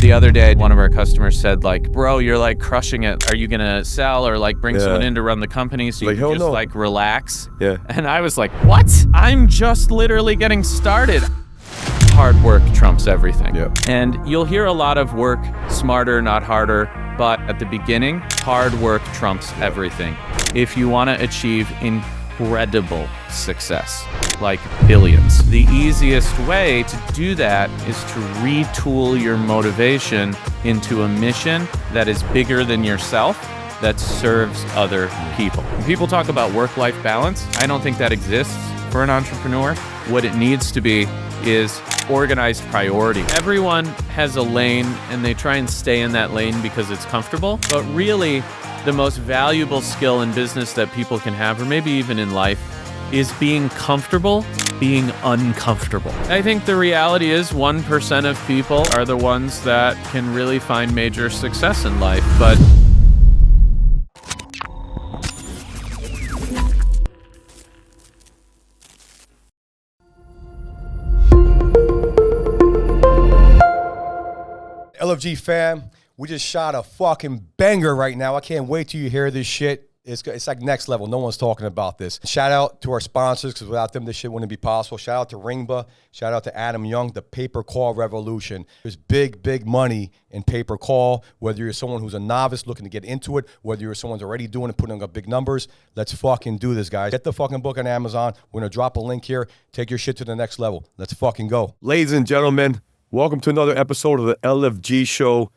The other day, one of our customers said, like, bro, you're like crushing it. Are you going to sell or like bring someone in to run the company so you can just like relax? Yeah. And I was like, what? I'm just literally getting started. Hard work trumps everything. Yeah. And you'll hear a lot of work smarter, not harder. But at the beginning, hard work trumps everything. If you want to achieve incredible success, like billions, the easiest way to do that is to retool your motivation into a mission that is bigger than yourself, that serves other people. When people talk about work-life balance, I don't think that exists for an entrepreneur. What it needs to be is organized priority. Everyone has a lane and they try and stay in that lane because it's comfortable, but really the most valuable skill in business that people can have, or maybe even in life, is being comfortable being uncomfortable. I think the reality is 1% of people are the ones that can really find major success in life, but LFG fam, we just shot a fucking banger right now. I can't wait till you hear this shit. It's like next level. No one's talking about this. Shout out to our sponsors, because without them, this shit wouldn't be possible. Shout out to Ringba. Shout out to Adam Young, the paper call revolution. There's big, big money in paper call, whether you're someone who's a novice looking to get into it, whether you're someone who's already doing it, putting up big numbers. Let's fucking do this, guys. Get the fucking book on Amazon. We're going to drop a link here. Take your shit to the next level. Let's fucking go. Ladies and gentlemen, welcome to another episode of the LFG Show.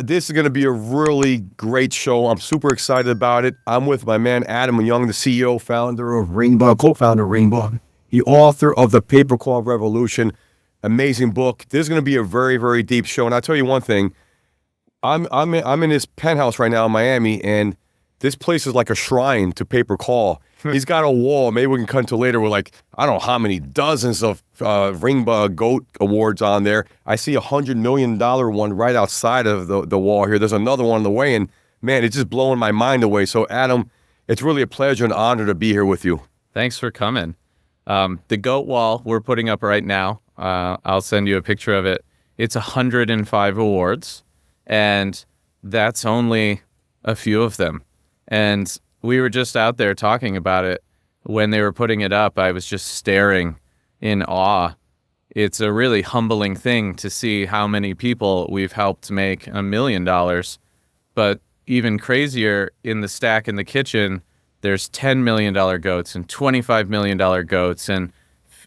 This is going to be a really great show. I'm super excited about it. I'm with my man Adam Young, the CEO, founder of Ringba, co-founder of Ringba, the author of The Paper Call Revolution. Amazing book. This is going to be a very, very deep show. And I'll tell you one thing. I'm in this penthouse right now in Miami, and this place is like a shrine to paper call. He's got a wall. Maybe we can cut into later with like, I don't know how many dozens of Ringba GOAT awards on there. I see $100 million one right outside of the wall here. There's another one on the way, and man, it's just blowing my mind away. So Adam, it's really a pleasure and honor to be here with you. thanks for coming. The GOAT wall we're putting up right now, I'll send you a picture of it. It's 105 awards, and that's only a few of them. And we were just out there talking about it. When they were putting it up, I was just staring in awe. It's a really humbling thing to see how many people we've helped make $1 million. But even crazier, in the stack in the kitchen, there's $10 million goats and $25 million goats and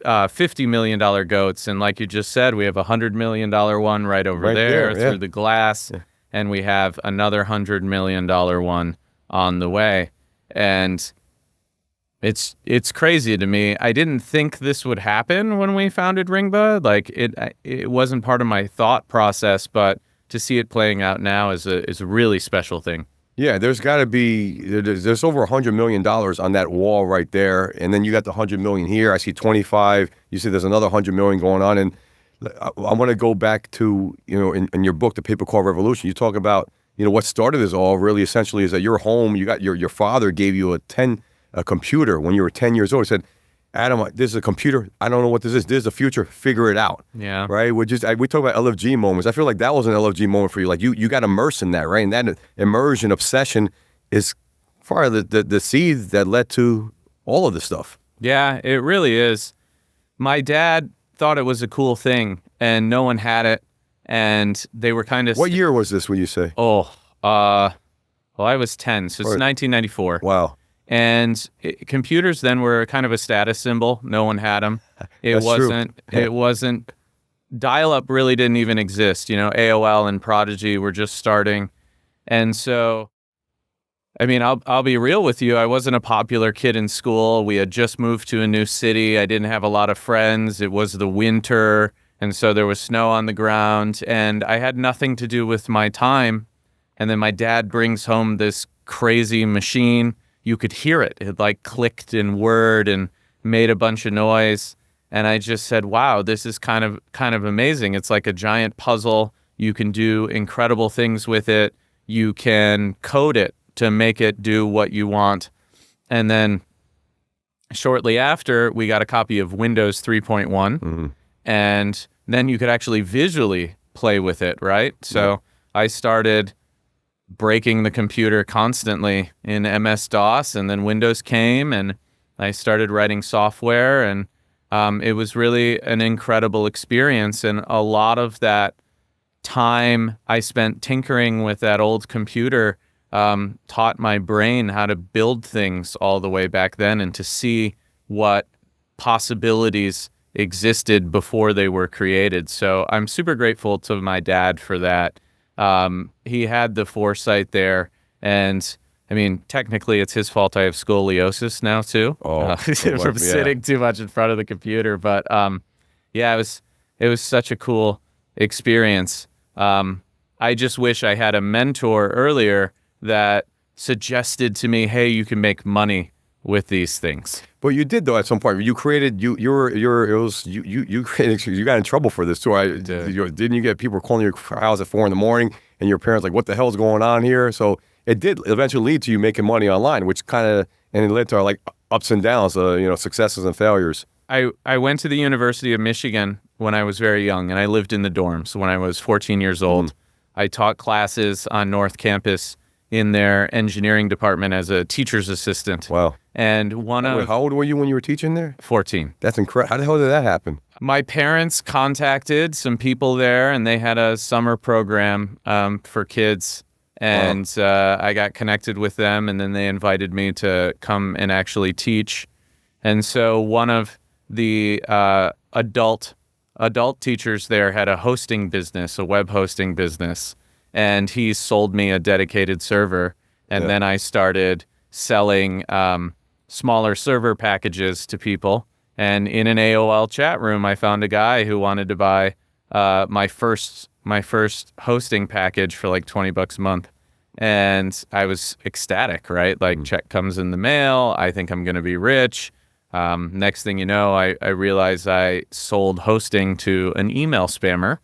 $50 million goats. And like you just said, we have a $100 million one right over there through the glass. Yeah. And we have another $100 million one on the way. And it's crazy to me. I didn't think this would happen when we founded Ringba. Like it wasn't part of my thought process, but to see it playing out now is a really special thing. Yeah, there's got to be, there's over $100 million on that wall right there. And then you got the 100 million here. I see 25. You see there's another 100 million going on. And I want to go back to, in your book, The Paper Call Revolution, you talk about, what started this all really essentially is that your home, you got your father gave you a computer when you were 10 years old. He said, Adam, this is a computer. I don't know what this is. This is the future. Figure it out. Yeah. Right? We talk about LFG moments. I feel like that was an LFG moment for you. Like you got immersed in that, right? And that immersion, obsession is part of the seeds that led to all of this stuff. Yeah, it really is. My dad thought it was a cool thing and no one had it. And they were kind of... What year was this, would you say? Well, I was 10, so it's 1994. Wow. And computers then were kind of a status symbol. No one had them. It wasn't... Dial-up really didn't even exist. AOL and Prodigy were just starting. And so, I mean, I'll be real with you. I wasn't a popular kid in school. We had just moved to a new city. I didn't have a lot of friends. It was the winter. And so there was snow on the ground, and I had nothing to do with my time. And then my dad brings home this crazy machine. You could hear it. It like clicked in Word and made a bunch of noise. And I just said, wow, this is kind of amazing. It's like a giant puzzle. You can do incredible things with it. You can code it to make it do what you want. And then shortly after, we got a copy of Windows 3.1. Mm-hmm. And then you could actually visually play with it, right? So I started breaking the computer constantly in MS-DOS, and then Windows came, and I started writing software, and it was really an incredible experience. And a lot of that time I spent tinkering with that old computer taught my brain how to build things all the way back then and to see what possibilities existed before they were created. So I'm super grateful to my dad for that. He had the foresight there, and I mean, technically it's his fault I have scoliosis now too. From sitting too much in front of the computer. But yeah, it was such a cool experience. I just wish I had a mentor earlier that suggested to me, hey, you can make money with these things. But you did, though, at some point. You created, you got in trouble for this too. Didn't you get people calling your house at 4 a.m. and your parents like, what the hell's going on here? So it did eventually lead to you making money online, which and it led to like ups and downs, successes and failures. I went to the University of Michigan when I was very young, and I lived in the dorms when I was 14 years old. I taught classes on North Campus in their engineering department as a teacher's assistant. Wow. And how old were you when you were teaching there? 14. That's incredible. How the hell did that happen? My parents contacted some people there, and they had a summer program for kids. And I got connected with them, and then they invited me to come and actually teach. And so one of the adult teachers there had a hosting business, a web hosting business, and he sold me a dedicated server. And then I started selling smaller server packages to people. And in an AOL chat room, I found a guy who wanted to buy my first hosting package for like $20 a month. And I was ecstatic, right? Like, check comes in the mail. I think I'm going to be rich. Next thing you know, I realized I sold hosting to an email spammer.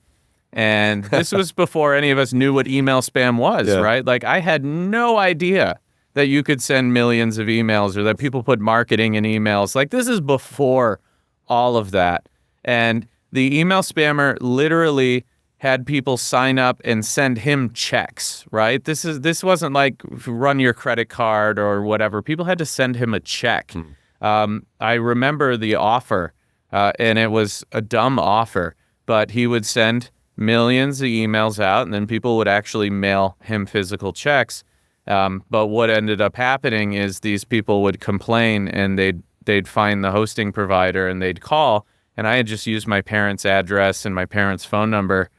And this was before any of us knew what email spam was, right? Like, I had no idea that you could send millions of emails or that people put marketing in emails. Like, this is before all of that. And the email spammer literally had people sign up and send him checks, right? This wasn't like run your credit card or whatever. People had to send him a check. I remember the offer, and it was a dumb offer, but he would send millions of emails out, and then people would actually mail him physical checks. But what ended up happening is these people would complain, and they'd find the hosting provider, and they'd call, and I had just used my parents' address and my parents' phone number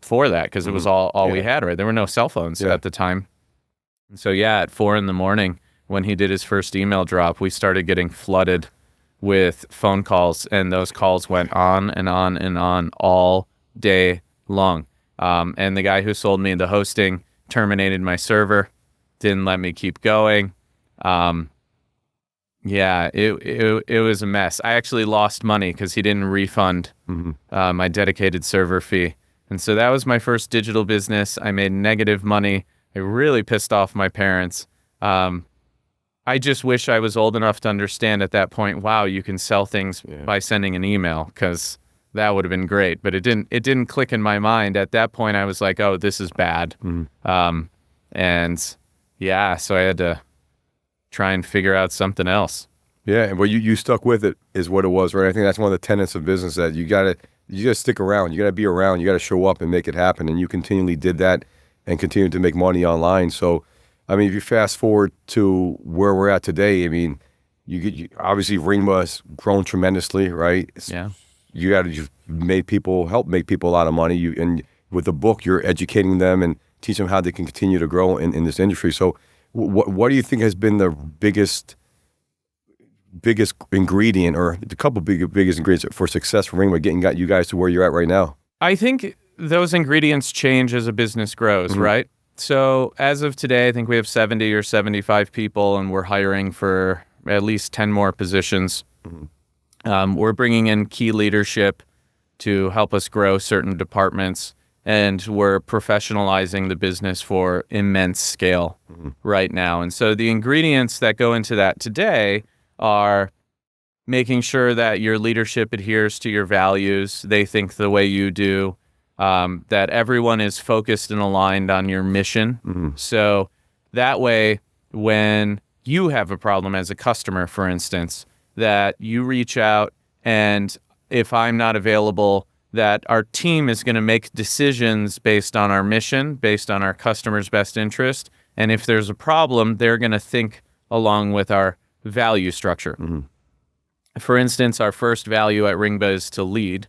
for that, because it was all we had, right? There were no cell phones at the time. And so at 4 a.m, when he did his first email drop, we started getting flooded with phone calls, and those calls went on and on and on all day long. And the guy who sold me the hosting terminated my server, didn't let me keep going. It was a mess. I actually lost money because he didn't refund my dedicated server fee. And so that was my first digital business. I made negative money. I really pissed off my parents. I just wish I was old enough to understand at that point, wow, you can sell things by sending an email, because that would have been great. But it didn't click in my mind. At that point, I was like, oh, this is bad. So I had to try and figure out something else. Yeah, but you stuck with it is what it was, right? I think that's one of the tenets of business, that you gotta stick around. You gotta be around. You gotta show up and make it happen. And you continually did that and continued to make money online. So, I mean, if you fast forward to where we're at today, I mean, you obviously Ringba has grown tremendously, right? You've help make people a lot of money. And with the book, you're educating them and teach them how they can continue to grow in this industry. So, what do you think has been the biggest ingredient, or the couple biggest ingredients for success for Ringba, got you guys to where you're at right now? I think those ingredients change as a business grows, right? So as of today, I think we have 70 or 75 people, and we're hiring for at least 10 more positions. We're bringing in key leadership to help us grow certain departments, and we're professionalizing the business for immense scale right now. And so the ingredients that go into that today are making sure that your leadership adheres to your values. They think the way you do. that everyone is focused and aligned on your mission. So that way, when you have a problem as a customer, for instance, that you reach out, and if I'm not available, that our team is going to make decisions based on our mission, based on our customer's best interest. And if there's a problem, they're going to think along with our value structure. For instance, our first value at Ringba is to lead.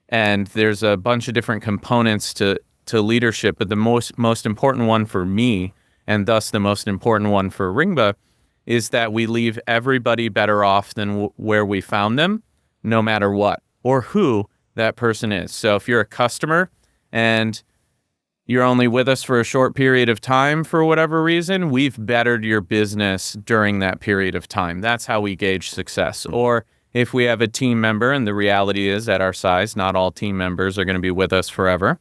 And there's a bunch of different components to leadership, but the most important one for me, and thus the most important one for Ringba, is that we leave everybody better off than where we found them, no matter what, or who that person is. So if you're a customer and you're only with us for a short period of time for whatever reason, we've bettered your business during that period of time. That's how we gauge success. Or if we have a team member, and the reality is at our size, not all team members are going to be with us forever,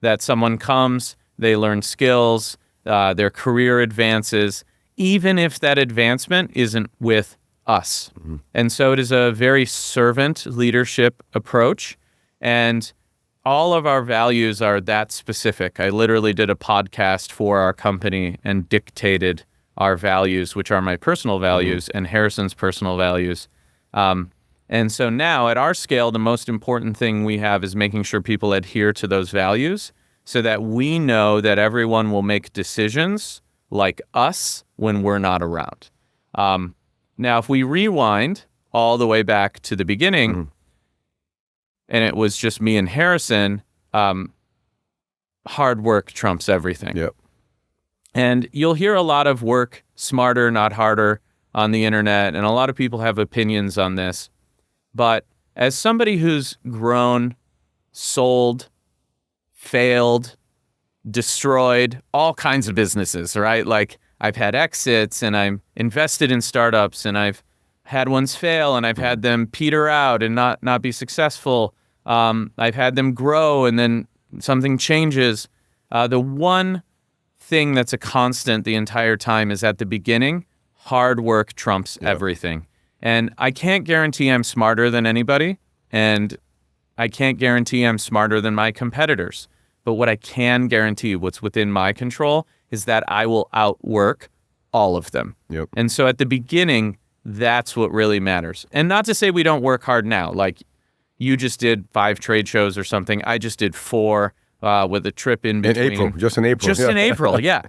that someone comes, they learn skills, their career advances, even if that advancement isn't with us. And so it is a very servant leadership approach. And all of our values are that specific. I literally did a podcast for our company and dictated our values, which are my personal values and Harrison's personal values. And so now at our scale, the most important thing we have is making sure people adhere to those values so that we know that everyone will make decisions like us when we're not around. Now, if we rewind all the way back to the beginning, and it was just me and Harrison, hard work trumps everything. Yep. And you'll hear a lot of work smarter, not harder on the internet, and a lot of people have opinions on this. But as somebody who's grown, sold, failed, destroyed all kinds of businesses, right? Like I've had exits and I'm invested in startups and I've had ones fail and I've had them peter out and not be successful. I've had them grow and then something changes. The one thing that's a constant the entire time is at the beginning, hard work trumps everything. And I can't guarantee I'm smarter than anybody, and I can't guarantee I'm smarter than my competitors. But what I can guarantee, what's within my control, is that I will outwork all of them. Yep. And so at the beginning, that's what really matters. And not to say we don't work hard now. Like you just did 5 trade shows or something. I just did 4 with a trip in between. In April, just in April. Just in April, yeah.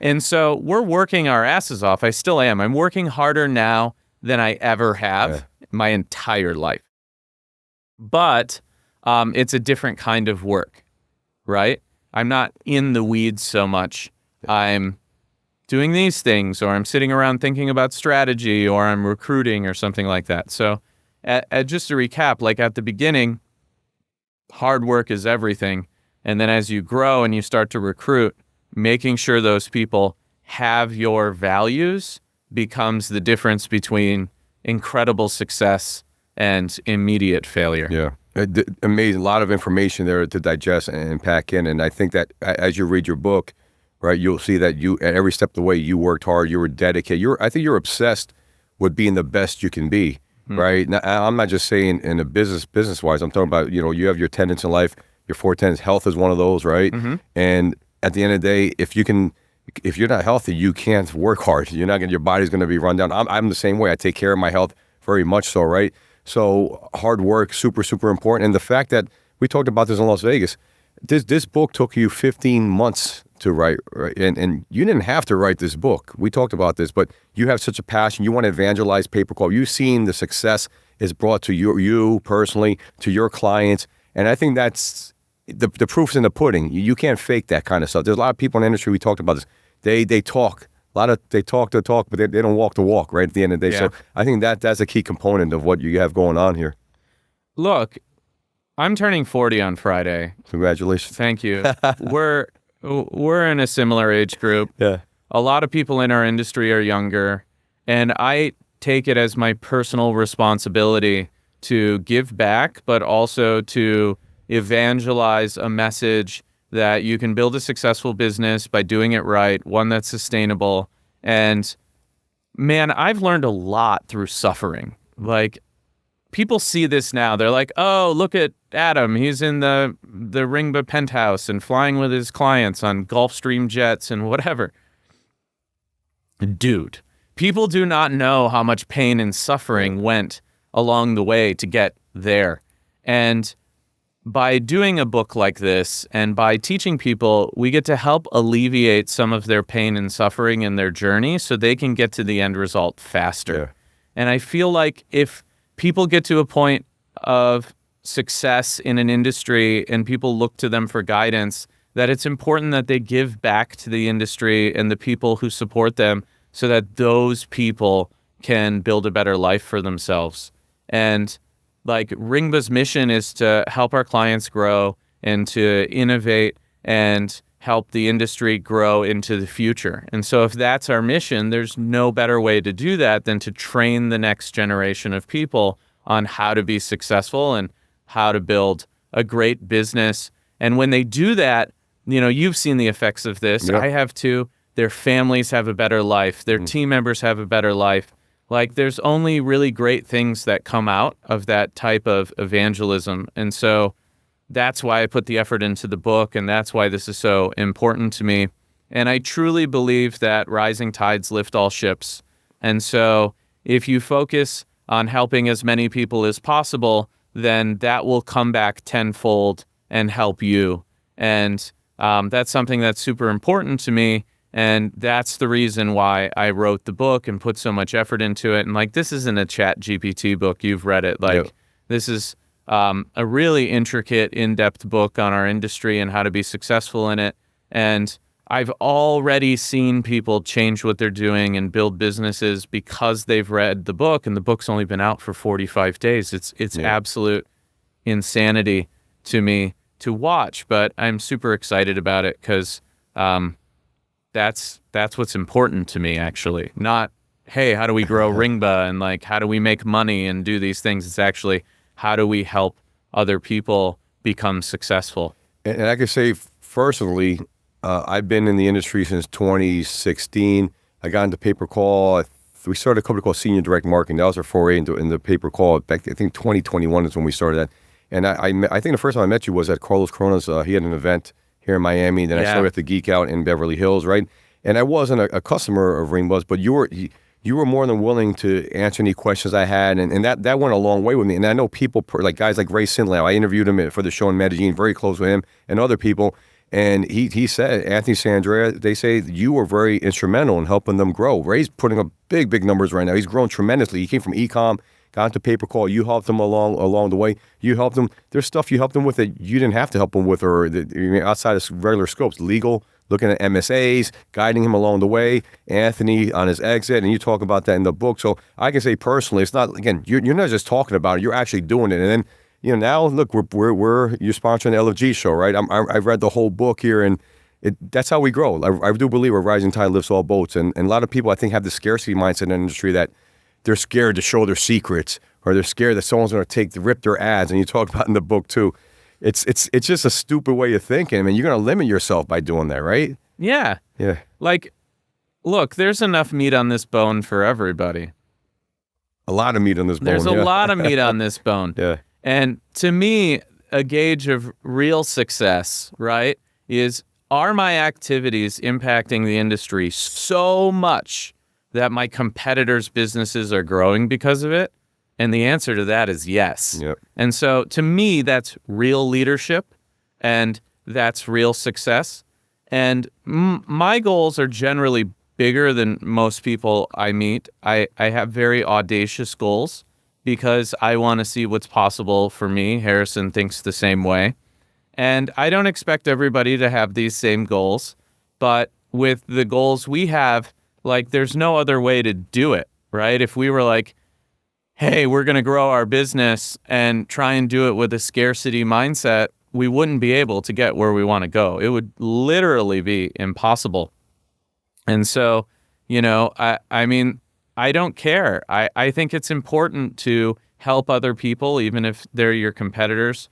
And so we're working our asses off. I still am. I'm working harder now than I ever have my entire life. But it's a different kind of work, right? I'm not in the weeds so much. I'm doing these things, or I'm sitting around thinking about strategy, or I'm recruiting or something like that. So just to recap, like at the beginning, hard work is everything. And then as you grow and you start to recruit, making sure those people have your values becomes the difference between incredible success and immediate failure. Yeah. Amazing. A lot of information there to digest and pack in. And I think that as you read your book, right, you'll see that you, at every step of the way, you worked hard, you were dedicated. I think you're obsessed with being the best you can be, right? Now, I'm not just saying in a business-wise. I'm talking about, you have your tenets in life, your 4 tenets. Health is one of those, right? And at the end of the day, if you're not healthy, you can't work hard. Your body's going to be run down. I'm the same way. I take care of my health very much so, right? So hard work, super, super important. And the fact that we talked about this in Las Vegas, this book took you 15 months to write, right? And you didn't have to write this book. We talked about this, but you have such a passion. You want to evangelize pay-per-call. You've seen the success is brought to you personally, to your clients. And I think that's the proof's in the pudding. You can't fake that kind of stuff. There's a lot of people in the industry, we talked about this. They talk. They talk the talk, but they don't walk the walk, right, at the end of the day. Yeah. So I think that's a key component of what you have going on here. Look, I'm turning 40 on Friday. Congratulations. Thank you. We're in a similar age group. Yeah. A lot of people in our industry are younger, and I take it as my personal responsibility to give back, but also to evangelize a message that you can build a successful business by doing it right, one that's sustainable. And man, I've learned a lot through suffering. Like people see this now. They're like, oh, look at Adam. He's in the Ringba penthouse and flying with his clients on Gulfstream jets and whatever. Dude, people do not know how much pain and suffering went along the way to get there. And by doing a book like this and by teaching people, we get to help alleviate some of their pain and suffering in their journey so they can get to the end result faster. Yeah. And I feel like if people get to a point of success in an industry and people look to them for guidance, that it's important that they give back to the industry and the people who support them so that those people can build a better life for themselves. And like Ringba's mission is to help our clients grow and to innovate and help the industry grow into the future. And so if that's our mission, there's no better way to do that than to train the next generation of people on how to be successful and how to build a great business. And when they do that, you know, you've seen the effects of this. Yep. I have too. Their families have a better life. Their team members have a better life. Like, there's only really great things that come out of that type of evangelism. And so that's why I put the effort into the book, and that's why this is so important to me. And I truly believe that rising tides lift all ships. And so if you focus on helping as many people as possible, then that will come back tenfold and help you. And that's something that's super important to me. And that's the reason why I wrote the book and put so much effort into it. And like, this isn't a Chat GPT book. You've read it. Like, Yep. This is a really intricate, in-depth book on our industry and how to be successful in it. And I've already seen people change what they're doing and build businesses because they've read the book, and the book's only been out for 45 days. It's absolute insanity to me to watch, but I'm super excited about it because that's what's important to me, actually. Not, hey, how do we grow Ringba and like how do we make money and do these things? It's actually, how do we help other people become successful? And I can say personally, I've been in the industry since 2016. I got into pay-per-call. We started a company called Senior Direct Marketing. That was our foray into the pay-per-call. Back, I think 2021 is when we started that. And I think the first time I met you was at Carlos Corona's. He had an event here in Miami. Then I started at the Geek Out in Beverly Hills, right? And I wasn't a customer of Ringba's, but you were more than willing to answer any questions I had, and that went a long way with me. And I know people like guys like Ray Sinlow. I interviewed him for the show in Medellin, very close with him, and other people. And he said, Anthony Sandrea, they say you were very instrumental in helping them grow. Ray's putting up big numbers right now. He's grown tremendously. He came from e-com, got into pay-per-call. You helped him along the way. You helped him. There's stuff you helped him with that you didn't have to help him with, or outside of regular scopes, legal, looking at MSAs, guiding him along the way. Anthony on his exit, and you talk about that in the book. So I can say personally, it's not, again, you're not just talking about it, you're actually doing it. And then, now look, you're sponsoring the LFG Show, right? I've read the whole book here, and that's how we grow. I do believe a rising tide lifts all boats, and a lot of people I think have the scarcity mindset in the industry that they're scared to show their secrets, or they're scared that someone's going to rip their ads. And you talk about in the book too. It's just a stupid way of thinking. I mean, you're going to limit yourself by doing that, right? Yeah. Yeah. Like, look, there's enough meat on this bone for everybody. A lot of meat on this bone. There's a lot of meat on this bone. Yeah. And to me, a gauge of real success, right, is, are my activities impacting the industry so much that my competitors' businesses are growing because of it? And the answer to that is yes. Yep. And so to me, that's real leadership, and that's real success. And my goals are generally bigger than most people I meet. I have very audacious goals because I want to see what's possible for me. Harrison thinks the same way. And I don't expect everybody to have these same goals, but with the goals we have, like, there's no other way to do it, right? If we were like, hey, we're going to grow our business and try and do it with a scarcity mindset, we wouldn't be able to get where we want to go. It would literally be impossible. And so, I mean, I don't care. I think it's important to help other people, even if they're your competitors.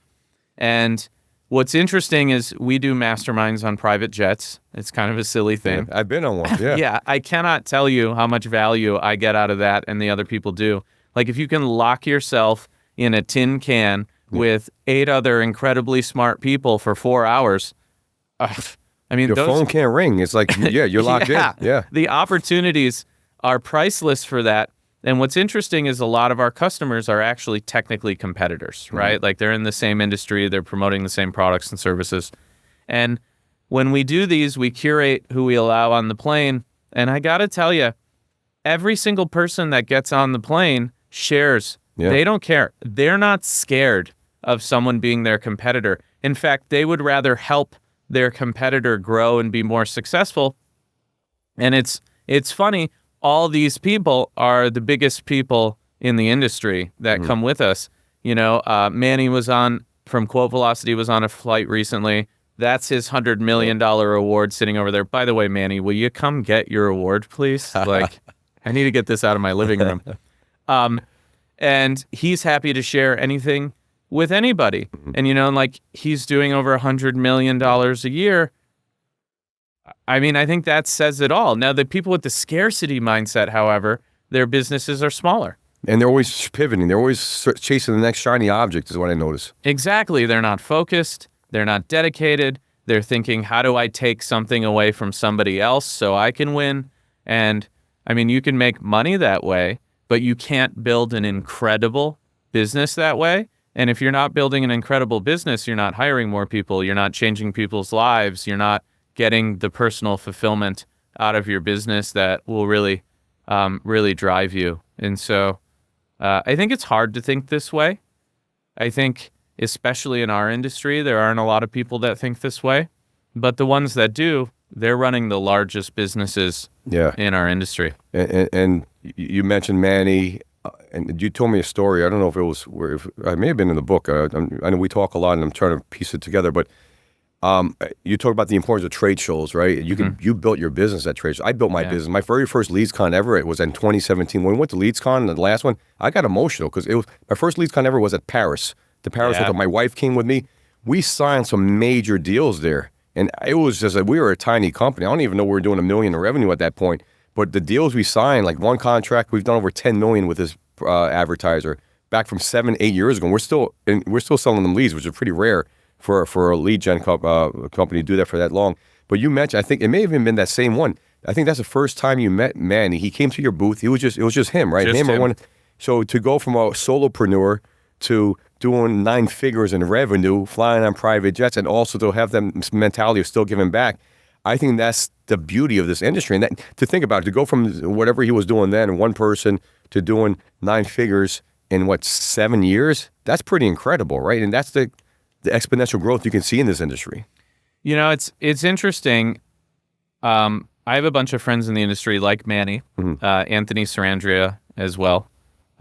And what's interesting is we do masterminds on private jets. It's kind of a silly thing. Yeah, I've been on one, yeah. Yeah, I cannot tell you how much value I get out of that and the other people do. Like, if you can lock yourself in a tin can with 8 other incredibly smart people for 4 hours. I mean, Your phone can't ring. It's like, yeah, you're locked in. Yeah. The opportunities are priceless for that. And what's interesting is a lot of our customers are actually technically competitors, right? Like they're in the same industry, they're promoting the same products and services. And when we do these, we curate who we allow on the plane. And I got to tell you, every single person that gets on the plane shares. Yeah. They don't care. They're not scared of someone being their competitor. In fact, they would rather help their competitor grow and be more successful. And it's funny. All these people are the biggest people in the industry that come with us. You know, Manny from Quote Velocity was on a flight recently. That's his $100 million award sitting over there. By the way, Manny, will you come get your award, please? Like, I need to get this out of my living room. And he's happy to share anything with anybody. And, you know, like he's doing over $100 million a year. I mean, I think that says it all. Now, the people with the scarcity mindset, however, their businesses are smaller. And they're always pivoting. They're always chasing the next shiny object is what I notice. Exactly. They're not focused. They're not dedicated. They're thinking, how do I take something away from somebody else so I can win? And, I mean, you can make money that way, but you can't build an incredible business that way. And if you're not building an incredible business, you're not hiring more people. You're not changing people's lives. You're not getting the personal fulfillment out of your business that will really, really drive you. And so I think it's hard to think this way. I think, especially in our industry, there aren't a lot of people that think this way. But the ones that do, they're running the largest businesses in our industry. And you mentioned Manny, and you told me a story. I don't know if it was I may have been in the book. I know we talk a lot, and I'm trying to piece it together. But you talk about the importance of trade shows, right? You built your business at trade shows. I built my business. My very first LeadsCon ever, it was in 2017. When we went to LeadsCon, the last one, I got emotional because it was my first LeadsCon ever was at Paris. The Paris hotel. My wife came with me. We signed some major deals there, and it was just we were a tiny company. I don't even know we were doing $1 million in revenue at that point. But the deals we signed, like one contract, we've done over $10 million with this advertiser back from 7-8 years ago. And we're still selling them leads, which is pretty rare for a lead gen company to do that for that long. But you mentioned, I think it may have even been that same one. I think that's the first time you met Manny. He came to your booth. It was just him, right? Just him. So to go from a solopreneur to doing 9 figures in revenue, flying on private jets, and also to have that mentality of still giving back, I think that's the beauty of this industry. And that, to think about it, to go from whatever he was doing then, one person, to doing 9 figures in 7 years, that's pretty incredible, right? And that's the exponential growth you can see in this industry. You know, it's interesting. I have a bunch of friends in the industry like Manny, Anthony Sarandria as well.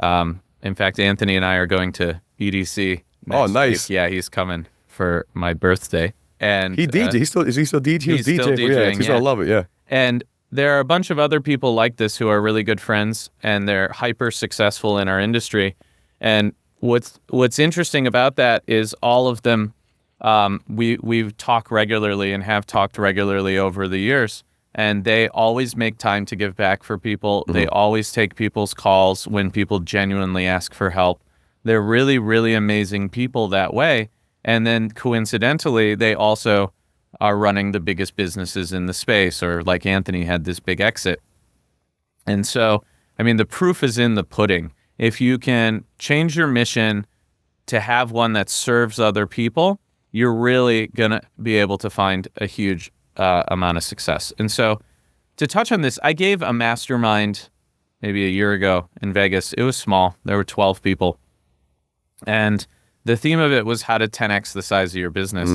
In fact, Anthony and I are going to EDC next nice. week. Yeah, he's coming for my birthday. And he DJ. Is he still DJing? He's still DJing. Yeah, he's gonna love it. Yeah. And there are a bunch of other people like this who are really good friends, and they're hyper successful in our industry. And what's interesting about that is all of them. We talk regularly and have talked regularly over the years, and they always make time to give back for people. They always take people's calls when people genuinely ask for help. They're really, really amazing people that way. And then coincidentally, they also are running the biggest businesses in the space, or like Anthony had this big exit. And so, I mean, the proof is in the pudding. If you can change your mission to have one that serves other people, you're really going to be able to find a huge amount of success. And so to touch on this, I gave a mastermind maybe a year ago in Vegas. It was small. There were 12 people. And the theme of it was how to 10x the size of your business.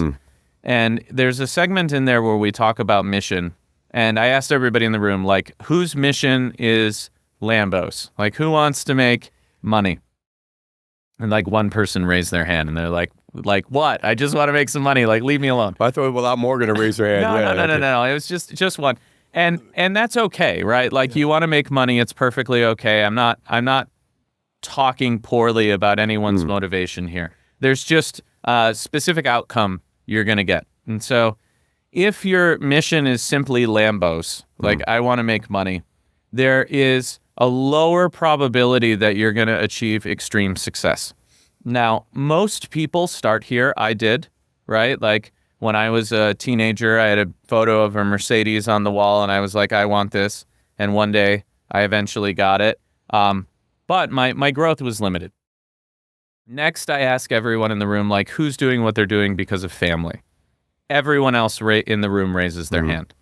And there's a segment in there where we talk about mission. And I asked everybody in the room, like, whose mission is Lambos? Like, who wants to make money? And like one person raised their hand, and they're like what? I just want to make some money. Like, leave me alone. I thought a lot more going to raise their hand. No. It was just one. And that's okay, right? Like, you want to make money. It's perfectly okay. I'm not talking poorly about anyone's motivation here. There's just a specific outcome you're going to get. And so if your mission is simply Lambos, like I want to make money, there is a lower probability that you're going to achieve extreme success. Now, most people start here. I did, right? Like when I was a teenager, I had a photo of a Mercedes on the wall and I was like, I want this. And one day I eventually got it. But my growth was limited. Next, I ask everyone in the room, like, who's doing what they're doing because of family? Everyone else in the room raises their hand.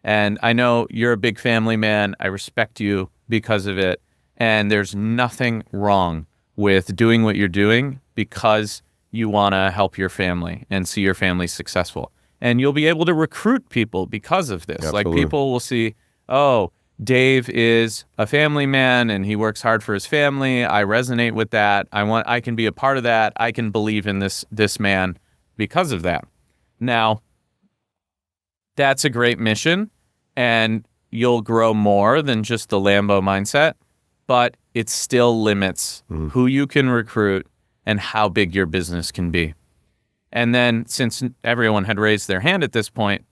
And I know you're a big family man. I respect you because of it. And there's nothing wrong with doing what you're doing because you want to help your family and see your family successful. And you'll be able to recruit people because of this. Absolutely. Like people will see, oh, Dave is a family man and he works hard for his family. I resonate with that. I can be a part of that. I can believe in this man because of that. Now, that's a great mission and you'll grow more than just the Lambo mindset, but it still limits who you can recruit and how big your business can be. And then since everyone had raised their hand at this point,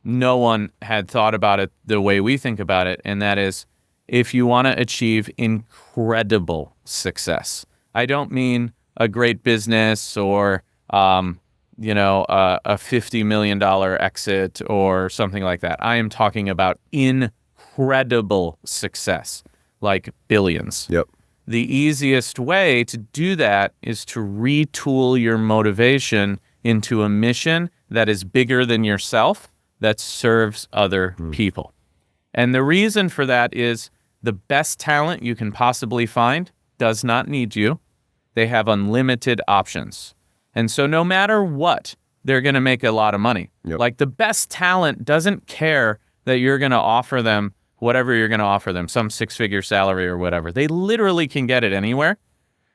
no one had thought about it the way we think about it. And that is, if you want to achieve incredible success, I don't mean a great business or, a $50 million exit or something like that. I am talking about incredible success, like billions. Yep. The easiest way to do that is to retool your motivation into a mission that is bigger than yourself, that serves other people. And the reason for that is the best talent you can possibly find does not need you. They have unlimited options. And so no matter what, they're going to make a lot of money. Yep. Like the best talent doesn't care that you're going to offer them whatever you're going to offer them, some six-figure salary or whatever. They literally can get it anywhere.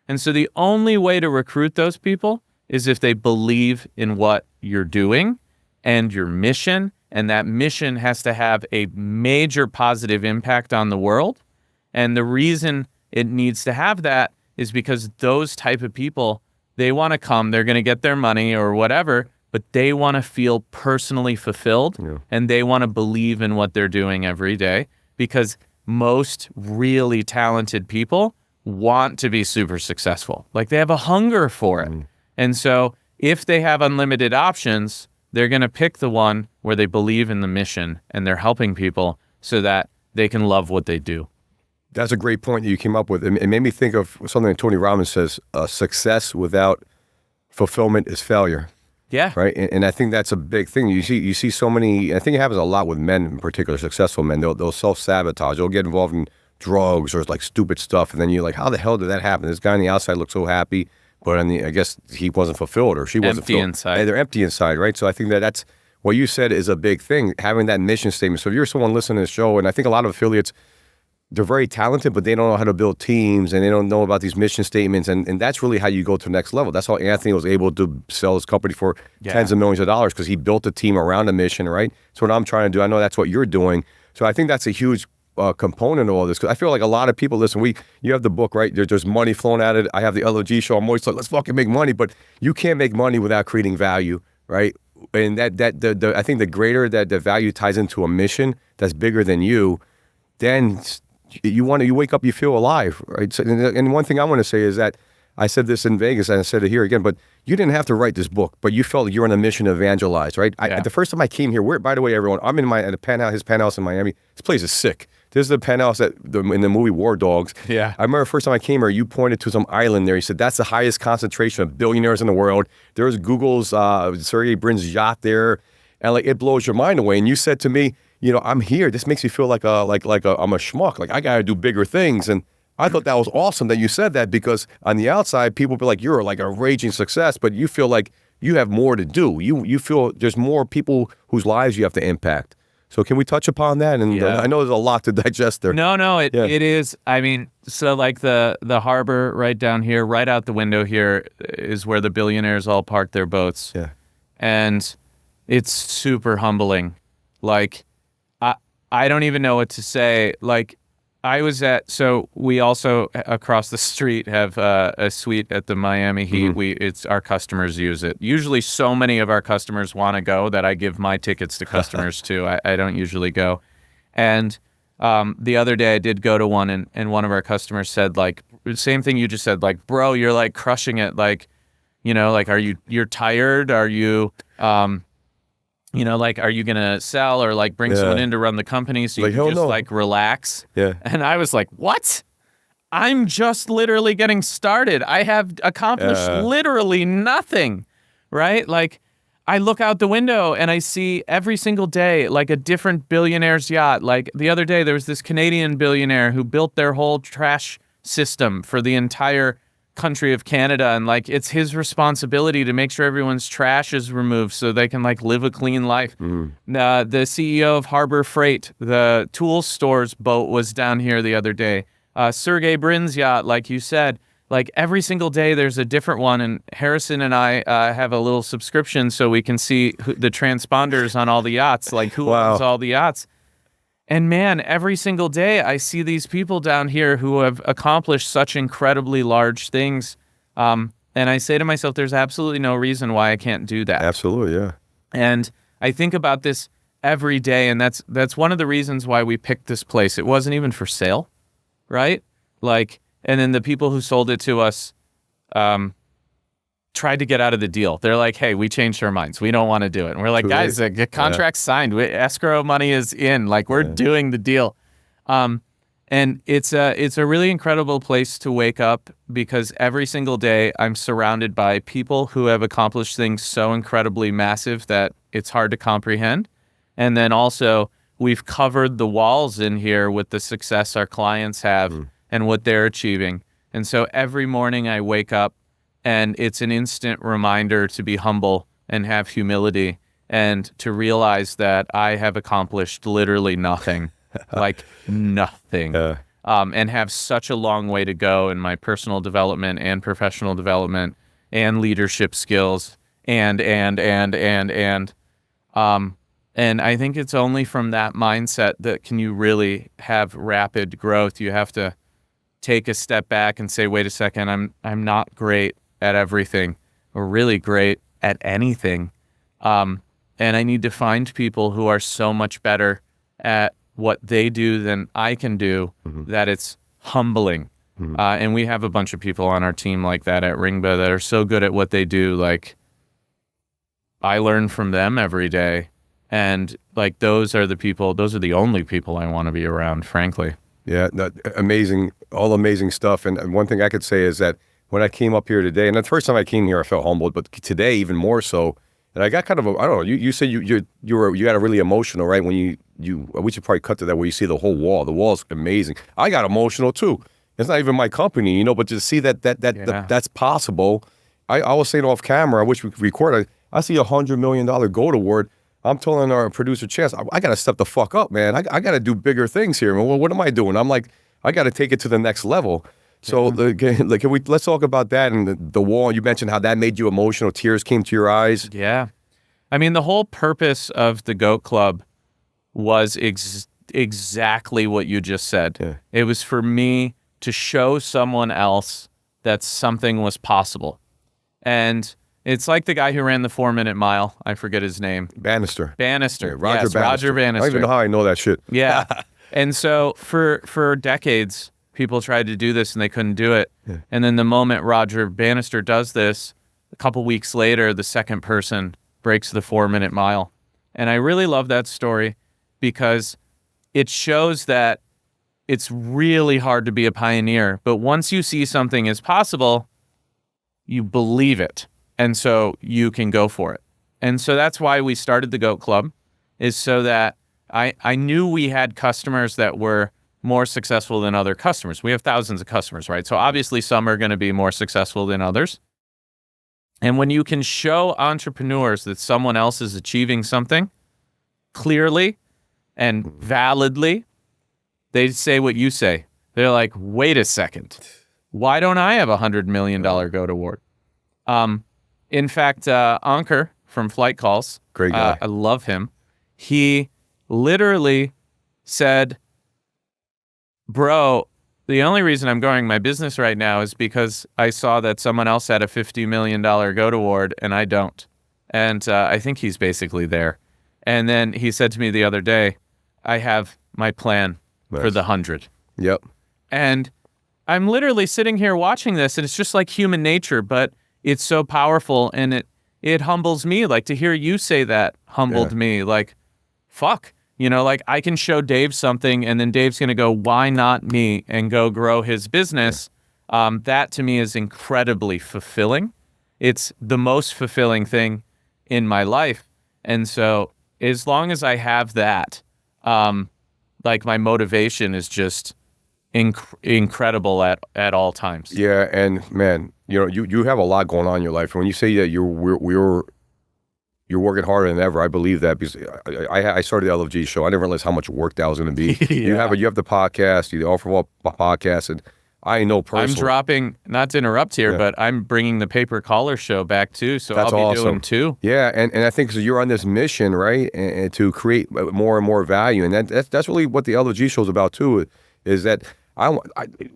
And so the only way to recruit those people is if they believe in what you're doing and your mission, and that mission has to have a major positive impact on the world. And the reason it needs to have that is because those type of people, they want to come, they're going to get their money or whatever, but they want to feel personally fulfilled and they want to believe in what they're doing every day, because most really talented people want to be super successful. Like they have a hunger for it. And so if they have unlimited options, they're going to pick the one where they believe in the mission and they're helping people so that they can love what they do. That's a great point that you came up with. It made me think of something that Tony Robbins says, success without fulfillment is failure. Yeah. Right. And I think that's a big thing. You see so many, I think it happens a lot with men in particular, successful men. They'll self-sabotage. They'll get involved in drugs or like stupid stuff. And then you're like, how the hell did that happen? This guy on the outside looked so happy, but I guess he wasn't fulfilled or she wasn't empty fulfilled. inside. Hey, they're empty inside, right? So I think that's what you said is a big thing, having that mission statement. So if you're someone listening to this show, and I think a lot of affiliates, they're very talented, but they don't know how to build teams and they don't know about these mission statements. And that's really how you go to the next level. That's how Anthony was able to sell his company for tens of millions of dollars, because he built a team around a mission, right? So what I'm trying to do, I know that's what you're doing. So I think that's a huge component of all this, because I feel like a lot of people, listen, you have the book, right? There's money flowing out of it. I have the LFG Show. I'm always like, let's fucking make money, but you can't make money without creating value, right? And I think the greater that the value ties into a mission that's bigger than you, then you wake up, you feel alive, right? So, and one thing I want to say is that I said this in Vegas and I said it here again, but you didn't have to write this book, but you felt you're on a mission to evangelize, right? The first time I came here, by the way, everyone, I'm in at his penthouse in Miami. This place is sick. This is the penthouse in the movie War Dogs. Yeah. I remember the first time I came here, you pointed to some island there. You said, that's the highest concentration of billionaires in the world. There's Google's Sergey Brin's yacht there. And like, it blows your mind away. And you said to me, I'm here. This makes me feel like I'm a schmuck. Like I got to do bigger things. And I thought that was awesome that you said that, because on the outside, people be like, you're like a raging success, but you feel like you have more to do. You feel there's more people whose lives you have to impact. So can we touch upon that? And I know there's a lot to digest there. No, it is. I mean, so like the harbor right down here, right out the window here is where the billionaires all park their boats. Yeah. And it's super humbling. Like, I don't even know what to say. Like, so we also across the street have a suite at the Miami Heat. It's our customers use it. Usually so many of our customers want to go that I give my tickets to customers too. I don't usually go. And the other day I did go to one, and one of our customers said, like, same thing you just said, like, bro, you're like crushing it. Like, like, you're tired? Are you, like, are you going to sell or like bring someone in to run the company so you Like, can hell just no. like relax? Yeah. And I was like, what? I'm just literally getting started. I have accomplished literally nothing, right? Like, I look out the window and I see every single day like a different billionaire's yacht. Like the other day, there was this Canadian billionaire who built their whole trash system for the entire country of Canada, and like it's his responsibility to make sure everyone's trash is removed so they can like live a clean life. The CEO of Harbor Freight, the tool store's boat, was down here the other day. Sergey Brin's yacht, like you said, like every single day there's a different one, and Harrison and I have a little subscription so we can see the transponders on all the yachts, like who owns all the yachts. And man, every single day I see these people down here who have accomplished such incredibly large things. And I say to myself, there's absolutely no reason why I can't do that. Absolutely, yeah. And I think about this every day, and that's one of the reasons why we picked this place. It wasn't even for sale, right? Like, and then the people who sold it to us tried to get out of the deal. They're like, hey, we changed our minds. We don't want to do it. And we're like, guys, the contract's signed. Escrow money is in. Like, we're doing the deal. And it's a really incredible place to wake up, because every single day I'm surrounded by people who have accomplished things so incredibly massive that it's hard to comprehend. And then also we've covered the walls in here with the success our clients have and what they're achieving. And so every morning I wake up, and it's an instant reminder to be humble and have humility and to realize that I have accomplished literally nothing, like nothing, and have such a long way to go in my personal development and professional development and leadership skills and I think it's only from that mindset that can you really have rapid growth. You have to take a step back and say, wait a second, I'm not great at everything or really great at anything. And I need to find people who are so much better at what they do than I can do, that it's humbling. And we have a bunch of people on our team like that at Ringba that are so good at what they do. Like, I learn from them every day. And like, those are the only people I want to be around, frankly. Yeah, amazing, all amazing stuff. And one thing I could say is that when I came up here today, and the first time I came here, I felt humbled, but today even more so. And I got kind of I don't know. You said you got a really emotional, right? When we should probably cut to that where you see the whole wall. The wall's amazing. I got emotional too. It's not even my company, but to see that's possible. I was saying off camera, I wish we could record. I see $100 million gold award. I'm telling our producer Chance, I got to step the fuck up, man. I got to do bigger things here. Well, what am I doing? I'm like, I got to take it to the next level. So let's talk about that and the wall. You mentioned how that made you emotional. Tears came to your eyes. Yeah. I mean, the whole purpose of the Goat Club was exactly what you just said. Yeah. It was for me to show someone else that something was possible. And it's like the guy who ran the 4-minute mile. I forget his name. Bannister. Yeah, Roger Bannister. Bannister. I don't even know how I know that shit. Yeah. And so for decades, people tried to do this and they couldn't do it. Yeah. And then the moment Roger Bannister does this, a couple weeks later, the second person breaks the 4-minute mile. And I really love that story because it shows that it's really hard to be a pioneer. But once you see something is possible, you believe it. And so you can go for it. And so that's why we started the Goat Club, is so that I knew we had customers that were more successful than other customers. We have thousands of customers, right? So obviously some are going to be more successful than others. And when you can show entrepreneurs that someone else is achieving something clearly and validly, they say what you say. They're like, wait a second, why don't I have a $100 million GOAT award? In fact, Ankur from Flight Calls, great guy. I love him. He literally said, bro, the only reason I'm growing my business right now is because I saw that someone else had a $50 million GOAT award and I don't. And I think he's basically there. And then he said to me the other day, I have my plan. for the 100. Yep. And I'm literally sitting here watching this, and it's just like human nature, but it's so powerful, and it humbles me. Like, to hear you say that humbled me. Like, fuck. You know, like, I can show Dave something, and then Dave's going to go, why not me? And go grow his business. That to me is incredibly fulfilling. It's the most fulfilling thing in my life. And so as long as I have that, like, my motivation is just incredible at all times. Yeah, and man, you know, you have a lot going on in your life. And when you say that you're working harder than ever, I believe that, because I started the LFG Show. I didn't realize how much work that was going to be. You have the podcast, the OfferVault podcast, and I know personally. I'm dropping, not to interrupt here, but I'm bringing the Paper Collar Show back too, so That's I'll be awesome. doing two. Yeah, and I think so you're on this mission, right, and to create more and more value, and that's really what the LFG Show is about too, is that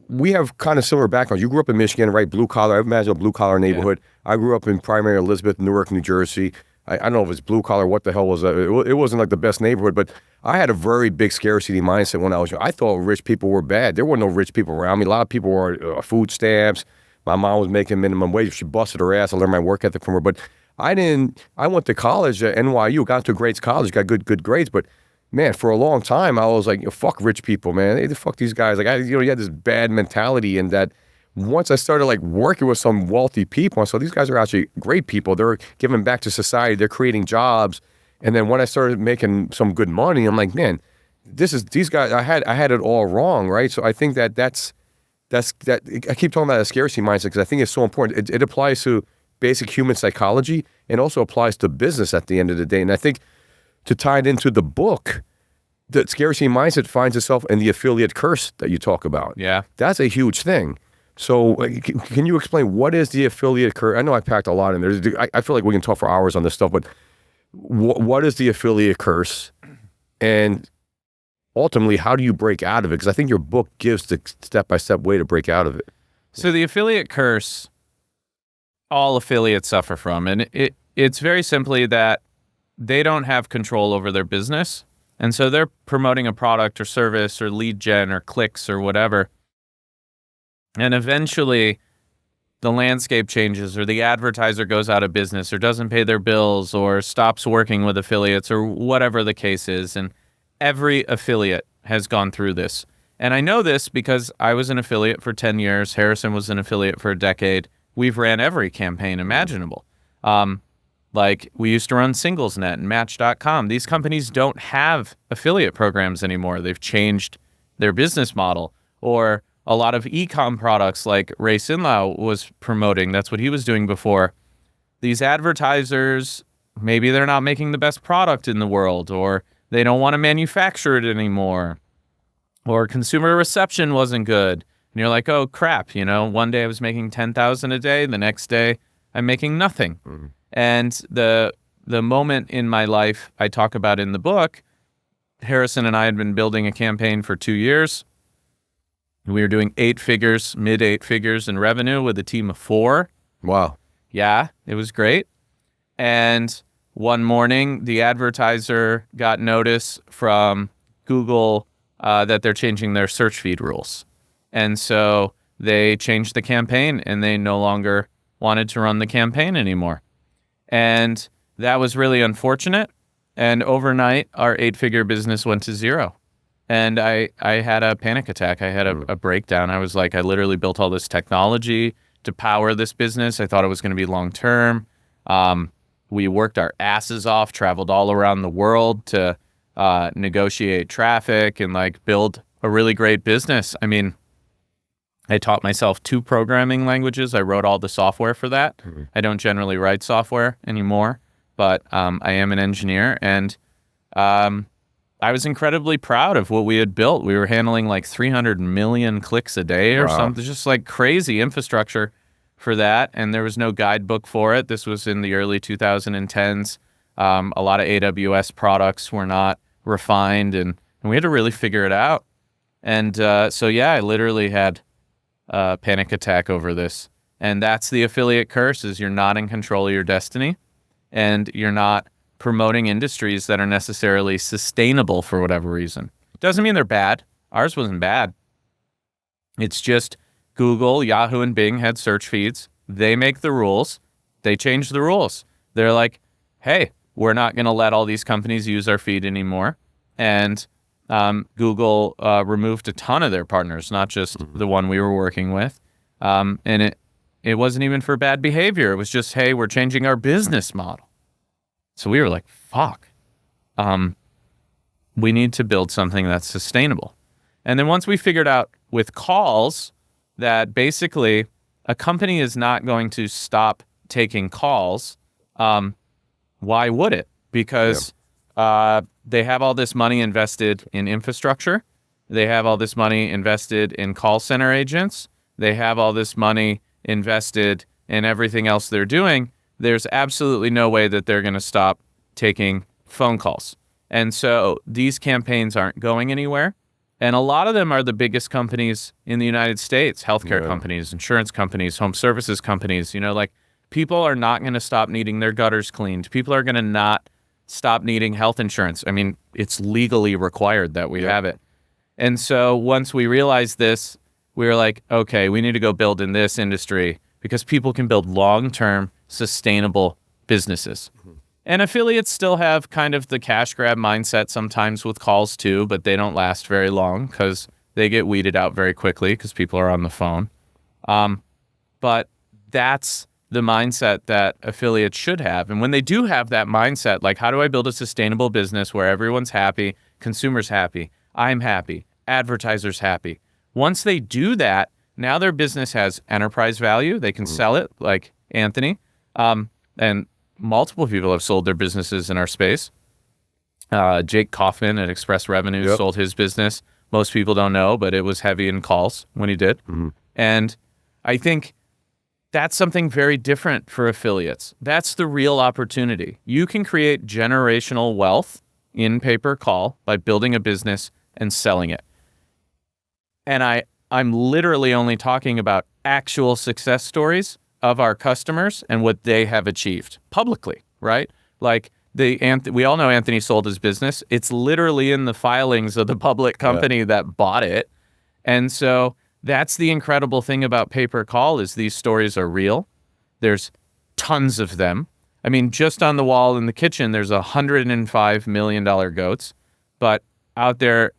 we have kind of similar backgrounds. You grew up in Michigan, right? Blue collar. I imagine a blue collar neighborhood. Yeah. I grew up in primary Elizabeth, Newark, New Jersey. I don't know if it's blue collar. What the hell was that? It wasn't like the best neighborhood, but I had a very big scarcity mindset when I was young. I thought rich people were bad. There were no rich people around me. A lot of people were food stamps. My mom was making minimum wage. She busted her ass. I learned my work ethic from her. But I didn't. I went to college at NYU. Got to a great college. Got good grades. But man, for a long time, I was like, fuck rich people, man. Hey, fuck these guys. Like, you had this bad mentality, and that once I started like working with some wealthy people, so these guys are actually great people. They're giving back to society. They're creating jobs. And then when I started making some good money, I'm like, man, these guys. I had it all wrong, right? So I think that's that. I keep talking about a scarcity mindset because I think it's so important. It applies to basic human psychology and also applies to business at the end of the day. And I think, to tie it into the book, the scarcity mindset finds itself in the affiliate curse that you talk about. Yeah. That's a huge thing. So can you explain what is the affiliate curse? I know I packed a lot in there. I feel like we can talk for hours on this stuff, but what is the affiliate curse? And ultimately, how do you break out of it? Because I think your book gives the step-by-step way to break out of it. So the affiliate curse, all affiliates suffer from. And it's very simply that they don't have control over their business. And so they're promoting a product or service or lead gen or clicks or whatever. And eventually the landscape changes, or the advertiser goes out of business, or doesn't pay their bills, or stops working with affiliates, or whatever the case is. And every affiliate has gone through this. And I know this because I was an affiliate for 10 years. Harrison was an affiliate for a decade. We've ran every campaign imaginable. Like, we used to run SinglesNet and Match.com. These companies don't have affiliate programs anymore. They've changed their business model. Or a lot of e-com products like Ray Sinlau was promoting. That's what he was doing before. These advertisers, maybe they're not making the best product in the world, or they don't want to manufacture it anymore, or consumer reception wasn't good. And you're like, oh, crap. One day I was making $10,000 a day. The next day I'm making nothing. Mm-hmm. And the moment in my life I talk about in the book, Harrison and I had been building a campaign for 2 years. We were doing mid 8 figures in revenue with a team of 4. Wow. Yeah, it was great. And one morning, the advertiser got notice from Google that they're changing their search feed rules. And so they changed the campaign, and they no longer wanted to run the campaign anymore. And that was really unfortunate. And overnight, our 8-figure business went to zero. And I had a panic attack. I had a breakdown. I was like, I literally built all this technology to power this business. I thought it was going to be long-term. We worked our asses off, traveled all around the world to negotiate traffic and like build a really great business. I mean, I taught myself 2 programming languages. I wrote all the software for that. Mm-hmm. I don't generally write software anymore, but I am an engineer. And I was incredibly proud of what we had built. We were handling like 300 million clicks a day or something, just like crazy infrastructure for that. And there was no guidebook for it. This was in the early 2010s. A lot of AWS products were not refined, and we had to really figure it out. And so, yeah, I literally had a panic attack over this. And that's the affiliate curse, is you're not in control of your destiny, and you're not promoting industries that are necessarily sustainable for whatever reason. Doesn't mean they're bad. Ours wasn't bad. It's just Google, Yahoo, and Bing had search feeds. They make the rules. They change the rules. They're like, hey, we're not going to let all these companies use our feed anymore. And Google removed a ton of their partners, not just the one we were working with. And it wasn't even for bad behavior. It was just, hey, we're changing our business model. So we were like, fuck. We need to build something that's sustainable. And then once we figured out with calls that basically a company is not going to stop taking calls, why would it? Because they have all this money invested in infrastructure. They have all this money invested in call center agents. They have all this money invested in everything else they're doing. There's absolutely no way that they're going to stop taking phone calls. And so these campaigns aren't going anywhere. And a lot of them are the biggest companies in the United States, healthcare companies, insurance companies, home services companies. You know, like people are not going to stop needing their gutters cleaned. People are going to not stop needing health insurance. I mean, it's legally required that we have it. And so once we realized this, we were like, okay, we need to go build in this industry because people can build long-term, sustainable businesses. And affiliates still have kind of the cash grab mindset sometimes with calls too, but they don't last very long because they get weeded out very quickly because people are on the phone. But that's the mindset that affiliates should have. And when they do have that mindset, like how do I build a sustainable business where everyone's happy, consumers happy, I'm happy, advertisers happy. Once they do that, now their business has enterprise value. They can sell it like Anthony. And multiple people have sold their businesses in our space. Jake Kaufman at Express Revenue sold his business. Most people don't know, but it was heavy in calls when he did. And I think that's something very different for affiliates. That's the real opportunity. You can create generational wealth in pay-per-call by building a business and selling it. And I'm literally only talking about actual success stories of our customers and what they have achieved publicly, right? Like we all know Anthony sold his business. It's literally in the filings of the public company that bought it. And so that's the incredible thing about pay-per-call is these stories are real. There's tons of them. I mean, just on the wall in the kitchen, there's $105 million goats, but out there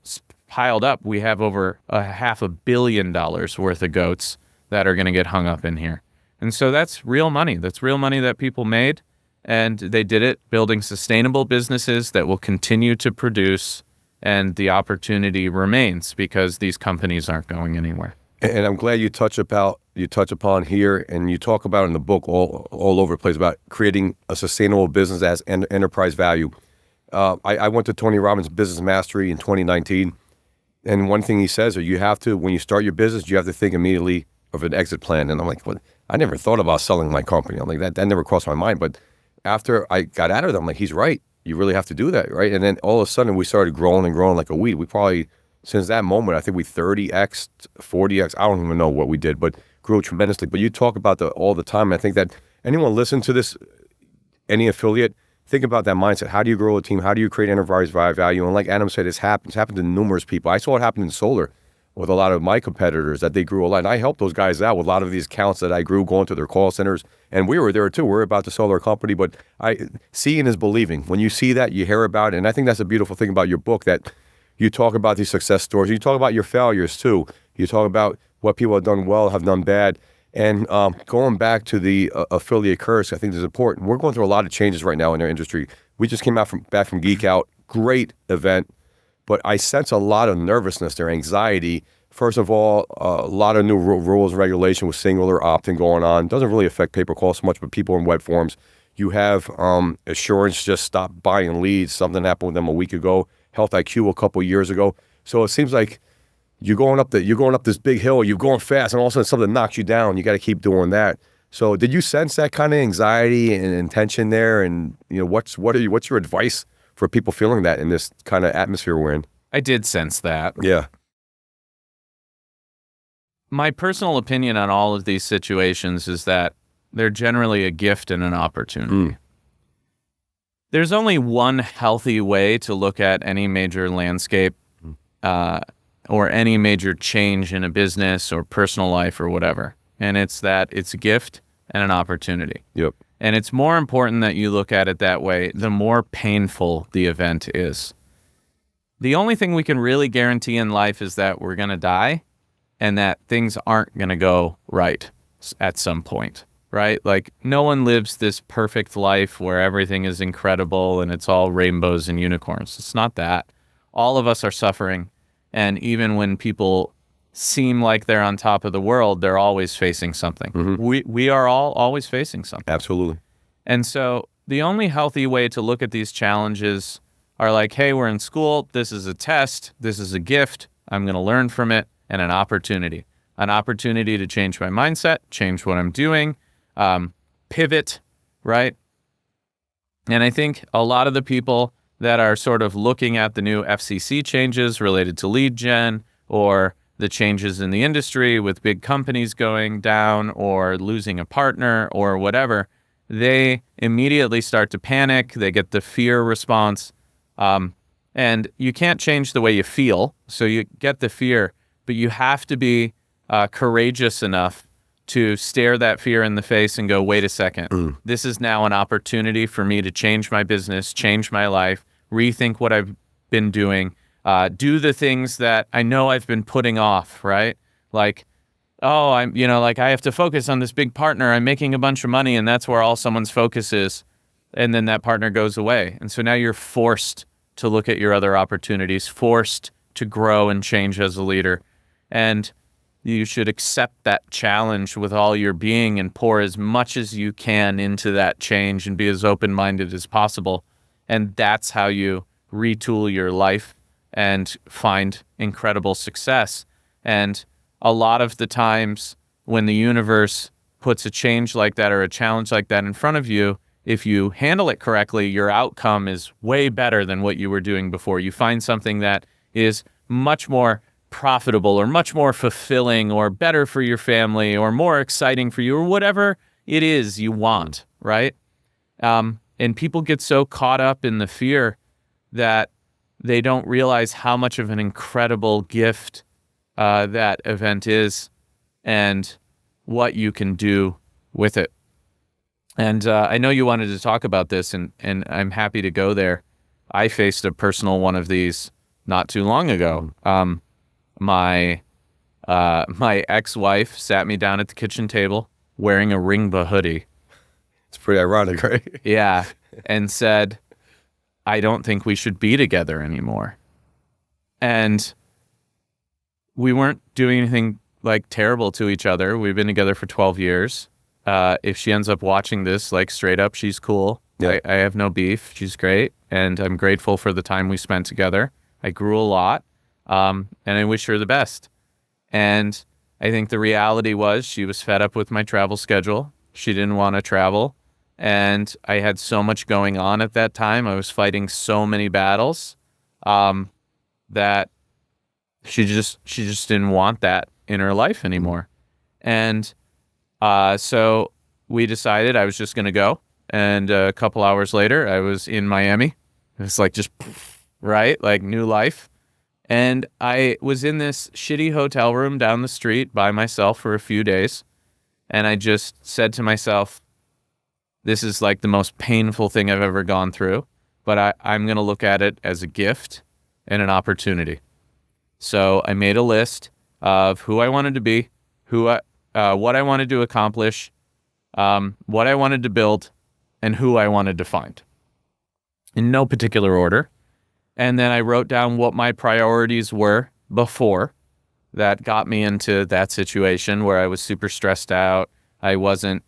piled up, we have over $500 million worth of goats that are going to get hung up in here. And so that's real money. That's real money that people made, and they did it building sustainable businesses that will continue to produce, and the opportunity remains because these companies aren't going anywhere. And I'm glad you touch upon here, and you talk about in the book all over the place about creating a sustainable business as enterprise value. I went to Tony Robbins' Business Mastery in 2019, and one thing he says is you have to, when you start your business, you have to think immediately of an exit plan. And I'm like, what? I never thought about selling my company. I'm like, that never crossed my mind. But after I got out of it, I'm like, he's right. You really have to do that, right? And then all of a sudden, we started growing and growing like a weed. We probably, since that moment, I think we 30x, 40x, I don't even know what we did, but grew tremendously. But you talk about all the time. And I think that anyone listen to this, any affiliate, think about that mindset. How do you grow a team? How do you create enterprise value? And like Adam said, it's happened to numerous people. I saw it happen in solar with a lot of my competitors that they grew a lot. And I helped those guys out with a lot of these accounts that I grew going to their call centers. And we were there too. We were about to sell our company, but seeing is believing. When you see that, you hear about it. And I think that's a beautiful thing about your book, that you talk about these success stories. You talk about your failures too. You talk about what people have done well, have done bad. And going back to the affiliate curse, I think is important. We're going through a lot of changes right now in our industry. We just came back from Geek Out. Great event. But I sense a lot of nervousness there, anxiety. First of all, a lot of new rules and regulation with singular opt-in going on. Doesn't really affect pay-per-call so much, but people in web forms. You have Assurance just stopped buying leads. Something happened with them a week ago. Health IQ a couple years ago. So it seems like you're going up this big hill. You're going fast, and all of a sudden something knocks you down. You got to keep doing that. So did you sense that kind of anxiety and tension there? And what's your advice for people feeling that in this kind of atmosphere we're in? I did sense that. Yeah. My personal opinion on all of these situations is that they're generally a gift and an opportunity. There's only one healthy way to look at any major landscape or any major change in a business or personal life or whatever. And it's that it's a gift and an opportunity. Yep. And it's more important that you look at it that way, the more painful the event is. The only thing we can really guarantee in life is that we're going to die and that things aren't going to go right at some point, right? Like, no one lives this perfect life where everything is incredible and it's all rainbows and unicorns. It's not that. All of us are suffering. And even when people seem like they're on top of the world, they're always facing something. We are all always facing something. Absolutely. And so the only healthy way to look at these challenges are like, hey, we're in school. This is a test. This is a gift. I'm going to learn from it, and an opportunity to change my mindset, change what I'm doing, pivot, right? And I think a lot of the people that are sort of looking at the new FCC changes related to lead gen, or the changes in the industry with big companies going down or losing a partner or whatever, they immediately start to panic. They get the fear response. And you can't change the way you feel, so you get the fear, but you have to be courageous enough to stare that fear in the face and go, wait a second, this is now an opportunity for me to change my business, change my life, rethink what I've been doing, do the things that I know I've been putting off, right? Like, oh, I have to focus on this big partner. I'm making a bunch of money, and that's where all someone's focus is. And then that partner goes away. And so now you're forced to look at your other opportunities, forced to grow and change as a leader. And you should accept that challenge with all your being and pour as much as you can into that change and be as open-minded as possible. And that's how you retool your life and find incredible success. And a lot of the times when the universe puts a change like that or a challenge like that in front of you, if you handle it correctly, your outcome is way better than what you were doing before. You find something that is much more profitable or much more fulfilling or better for your family or more exciting for you or whatever it is you want, right? And people get so caught up in the fear that they don't realize how much of an incredible gift that event is and what you can do with it. And I know you wanted to talk about this, and I'm happy to go there. I faced a personal one of these not too long ago. My ex-wife sat me down at the kitchen table wearing a Ringba hoodie. It's pretty ironic, right? Yeah, and said, I don't think we should be together anymore. And we weren't doing anything like terrible to each other. We've been together for 12 years. If she ends up watching this, like straight up, she's cool. Yeah. I have no beef. She's great. And I'm grateful for the time we spent together. I grew a lot. And I wish her the best. And I think the reality was she was fed up with my travel schedule. She didn't want to travel. And I had so much going on at that time. I was fighting so many battles that she just didn't want that in her life anymore. And so we decided I was just going to go. And a couple hours later, I was in Miami. It was like just, right? Like new life. And I was in this shitty hotel room down the street by myself for a few days. And I just said to myself, this is like the most painful thing I've ever gone through, but I'm going to look at it as a gift and an opportunity. So I made a list of who I wanted to be, what I wanted to accomplish, what I wanted to build, and who I wanted to find. In no particular order. And then I wrote down what my priorities were before that got me into that situation where I was super stressed out. I wasn't,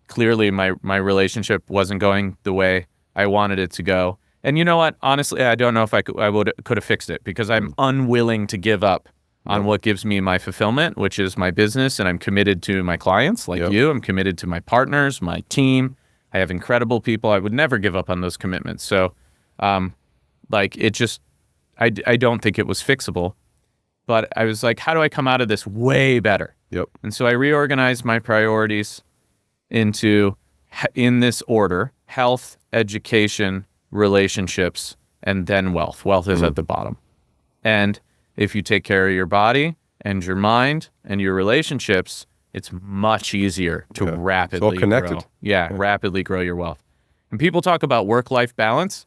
clearly my relationship wasn't going the way I wanted it to go. And you know what? Honestly, I don't know if I could have fixed it because I'm unwilling to give up on what gives me my fulfillment, which is my business. And I'm committed to my clients like you. I'm committed to my partners, my team. I have incredible people. I would never give up on those commitments. So, like it just, I don't think it was fixable, but I was like, how do I come out of this way better? Yep. And so I reorganized my priorities into, in this order, health, education, relationships, and then wealth. Wealth is at the bottom. And if you take care of your body and your mind and your relationships, it's much easier to rapidly connected. grow. Yeah, rapidly grow your wealth. And people talk about work-life balance.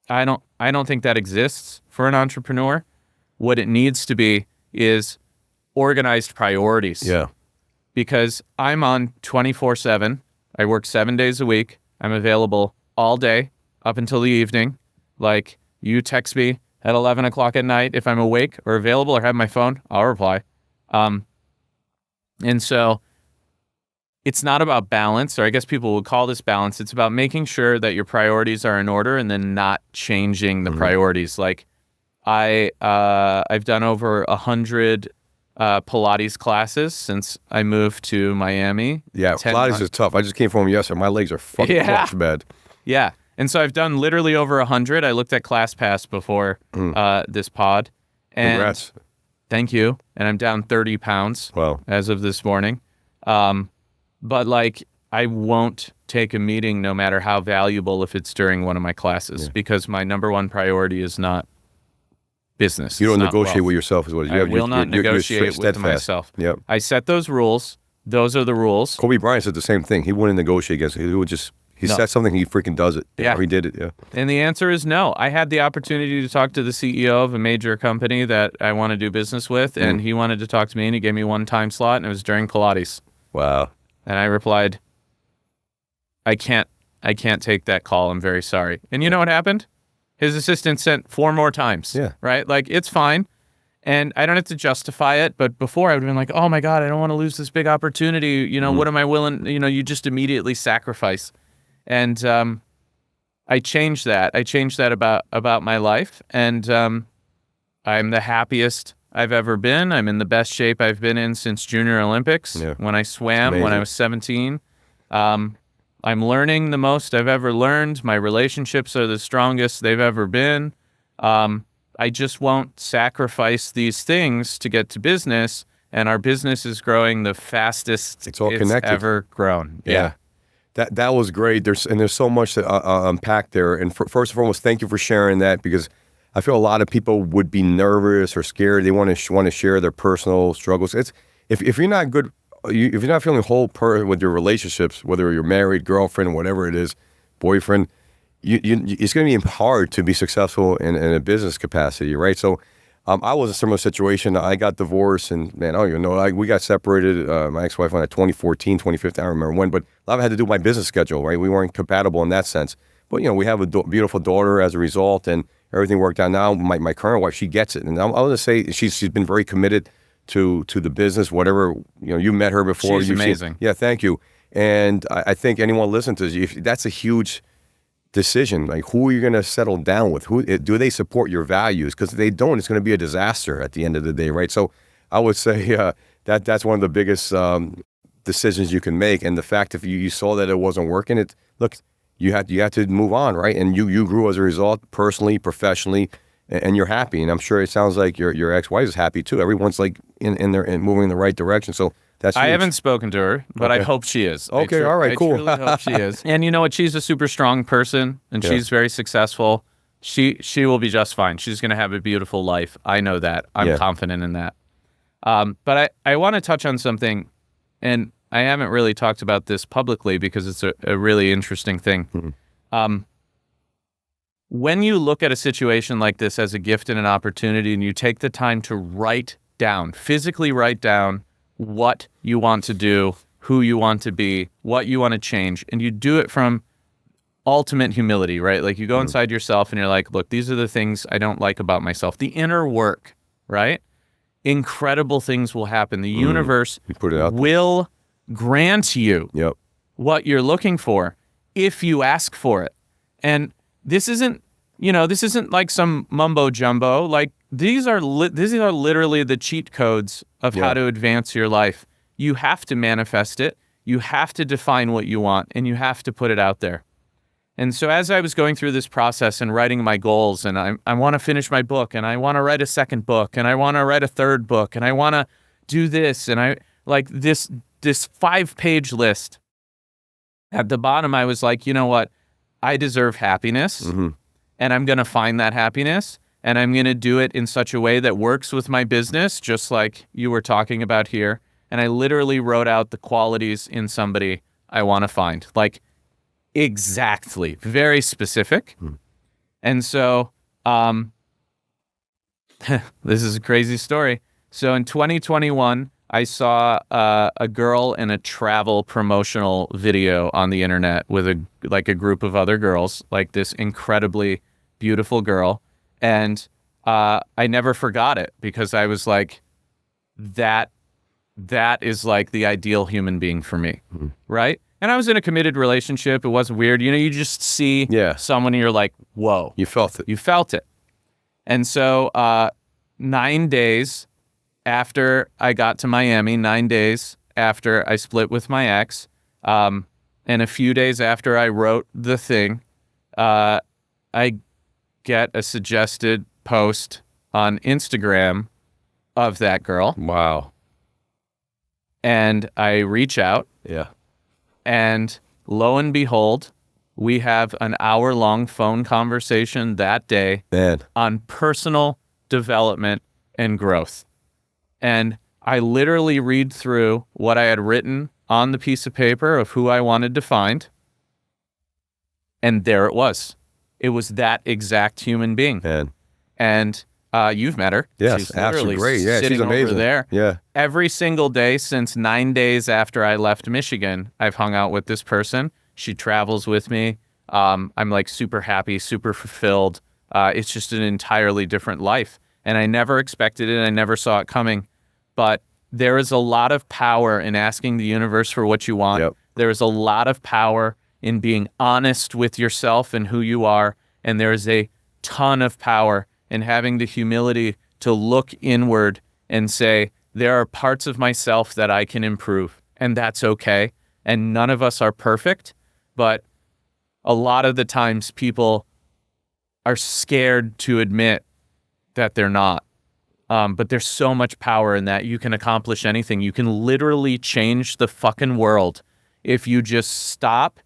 I don't think that exists for an entrepreneur. What it needs to be is organized priorities. Yeah. Because I'm on 24/7. I work 7 days a week. I'm available all day up until the evening. Like, you text me at 11 o'clock at night if I'm awake or available or have my phone, I'll reply. And so it's not about balance, or I guess people would call this balance. It's about making sure that your priorities are in order and then not changing the priorities. Like, I've done over 100 Pilates classes since I moved to Miami. Yeah, Pilates is tough. I just came from yesterday. My legs are fucking bad. Yeah. And so I've done literally over 100. I looked at ClassPass before this pod. And Congrats. Thank you. And I'm down 30 pounds as of this morning. But like, I won't take a meeting no matter how valuable if it's during one of my classes because my number one priority is not business. You don't negotiate with yourself, is what it is. I will not negotiate with myself. Yep. I set those rules. Those are the rules. Kobe Bryant said the same thing. He wouldn't negotiate against it. He would just, said something, he freaking does it. Yeah. Or he did it, yeah. And the answer is no. I had the opportunity to talk to the CEO of a major company that I want to do business with, and he wanted to talk to me, and he gave me one time slot, and it was during Pilates. Wow. And I replied, I can't take that call. I'm very sorry. And you know what happened? His assistant sent 4 more times. Yeah. Right? Like, it's fine. And I don't have to justify it. But before I would have been like, oh my God, I don't want to lose this big opportunity. You know, what am I willing? You know, you just immediately sacrifice. And I changed that. I changed that about my life. And I'm the happiest I've ever been. I'm in the best shape I've been in since Junior Olympics. Yeah. When I swam when I was 17. I'm learning the most I've ever learned. My relationships are the strongest they've ever been. I just won't sacrifice these things to get to business, and our business is growing the fastest it's connected. Ever grown. Yeah. That was great. There's so much to unpack there. And first and foremost, thank you for sharing that, because I feel a lot of people would be nervous or scared. They want to share their personal struggles. It's if you're not good. If you're not feeling whole with your relationships, whether you're married, girlfriend, whatever it is, boyfriend, it's going to be hard to be successful in a business capacity, right? So I was in a similar situation. I got divorced, and man, I don't even know. We got separated, my ex-wife in 2014, 2015, I don't remember when, but a lot of it had to do with my business schedule, right? We weren't compatible in that sense. But, we have a beautiful daughter as a result, and everything worked out. Now, my current wife, she gets it. And I want to say she's been very committed to the business, whatever, you met her before. She's amazing. Yeah, thank you. And I think anyone listening to this, that's a huge decision. Like, who are you going to settle down with? Do they support your values? Because if they don't, it's going to be a disaster at the end of the day, right? So I would say that's one of the biggest decisions you can make. And the fact if you saw that it wasn't working, you had to move on, right? And you grew as a result, personally, professionally, and you're happy. And I'm sure it sounds like your ex-wife is happy too. Everyone's like in moving in the right direction. So that's huge. I haven't spoken to her, but I hope she is. Okay, all right, cool. I truly hope she is. And you know what? She's a super strong person, and she's very successful. She will be just fine. She's going to have a beautiful life. I know that. I'm confident in that. But I want to touch on something, and I haven't really talked about this publicly because it's a really interesting thing. When you look at a situation like this as a gift and an opportunity, and you take the time to physically write down what you want to do, who you want to be, what you want to change, and you do it from ultimate humility, right? Like, you go inside yourself and you're like, look, these are the things I don't like about myself. The inner work, right? Incredible things will happen. The universe will grant you what you're looking for if you ask for it. And this isn't like some mumbo jumbo. Like, these are literally the cheat codes of how to advance your life. You have to manifest it. You have to define what you want, and you have to put it out there. And so as I was going through this process and writing my goals, and I want to finish my book, and I want to write a second book, and I want to write a third book, and I want to do this, and I like this 5-page list. At the bottom, I was like, you know what? I deserve happiness, and I'm going to find that happiness. and I'm going to do it in such a way that works with my business, just like you were talking about here. And I literally wrote out the qualities in somebody I want to find, like exactly, very specific. And so this is a crazy story. So in 2021, I saw a girl in a travel promotional video on the internet with a group of other girls, like this incredibly beautiful girl. And I never forgot it because I was like, that is like the ideal human being for me, right? And I was in a committed relationship. It wasn't weird. You know, you just see someone and you're like, whoa. You felt it. You felt it. And so 9 days after I got to Miami, 9 days after I split with my ex, and a few days after I wrote the thing, I get a suggested post on Instagram of that girl. Wow. And I reach out. Yeah. And lo and behold, we have an hour-long phone conversation that day on personal development and growth. And I literally read through what I had written on the piece of paper of who I wanted to find. And there it was. It was that exact human being. Man. And you've met her. Yes, she's absolutely great. Yeah, sitting she's amazing. over there. Yeah. Every single day since 9 days after I left Michigan, I've hung out with this person. She travels with me. I'm like super happy, super fulfilled. It's just an entirely different life. And I never expected it. I never saw it coming. But there is a lot of power in asking the universe for what you want. Yep. There is a lot of power in being honest with yourself and who you are. And there is a ton of power in having the humility to look inward and say, there are parts of myself that I can improve, and that's okay. And none of us are perfect, but a lot of the times people are scared to admit that they're not. But there's so much power in that. You can accomplish anything. You can literally change the fucking world if you just stop,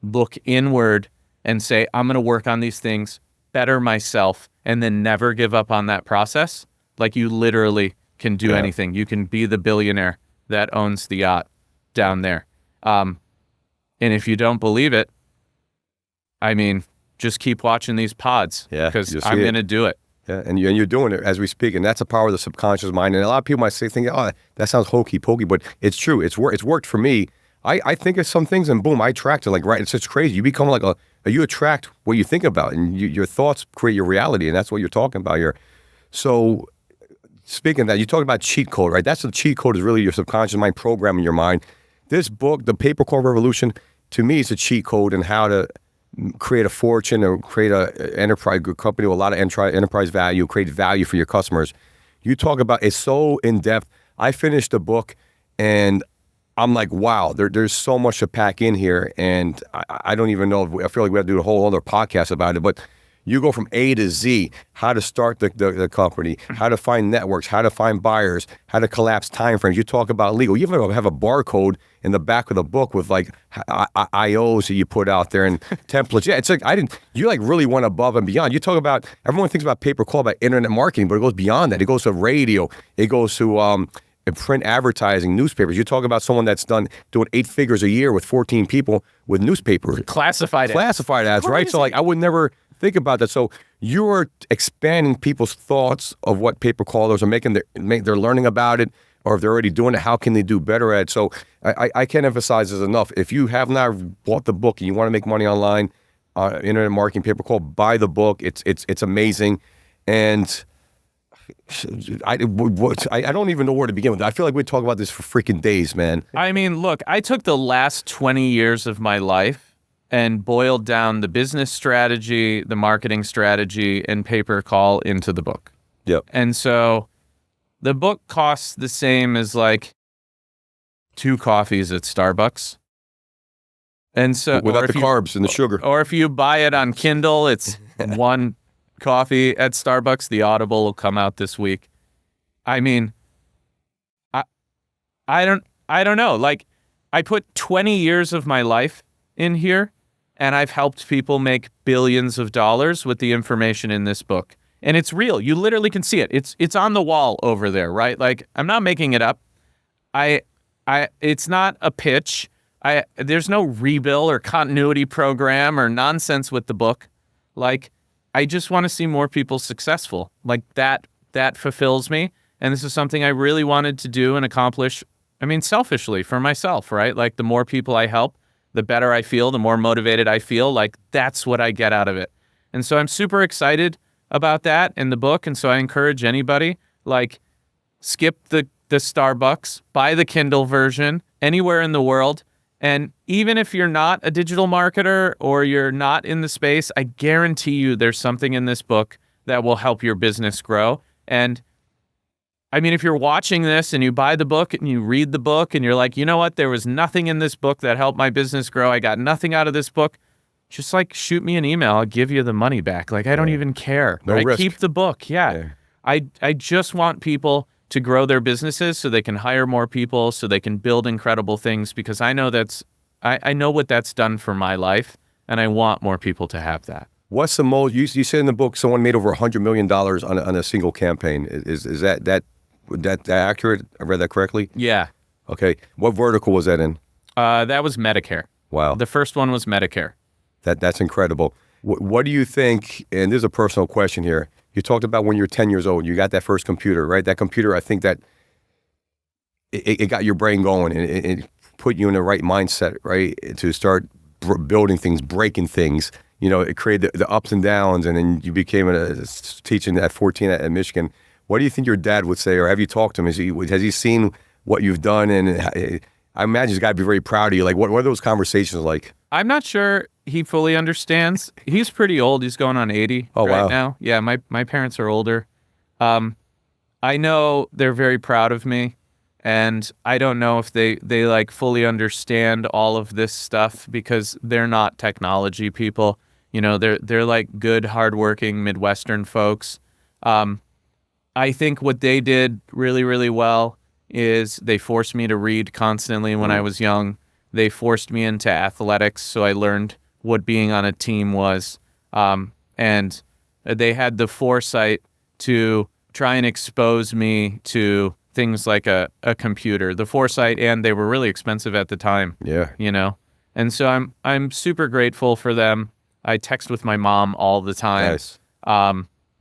look inward, and say, I'm going to work on these things, better myself, and then never give up on that process. Like, you literally can do anything. You can be the billionaire that owns the yacht down there. And if you don't believe it, I mean, just keep watching these pods because I'm going to do it. Yeah, and you're doing it as we speak, and that's the power of the subconscious mind. And a lot of people might think, oh, that sounds hokey pokey, but it's true. It's worked for me. I think of some things, and boom, I attract it. Like, right, it's just crazy. You become like you attract what you think about, and your thoughts create your reality, and that's what you're talking about here. So, speaking of that, you talk about cheat code, right? That's the cheat code is really your subconscious mind programming your mind. This book, The Paperclip Revolution, to me, is a cheat code in how to create a fortune or create a enterprise company with a lot of enterprise value, create value for your customers. You talk about it's so in depth. I finished the book, and I'm like, wow, there's so much to pack in here, and I don't even know. I feel like we have to do a whole other podcast about it, but you go from A to Z, how to start the company, how to find networks, how to find buyers, how to collapse timeframes. You talk about legal. You even have a barcode in the back of the book with like IOs that you put out there and templates. Yeah, it's like you like really went above and beyond. You talk about, everyone thinks about pay-per-call, about internet marketing, but it goes beyond that. It goes to radio. It goes to print advertising, newspapers. You talk about someone that's doing 8 figures a year with 14 people with newspapers. Classified ads, right? So like I would never think about that. So you're expanding people's thoughts of what pay-per-callers are they're learning about it, or if they're already doing it, how can they do better at it? So I can't emphasize this enough. If you have not bought the book and you want to make money online, internet marketing, pay-per-call, buy the book. It's amazing. And I don't even know where to begin with. I feel like we talk about this for freaking days, man. I mean, look, I took the last 20 years of my life and boiled down the business strategy, the marketing strategy, and pay-per-call into the book. Yep. And so the book costs the same as like 2 coffees at Starbucks. And so without the carbs and the sugar. Or if you buy it on Kindle, it's 1 coffee at Starbucks. The Audible will come out this week. I mean, I don't know. Like, I put 20 years of my life in here, and I've helped people make billions of dollars with the information in this book. And it's real. You literally can see it. It's on the wall over there, right? Like, I'm not making it up. It's not a pitch. There's no rebill or continuity program or nonsense with the book. Like, I just want to see more people successful. Like, that fulfills me. And this is something I really wanted to do and accomplish. I mean, selfishly for myself, right? Like, the more people I help, the better I feel, the more motivated I feel. Like, that's what I get out of it. And so I'm super excited about that in the book. And so I encourage anybody, like, skip the Starbucks, buy the Kindle version anywhere in the world. And even if you're not a digital marketer or you're not in the space, I guarantee you there's something in this book that will help your business grow. And I mean, if you're watching this and you buy the book and you read the book and you're like, you know what, there was nothing in this book that helped my business grow. I got nothing out of this book. Just like shoot me an email. I'll give you the money back. Like, I don't even care. No risk. Keep the book. Yeah. I just want people to grow their businesses so they can hire more people, so they can build incredible things, because I know I know what that's done for my life, and I want more people to have that. What's the most, you said in the book someone made over $100 million on a single campaign. Is that accurate? I read that correctly? Yeah. Okay. What vertical was that in? That was Medicare. Wow. The first one was Medicare. That's incredible. What do you think, and this is a personal question here, you talked about when you're 10 years old, you got that first computer, right? That computer, I think that it got your brain going, and it put you in the right mindset, right? To start building things, breaking things. You know, it created the ups and downs, and then you became teaching at 14 at Michigan. What do you think your dad would say, or have you talked to him? Has he seen what you've done? And I imagine he's got to be very proud of you. Like, what are those conversations like? I'm not sure he fully understands. He's pretty old. He's going on 80 now. Yeah, my parents are older. I know they're very proud of me, and I don't know if they like fully understand all of this stuff, because they're not technology people. You know, they're like good, hardworking Midwestern folks. I think what they did really, really well is they forced me to read constantly when I was young. They forced me into athletics, so I learned what being on a team was. And they had the foresight to try and expose me to things like a computer. The foresight, and they were really expensive at the time. Yeah. You know? And so I'm super grateful for them. I text with my mom all the time. Nice.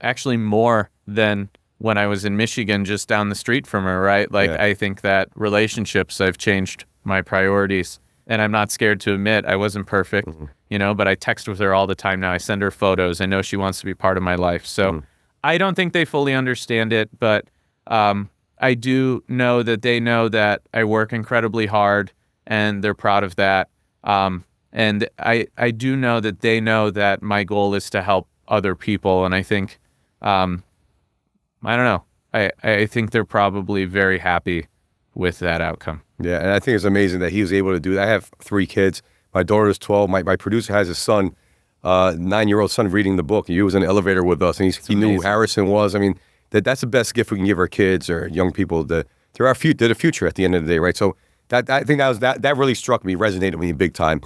Actually more than when I was in Michigan, just down the street from her, right? Like, I think that relationships, I've changed my priorities, and I'm not scared to admit I wasn't perfect, you know, but I text with her all the time now. I send her photos. I know she wants to be part of my life. So I don't think they fully understand it, but I do know that they know that I work incredibly hard, and they're proud of that. And I do know that they know that my goal is to help other people. And I think, I don't know. I think they're probably very happy with that outcome. Yeah, and I think it's amazing that he was able to do that. I have 3 kids. My daughter's 12. My producer has a son, 9-year-old son, reading the book. He was in the elevator with us, and he knew who Harrison was. I mean, that's the best gift we can give our kids or young people. They're the future at the end of the day, right? So I think that really struck me, resonated with me big time.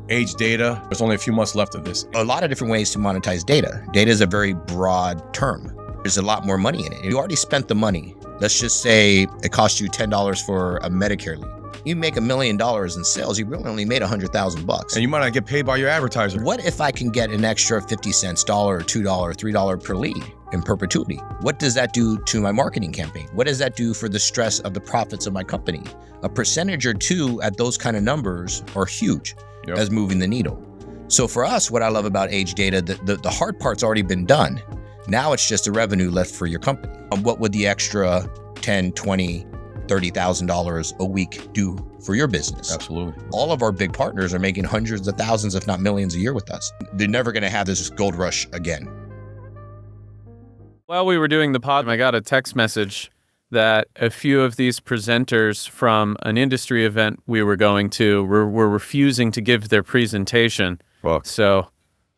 Age data. There's only a few months left of this. A lot of different ways to monetize data. Data is a very broad term. There's a lot more money in it. You already spent the money. Let's just say it cost you $10 for a Medicare lead. You make $1 million in sales, you really only made $100,000. And you might not get paid by your advertiser. What if I can get an extra 50 cents, $1, $2, $3 per lead in perpetuity? What does that do to my marketing campaign? What does that do for the stress of the profits of my company? A percentage or two at those kind of numbers are huge as moving the needle. So for us, what I love about age data, the hard part's already been done. Now it's just a revenue left for your company. What would the extra $10, $20, $30,000 a week do for your business? Absolutely. All of our big partners are making hundreds of thousands, if not millions a year with us. They're never going to have this gold rush again. While we were doing the pod, I got a text message that a few of these presenters from an industry event we were going to were refusing to give their presentation. Fuck. So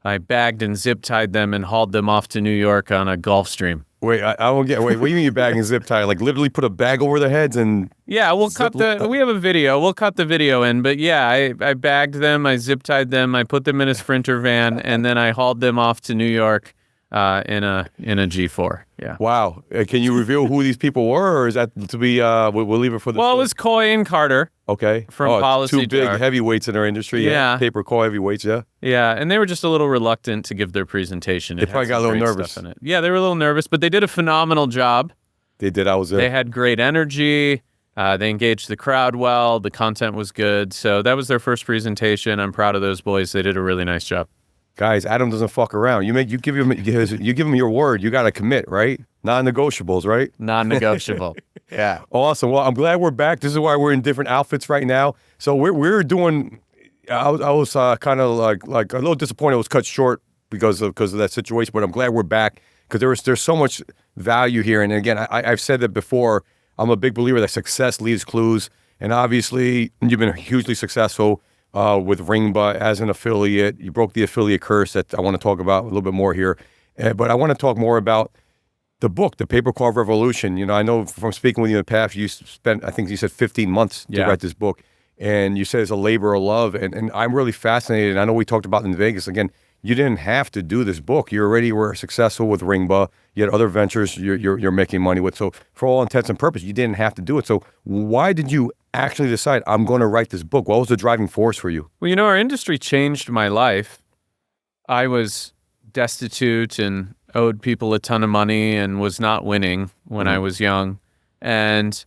I bagged and zip tied them and hauled them off to New York on a Gulfstream. Wait, I don't get. Wait, what do you mean you bag and zip tie? Like literally put a bag over their heads and? Yeah, we have a video. We'll cut the video in. But yeah, I bagged them, I zip tied them, I put them in a Sprinter van, and then I hauled them off to New York in a G4. Yeah. Wow. Can you reveal who these people were, or is that to be? We'll leave it for the. Well, it was Coy and Carter. Okay. From Policy two big Jar. heavyweights in our industry. Yeah. Paper call heavyweights. Yeah. Yeah, and they were just a little reluctant to give their presentation. They probably got a little nervous. In it. Yeah, they were a little nervous, but they did a phenomenal job. They did. I was there. They had great energy. They engaged the crowd well. The content was good. So that was their first presentation. I'm proud of those boys. They did a really nice job. Guys, Adam doesn't fuck around. You give him your word. You got to commit, right? Non-negotiables, right? Non-negotiable. Yeah. Awesome. Well, I'm glad we're back. This is why we're in different outfits right now. So we're doing. I was kind of like a little disappointed it was cut short because of that situation. But I'm glad we're back because there's so much value here. And again, I've said that before. I'm a big believer that success leaves clues. And obviously, you've been hugely successful with Ringba as an affiliate. You broke the affiliate curse that I want to talk about a little bit more here. But I want to talk more about the book, The Paper Carve Revolution. You know, I know from speaking with you in the past, you spent, I think you said 15 months to write this book. And you said it's a labor of love. And I'm really fascinated. And I know we talked about it in Vegas. Again, you didn't have to do this book. You already were successful with Ringba. You had other ventures you're making money with. So for all intents and purposes, you didn't have to do it. So why did you actually decide, I'm going to write this book? What was the driving force for you? Well, you know, our industry changed my life. I was destitute and owed people a ton of money and was not winning when I was young. And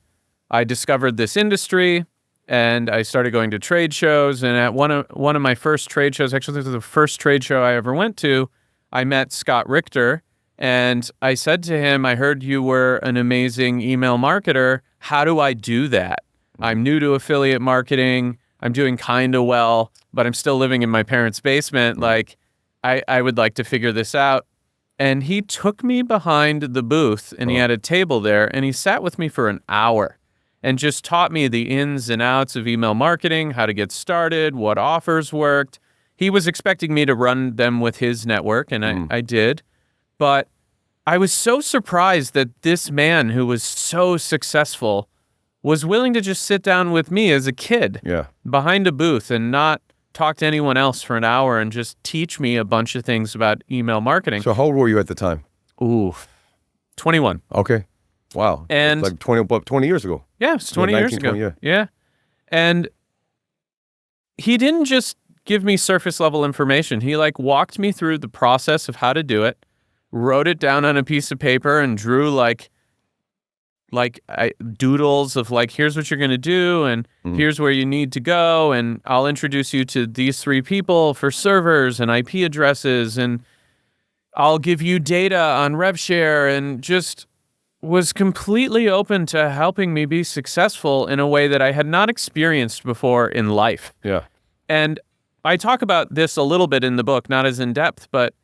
I discovered this industry. And I started going to trade shows, and at one of my first trade shows, actually this was the first trade show I ever went to, I met Scott Richter, and I said to him, I heard you were an amazing email marketer. How do I do that? I'm new to affiliate marketing. I'm doing kind of well, but I'm still living in my parents' basement. Like, I would like to figure this out. And he took me behind the booth, and he had a table there, and he sat with me for an hour. And just taught me the ins and outs of email marketing, how to get started, what offers worked. He was expecting me to run them with his network, and I did. But I was so surprised that this man who was so successful was willing to just sit down with me as a kid behind a booth and not talk to anyone else for an hour and just teach me a bunch of things about email marketing. So how old were you at the time? 21. Okay. Wow. And it's like 20 years ago. Yeah, it's 20 years ago. 20, yeah. And he didn't just give me surface level information. He walked me through the process of how to do it, wrote it down on a piece of paper and drew doodles of here's what you're going to do and here's where you need to go. And I'll introduce you to these 3 people for servers and IP addresses. And I'll give you data on RevShare, and just was completely open to helping me be successful in a way that I had not experienced before in life. Yeah. And I talk about this a little bit in the book, not as in depth, but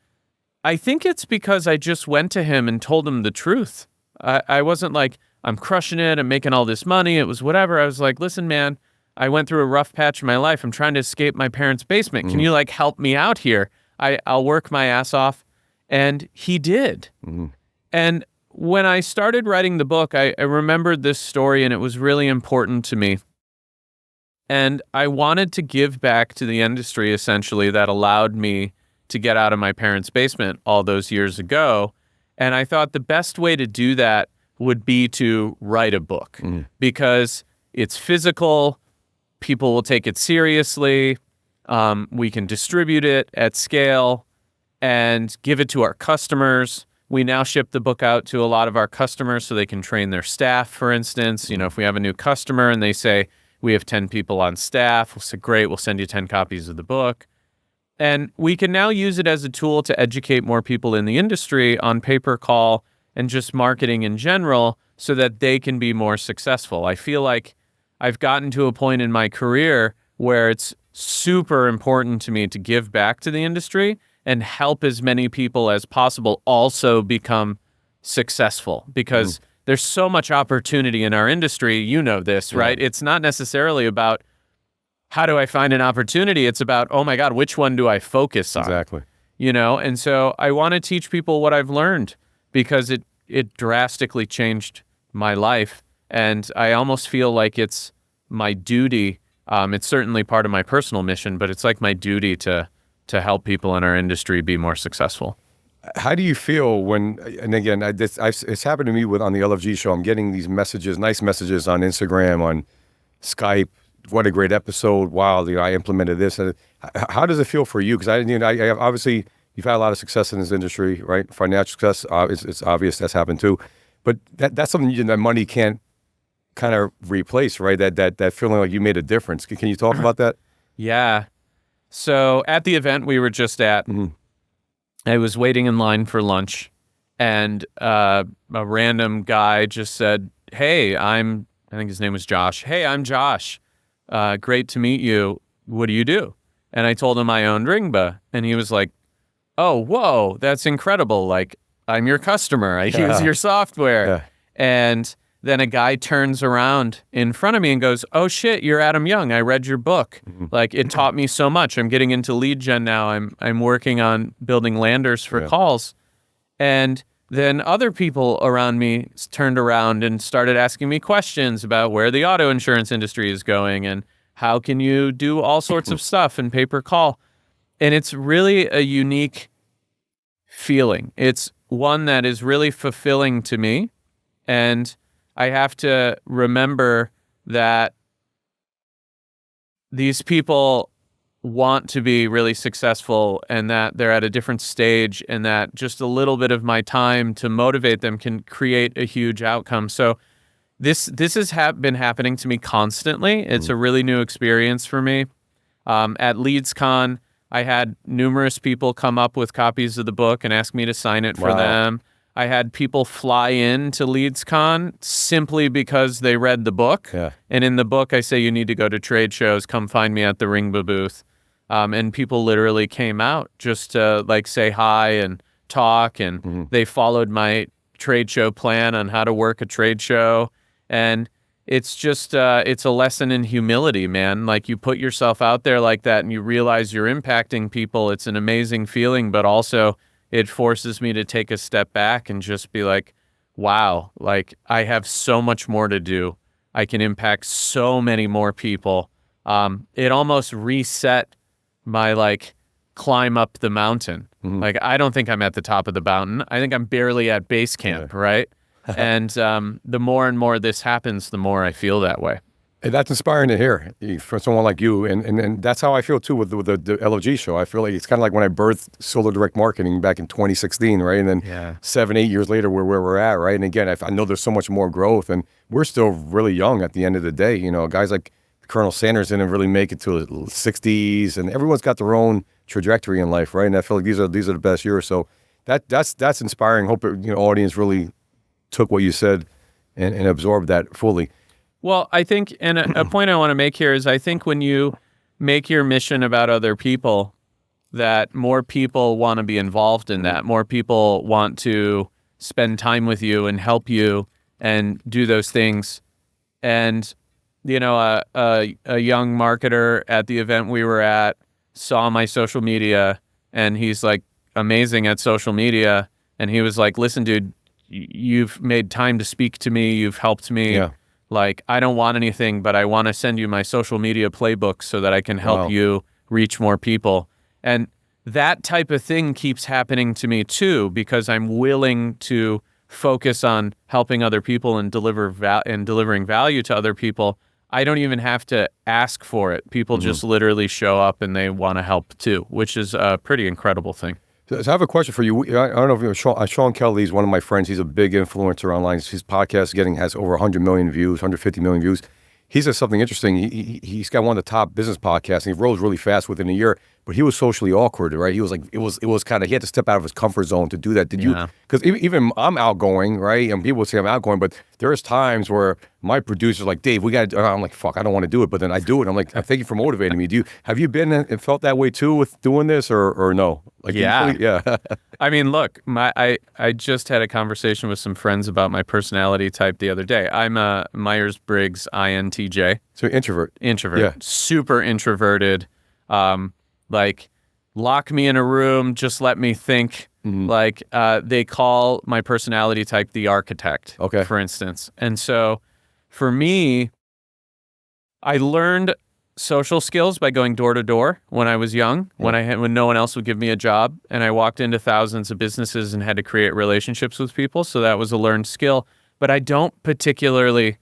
I think it's because I just went to him and told him the truth. I wasn't like, I'm crushing it, I'm making all this money, it was whatever. I was like, listen, man, I went through a rough patch in my life. I'm trying to escape my parents' basement. Can you help me out here? I'll work my ass off. And he did. And when I started writing the book, I remembered this story, and it was really important to me. And I wanted to give back to the industry, essentially, that allowed me to get out of my parents' basement all those years ago. And I thought the best way to do that would be to write a book because it's physical, people will take it seriously, we can distribute it at scale and give it to our customers. We now ship the book out to a lot of our customers so they can train their staff, for instance. You know, if we have a new customer and they say, we have 10 people on staff, we'll say, great, we'll send you 10 copies of the book. And we can now use it as a tool to educate more people in the industry on pay-per-call and just marketing in general so that they can be more successful. I feel like I've gotten to a point in my career where it's super important to me to give back to the industry and help as many people as possible also become successful because there's so much opportunity in our industry. You know this, right? It's not necessarily about how do I find an opportunity? It's about, oh my God, which one do I focus on? Exactly. You know, and so I want to teach people what I've learned because it drastically changed my life. And I almost feel like it's my duty. It's certainly part of my personal mission, but it's like my duty to help people in our industry be more successful. How do you feel when, and again, it's happened to me on the LFG show. I'm getting these messages, nice messages on Instagram, on Skype. What a great episode. Wow, I implemented this. How does it feel for you? Because I obviously, you've had a lot of success in this industry, right? Financial success, it's obvious that's happened too. But that's something that money can't kind of replace, right? That feeling like you made a difference. Can you talk about that? Yeah. So at the event we were just at, I was waiting in line for lunch, and a random guy just said, "Hey, I think his name was Josh. Hey, I'm Josh. Great to meet you. What do you do?" And I told him I owned Ringba, and he was like, "Oh, whoa, that's incredible. Like, I'm your customer. I use your software." Yeah. And then a guy turns around in front of me and goes, "Oh shit, you're Adam Young. I read your book. Like, it taught me so much. I'm getting into lead gen now. I'm working on building landers for calls." And then other people around me turned around and started asking me questions about where the auto insurance industry is going and how can you do all sorts of stuff in pay-per-call. And it's really a unique feeling. It's one that is really fulfilling to me. And I have to remember that these people want to be really successful and that they're at a different stage, and that just a little bit of my time to motivate them can create a huge outcome. So this has been happening to me constantly. It's a really new experience for me. At LeadsCon, I had numerous people come up with copies of the book and ask me to sign it for them. I had people fly in to LeadsCon simply because they read the book. Yeah. And in the book, I say, you need to go to trade shows. Come find me at the Ringba booth. And people literally came out just to like say hi and talk. And they followed my trade show plan on how to work a trade show. And it's just, it's a lesson in humility, man. Like, you put yourself out there like that and you realize you're impacting people. It's an amazing feeling, but also it forces me to take a step back and just be like, wow, like, I have so much more to do. I can impact so many more people. It almost reset my like climb up the mountain. Like, I don't think I'm at the top of the mountain. I think I'm barely at base camp, right? And the more and more this happens, the more I feel that way. And that's inspiring to hear from someone like you. And that's how I feel too with the LFG show. I feel like it's kind of like when I birthed Solo Direct Marketing back in 2016, right? And then 7-8 years later, we're where we're at, right? And again, I know there's so much more growth, and we're still really young at the end of the day. You know, guys like Colonel Sanders didn't really make it to the 60s, and everyone's got their own trajectory in life, right? And I feel like these are the best years. So that's inspiring. Hope audience really took what you said and absorbed that fully. Well, I think, and a point I want to make here is, I think when you make your mission about other people, that more people want to be involved in that. More people want to spend time with you and help you and do those things. And, you know, a young marketer at the event we were at saw my social media, and he's like amazing at social media. And he was like, "Listen, dude, you've made time to speak to me. You've helped me. Yeah. Like, I don't want anything, but I want to send you my social media playbook so that I can help you reach more people." And that type of thing keeps happening to me too, because I'm willing to focus on helping other people and delivering value to other people. I don't even have to ask for it. People just literally show up and they want to help too, which is a pretty incredible thing. So I have a question for you. I don't know if you know Sean Kelly is one of my friends. He's a big influencer online. His podcast has over 100 million views, 150 million views. He says something interesting. He's got one of the top business podcasts, and he rose really fast within a year. But he was socially awkward, right? He was like, it was kind of, he had to step out of his comfort zone to do that. Did you? Because even I'm outgoing, right? And people would say I'm outgoing, but there's times where my producer's like, "Dave, we got." I'm like, "Fuck, I don't want to do it," but then I do it. I'm like, "Thank you for motivating me." Have you been and felt that way too with doing this, or no? Like, yeah. I mean, look, I just had a conversation with some friends about my personality type the other day. I'm a Myers-Briggs INTJ. So introvert. Yeah. Super introverted. Like, lock me in a room, just let me think. Like, they call my personality type the architect, for instance. And so for me, I learned social skills by going door to door when I was young, when no one else would give me a job, and I walked into thousands of businesses and had to create relationships with people. So that was a learned skill, but I don't particularly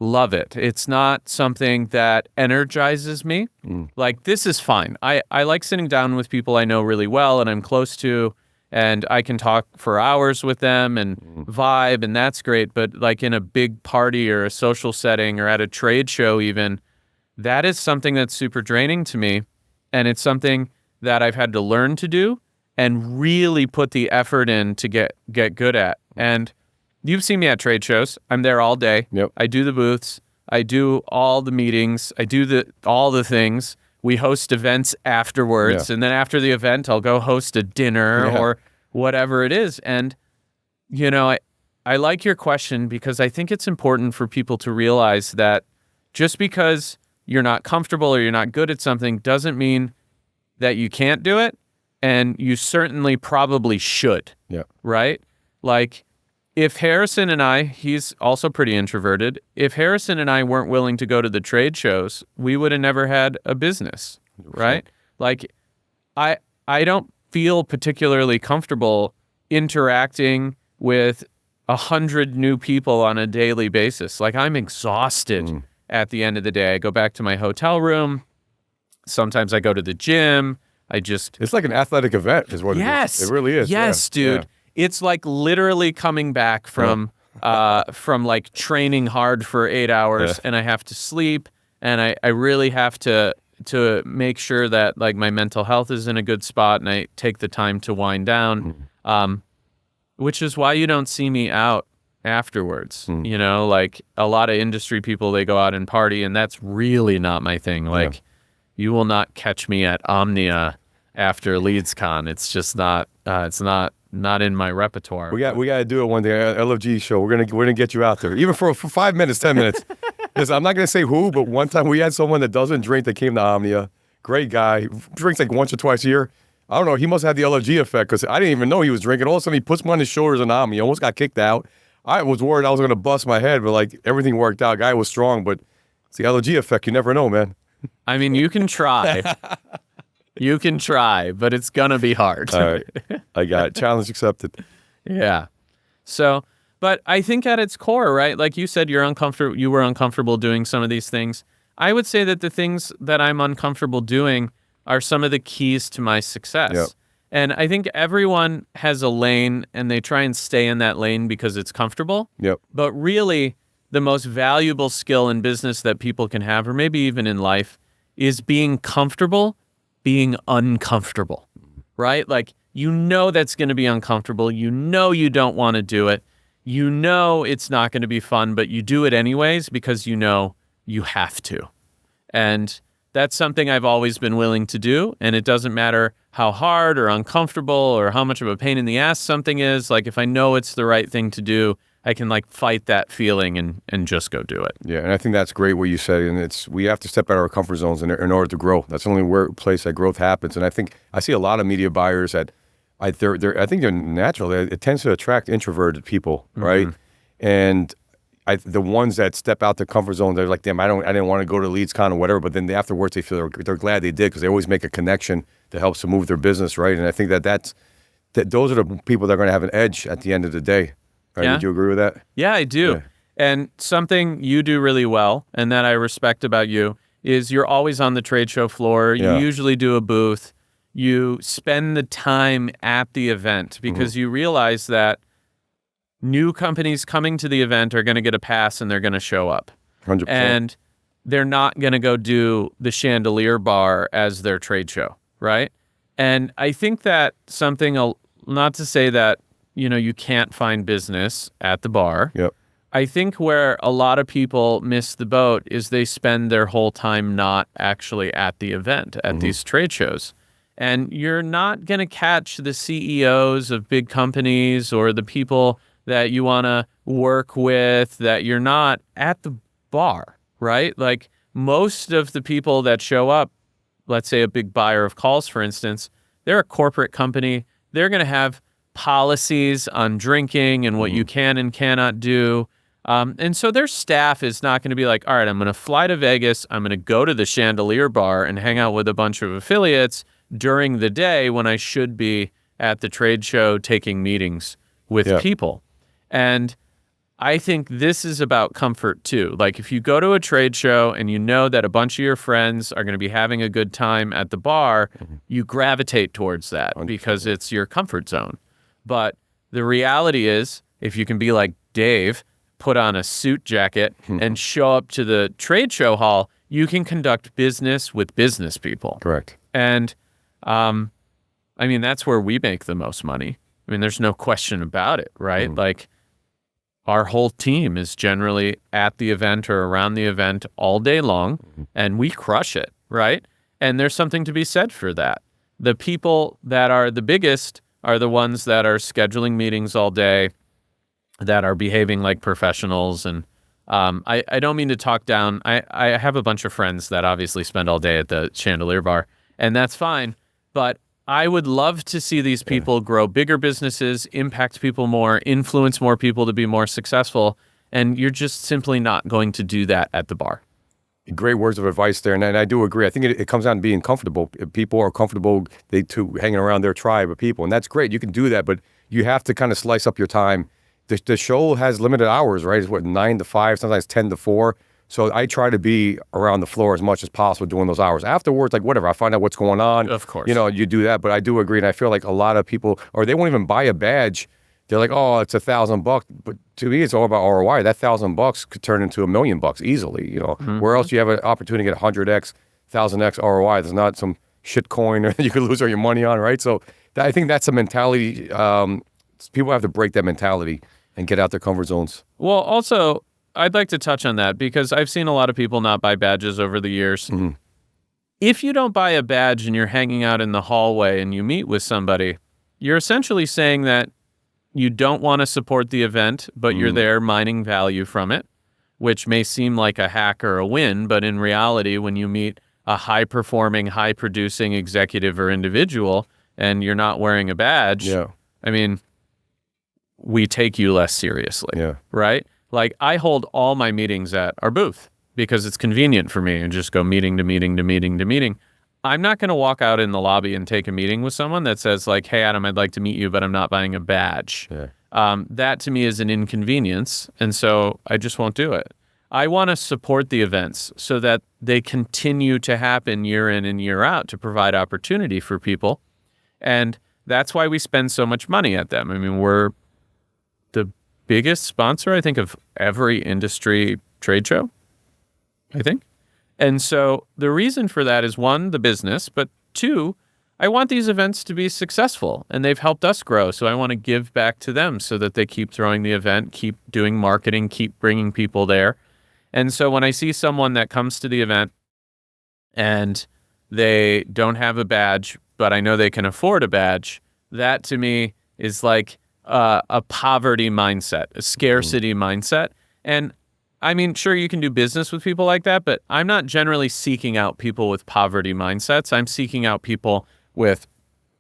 love it. It's not something that energizes me. Like, this is fine. I like sitting down with people I know really well and I'm close to, and I can talk for hours with them and vibe, and that's great. But like in a big party or a social setting or at a trade show even, that is something that's super draining to me. And it's something that I've had to learn to do and really put the effort in to get good at. And you've seen me at trade shows. I'm there all day. Yep. I do the booths. I do all the meetings. I do all the things. We host events afterwards. Yeah. And then after the event, I'll go host a dinner or whatever it is. And, you know, I like your question because I think it's important for people to realize that just because you're not comfortable or you're not good at something doesn't mean that you can't do it. And you certainly probably should. Yeah. Right? Like, if Harrison and I, he's also pretty introverted, if Harrison and I weren't willing to go to the trade shows, we would have never had a business, right? Like, I don't feel particularly comfortable interacting with 100 new people on a daily basis. Like, I'm exhausted at the end of the day. I go back to my hotel room. Sometimes I go to the gym. It's like an athletic event is what it is. It really is. Yes, dude. Yeah. It's like literally coming back from like training hard for 8 hours, and I have to sleep, and I really have to make sure that like my mental health is in a good spot, and I take the time to wind down, which is why you don't see me out afterwards. You know, like a lot of industry people, they go out and party, and that's really not my thing. Like, you will not catch me at Omnia after LeadsCon. It's just not. It's not in my repertoire. We got to do it one day. LFG Show. We're gonna get you out there, even for 5 minutes, 10 minutes. Because I'm not gonna say who, but one time we had someone that doesn't drink that came to Omnia. Great guy, drinks like once or twice a year. I don't know. He must have the LFG effect because I didn't even know he was drinking. All of a sudden, he puts me on his shoulders in Omnia. Almost got kicked out. I was worried I was gonna bust my head, but like everything worked out. Guy was strong, but it's the LFG effect. You never know, man. I mean, you can try. You can try, but it's gonna be hard. All right, I got it. Challenge accepted. Yeah. So, but I think at its core, right? Like you said, you were uncomfortable doing some of these things. I would say that the things that I'm uncomfortable doing are some of the keys to my success. Yep. And I think everyone has a lane and they try and stay in that lane because it's comfortable. Yep. But really, the most valuable skill in business that people can have, or maybe even in life, is being comfortable being uncomfortable, right? Like, you know that's going to be uncomfortable. You know you don't want to do it. You know it's not going to be fun, but you do it anyways because you know you have to. And that's something I've always been willing to do. And it doesn't matter how hard or uncomfortable or how much of a pain in the ass something is. Like, if I know it's the right thing to do, I can like fight that feeling and just go do it. Yeah, and I think that's great what you said. And we have to step out of our comfort zones in order to grow. That's the only place that growth happens. And I think I see a lot of media buyers that I think they're natural. It tends to attract introverted people, right? And the ones that step out their comfort zone, they're like, damn, I didn't want to go to LeadsCon or whatever. But then afterwards, they feel they're glad they did because they always make a connection that helps to move their business, right? And I think that those are the people that are going to have an edge at the end of the day. Right? Yeah. Would you agree with that? Yeah, I do. Yeah. And something you do really well and that I respect about you is you're always on the trade show floor. You usually do a booth. You spend the time at the event because you realize that new companies coming to the event are going to get a pass and they're going to show up. 100%. And they're not going to go do the chandelier bar as their trade show, right? And I think that something, not to say that, you know, you can't find business at the bar. Yep. I think where a lot of people miss the boat is they spend their whole time not actually at the event, at these trade shows. And you're not going to catch the CEOs of big companies or the people that you want to work with that you're not at the bar, right? Like, most of the people that show up, let's say a big buyer of calls, for instance, they're a corporate company. They're going to have policies on drinking and what you can and cannot do. And so their staff is not going to be like, all right, I'm going to fly to Vegas. I'm going to go to the Chandelier Bar and hang out with a bunch of affiliates during the day when I should be at the trade show taking meetings with people. And I think this is about comfort too. Like if you go to a trade show and you know that a bunch of your friends are going to be having a good time at the bar, you gravitate towards that because it's your comfort zone. But the reality is, if you can be like Dave, put on a suit jacket and show up to the trade show hall, you can conduct business with business people. Correct. And I mean, that's where we make the most money. I mean, there's no question about it, right? Like our whole team is generally at the event or around the event all day long, and we crush it, right? And there's something to be said for that. The people that are the biggest are the ones that are scheduling meetings all day, that are behaving like professionals. And I don't mean to talk down. I have a bunch of friends that obviously spend all day at the Chandelier Bar, and that's fine. But I would love to see these people grow bigger businesses, impact people more, influence more people to be more successful. And you're just simply not going to do that at the bar. Great words of advice there, and I do agree. I think it comes down to being comfortable. If people are comfortable, they too hanging around their tribe of people, and that's great. You can do that, but you have to kind of slice up your time. The show has limited hours, right? It's 9 to 5, sometimes 10 to 4. So I try to be around the floor as much as possible during those hours. Afterwards, like whatever, I find out what's going on. Of course. You know, you do that, but I do agree, and I feel like a lot of people, or they won't even buy a badge. They're like, oh, it's $1,000, but to me, it's all about ROI. That $1,000 could turn into $1 million easily. You know, where else you have an opportunity to get 100x, 1,000x ROI? There's not some shit coin or you could lose all your money on, right? So I think that's a mentality. People have to break that mentality and get out their comfort zones. Well, also, I'd like to touch on that because I've seen a lot of people not buy badges over the years. If you don't buy a badge and you're hanging out in the hallway and you meet with somebody, you're essentially saying that you don't want to support the event, but you're there mining value from it, which may seem like a hack or a win, but in reality, when you meet a high-performing, high-producing executive or individual and you're not wearing a badge, I mean, we take you less seriously, right? Like, I hold all my meetings at our booth because it's convenient for me and just go meeting to meeting to meeting to meeting. I'm not going to walk out in the lobby and take a meeting with someone that says like, hey, Adam, I'd like to meet you, but I'm not buying a badge. That to me is an inconvenience. And so I just won't do it. I want to support the events so that they continue to happen year in and year out to provide opportunity for people. And that's why we spend so much money at them. I mean, we're the biggest sponsor, I think, of every industry trade show, I think. And so the reason for that is, one, the business, but two, I want these events to be successful, and they've helped us grow. So I want to give back to them so that they keep throwing the event, keep doing marketing, keep bringing people there. And so when I see someone that comes to the event and they don't have a badge, but I know they can afford a badge, that to me is like a poverty mindset, a scarcity mindset. And I mean, sure, you can do business with people like that, but I'm not generally seeking out people with poverty mindsets. I'm seeking out people with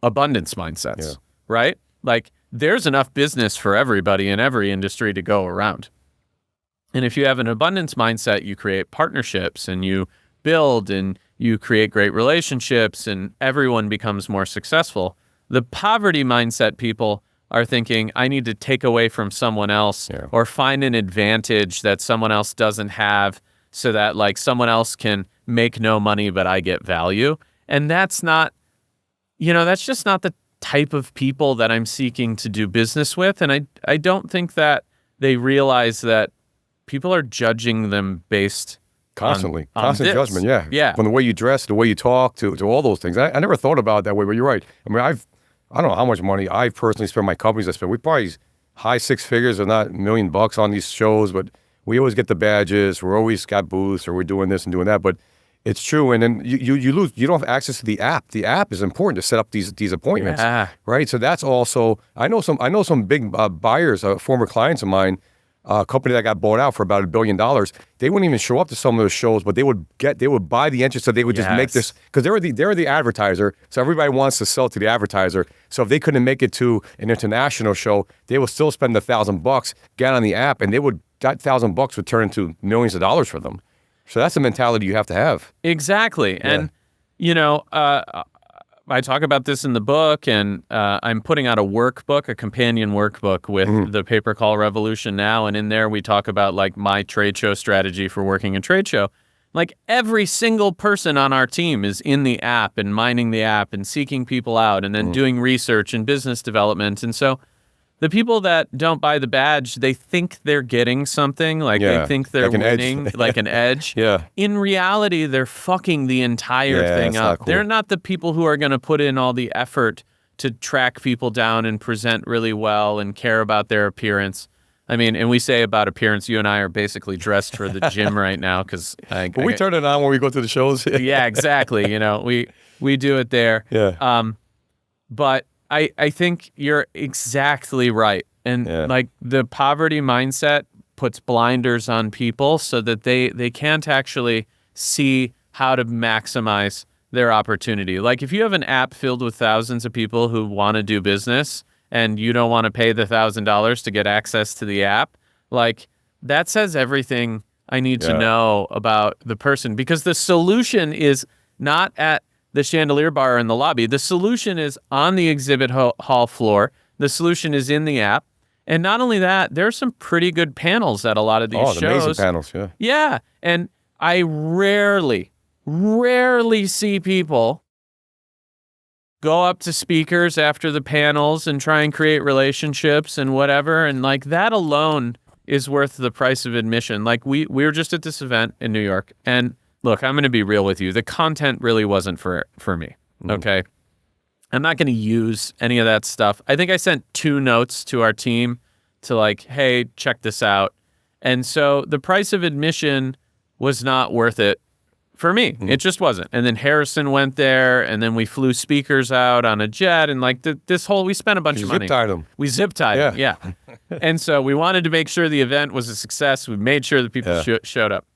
abundance mindsets, right? Like, there's enough business for everybody in every industry to go around. And if you have an abundance mindset, you create partnerships and you build and you create great relationships and everyone becomes more successful. The poverty mindset people are thinking, I need to take away from someone else or find an advantage that someone else doesn't have so that like someone else can make no money, but I get value. And that's not, that's just not the type of people that I'm seeking to do business with. And I don't think that they realize that people are judging them based Constant on this. judgment, Yeah. From the way you dress, the way you talk, to all those things. I never thought about it that way, but you're right. I mean, I don't know how much money I personally spend, my companies I spend. We probably high six figures, or not $1 million on these shows, but we always get the badges. We're always got booths, or we're doing this and doing that. But it's true. And then you lose. You don't have access to the app. The app is important to set up these appointments, right? So that's also. I know some big buyers, former clients of mine. A company that got bought out for about $1 billion. They wouldn't even show up to some of those shows, but they would buy the entrance, so they would just make this, because they're the advertiser. So everybody wants to sell to the advertiser. So if they couldn't make it to an international show, they would still spend $1,000, get on the app, and they would that $1,000 would turn into millions of dollars for them. So that's the mentality you have to have. Exactly. And, you know, I talk about this in the book, and I'm putting out a workbook, a companion workbook with the Paper Call Revolution now. And in there, we talk about like my trade show strategy for working a trade show. Like every single person on our team is in the app and mining the app and seeking people out and then doing research and business development. And so the people that don't buy the badge, they think they're getting something, like they think they're like an winning, edge. like an edge. Yeah. In reality, they're fucking the entire thing that's up. not cool. They're not the people who are going to put in all the effort to track people down and present really well and care about their appearance. I mean, and we say about appearance, you and I are basically dressed for the gym right now because But we turn it on when we go to the shows. yeah, exactly. You know, we do it there. Yeah. But I think you're exactly right. And like the poverty mindset puts blinders on people so that they can't actually see how to maximize their opportunity. Like if you have an app filled with thousands of people who want to do business and you don't want to pay the $1,000 to get access to the app, like that says everything I need to know about the person, because the solution is not at the chandelier bar in the lobby. The solution is on the exhibit hall floor. The solution is in the app. And not only that, there's some pretty good panels at a lot of these shows. Amazing panels, yeah. Yeah. And I rarely see people go up to speakers after the panels and try and create relationships and whatever. And like that alone is worth the price of admission. Like we were just at this event in New York, and look, I'm going to be real with you. The content really wasn't for me. Okay. I'm not going to use any of that stuff. I think I sent 2 notes to our team to like, hey, check this out. And so the price of admission was not worth it for me. It just wasn't. And then Harrison went there, and then we flew speakers out on a jet, and like we spent a bunch of money. Zip-tied them. We zip-tied them, yeah. And so we wanted to make sure the event was a success. We made sure that people showed up.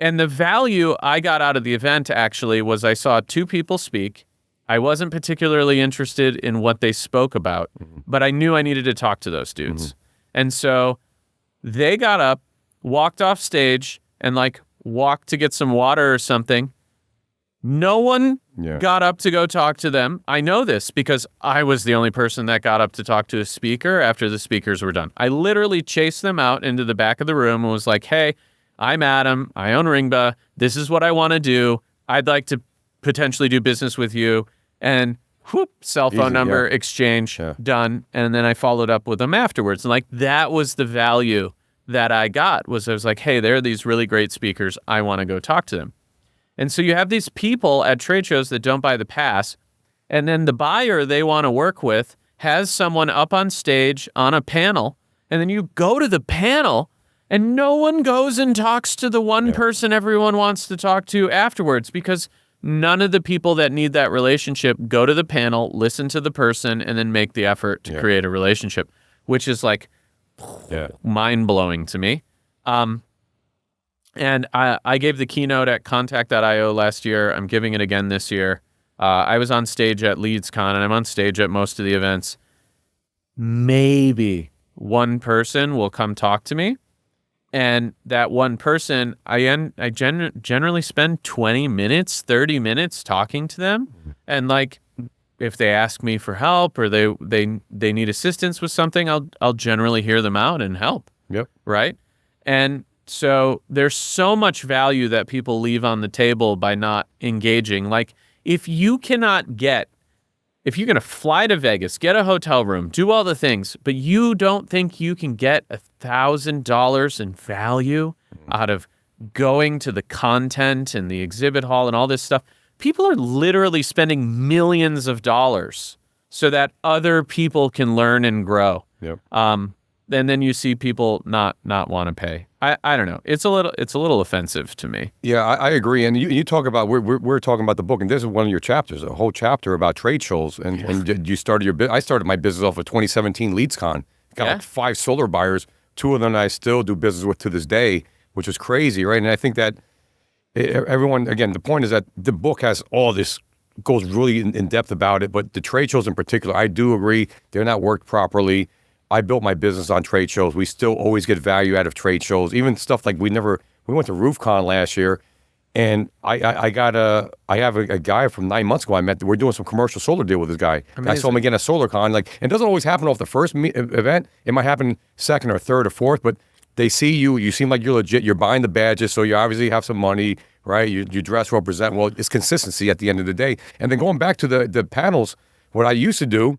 And the value I got out of the event actually was I saw 2 people speak. I wasn't particularly interested in what they spoke about, but I knew I needed to talk to those dudes. And so they got up, walked off stage, and like walked to get some water or something. No one got up to go talk to them. I know this because I was the only person that got up to talk to a speaker after the speakers were done. I literally chased them out into the back of the room and was like, hey, I'm Adam. I own Ringba. This is what I want to do. I'd like to potentially do business with you. And whoop, cell phone number, exchange, done. And then I followed up with them afterwards. And like that was the value that I got, I was like, hey, there are these really great speakers. I want to go talk to them. And so you have these people at trade shows that don't buy the pass. And then the buyer they want to work with has someone up on stage on a panel. And then you go to the panel and no one goes and talks to the one person everyone wants to talk to afterwards, because none of the people that need that relationship go to the panel, listen to the person, and then make the effort to create a relationship, which is like mind-blowing to me. And I gave the keynote at Contact.io last year. I'm giving it again this year. I was on stage at LeadsCon, and I'm on stage at most of the events. Maybe one person will come talk to me. And that one person, I generally spend 20 minutes, 30 minutes talking to them. And like, if they ask me for help or they need assistance with something, I'll generally hear them out and help. Yep. Right. And so there's so much value that people leave on the table by not engaging. Like if you're going to fly to Vegas, get a hotel room, do all the things, but you don't think you can get $1,000 in value out of going to the content and the exhibit hall and all this stuff, people are literally spending millions of dollars so that other people can learn and grow. Yep. And then you see people not want to pay. I don't know. It's a little offensive to me. Yeah, I agree. And you talk about we're talking about the book, and this is one of your chapters, a whole chapter about trade shows. And you started I started my business off with 2017 LeadsCon. Got like 5 solar buyers. 2 of them I still do business with to this day, which is crazy, right? And I think that everyone, again, the point is that the book has all this, goes really in depth about it, but the trade shows in particular, I do agree, they're not worked properly. I built my business on trade shows. We still always get value out of trade shows, even stuff like we went to RoofCon last year, and I have a guy from 9 months ago I met. We're doing some commercial solar deal with this guy. I saw him again at SolarCon. Like, it doesn't always happen off the first event. It might happen second or third or fourth, but they see you. You seem like you're legit. You're buying the badges, so you obviously have some money, right? You dress well, present well. It's consistency at the end of the day. And then going back to the panels, what I used to do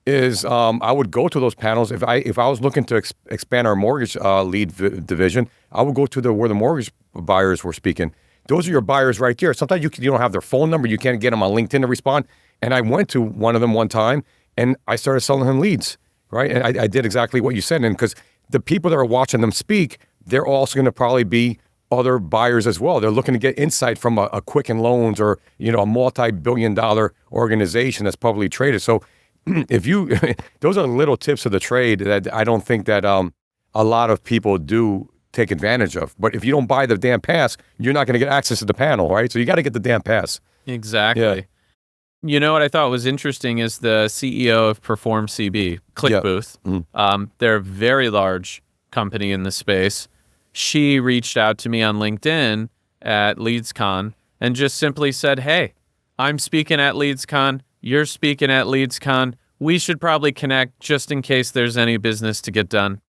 is I would go to those panels if I was looking to expand our mortgage lead division. I would go to where the mortgage buyers were speaking. Those are your buyers right there. Sometimes you don't have their phone number. You can't get them on LinkedIn to respond. And I went to one of them one time, and I started selling him leads, right? And I did exactly what you said. And because the people that are watching them speak, they're also going to probably be other buyers as well. They're looking to get insight from a Quicken Loans or, a multi-billion-dollar organization that's publicly traded. So if you, those are little tips of the trade that I don't think that a lot of people do take advantage of. But if you don't buy the damn pass, you're not going to get access to the panel, right? So you got to get the damn pass. Exactly. Yeah. You know what I thought was interesting is the CEO of Perform CB, ClickBooth. Mm-hmm. They're a very large company in the space. She reached out to me on LinkedIn at LeadsCon and just simply said, hey, I'm speaking at LeadsCon. You're speaking at LeadsCon. We should probably connect just in case there's any business to get done.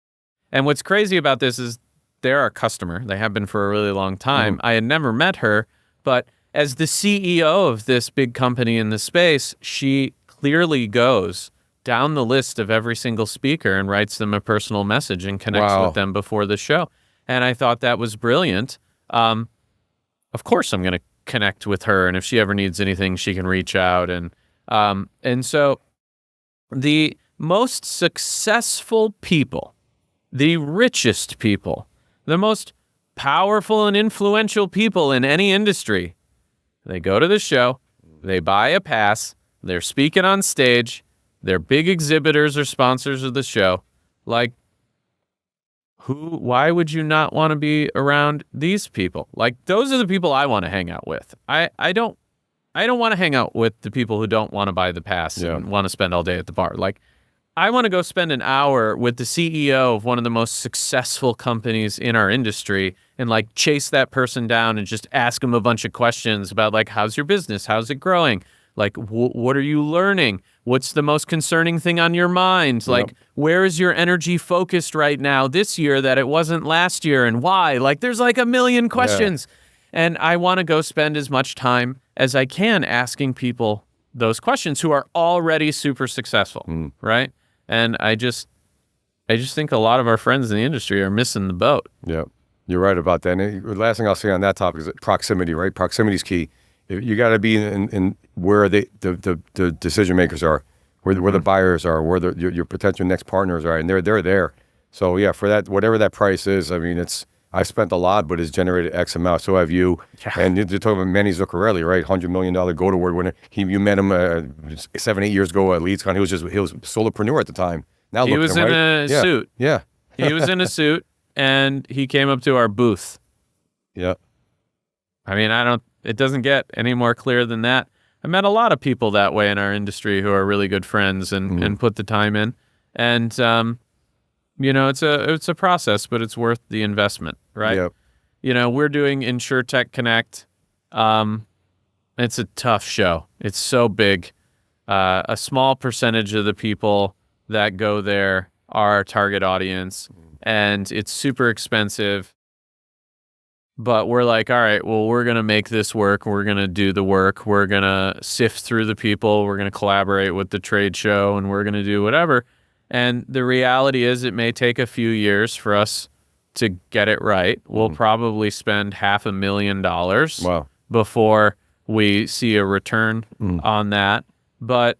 And what's crazy about this is they're our customer. They have been for a really long time. Mm-hmm. I had never met her, but as the CEO of this big company in the space, she clearly goes down the list of every single speaker and writes them a personal message and connects Wow. with them before the show. And I thought that was brilliant. Of course, I'm going to connect with her, and if she ever needs anything, she can reach out. And so the most successful people, the richest people, the most powerful and influential people in any industry, they go to the show, they buy a pass, they're speaking on stage, they're big exhibitors or sponsors of the show. Like, why would you not want to be around these people? Like, those are the people I want to hang out with. I don't want to hang out with the people who don't want to buy the pass and want to spend all day at the bar. Like, I want to go spend an hour with the CEO of one of the most successful companies in our industry and like chase that person down and just ask them a bunch of questions about like, how's your business? How's it growing? Like, what are you learning? What's the most concerning thing on your mind? Like, where is your energy focused right now this year that it wasn't last year, and why? Like, there's like a million questions. And I want to go spend as much time as I can asking people those questions who are already super successful, right? And I just think a lot of our friends in the industry are missing the boat. Yeah, you're right about that. And the last thing I'll say on that topic is proximity, right? Proximity is key. You got to be in where the decision makers are, where the buyers are, where your potential next partners are, and they're there. So yeah, for that, whatever that price is, I mean, I've spent a lot, but it's generated X amount. So have you. Yeah. And you're talking about Manny Zuccarelli, right? $100 million Gold Award winner. You met him 7-8 years ago at LeadsCon. He was a solopreneur at the time. Now he was in a suit. Yeah. He was in a suit, and he came up to our booth. Yeah. I mean, it doesn't get any more clear than that. I met a lot of people that way in our industry who are really good friends and put the time in. And, it's a process, but it's worth the investment, right? Yep. We're doing InsurTech Connect. It's a tough show. It's so big. A small percentage of the people that go there are our target audience, and it's super expensive. But we're like, all right, well, we're going to make this work. We're going to do the work. We're going to sift through the people. We're going to collaborate with the trade show, and we're going to do whatever. And the reality is it may take a few years for us to get it right. We'll probably spend $500,000 before we see a return on that. But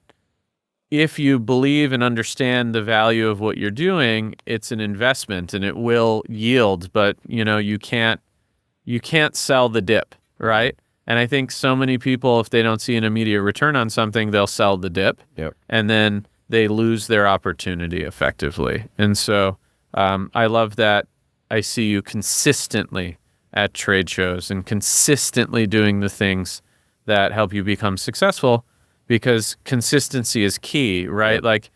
if you believe and understand the value of what you're doing, it's an investment and it will yield. But, you can't sell the dip, right? And I think so many people, if they don't see an immediate return on something, they'll sell the dip. Yep. And then they lose their opportunity effectively. And so I love that I see you consistently at trade shows and consistently doing the things that help you become successful, because consistency is key, right? Yep. Like,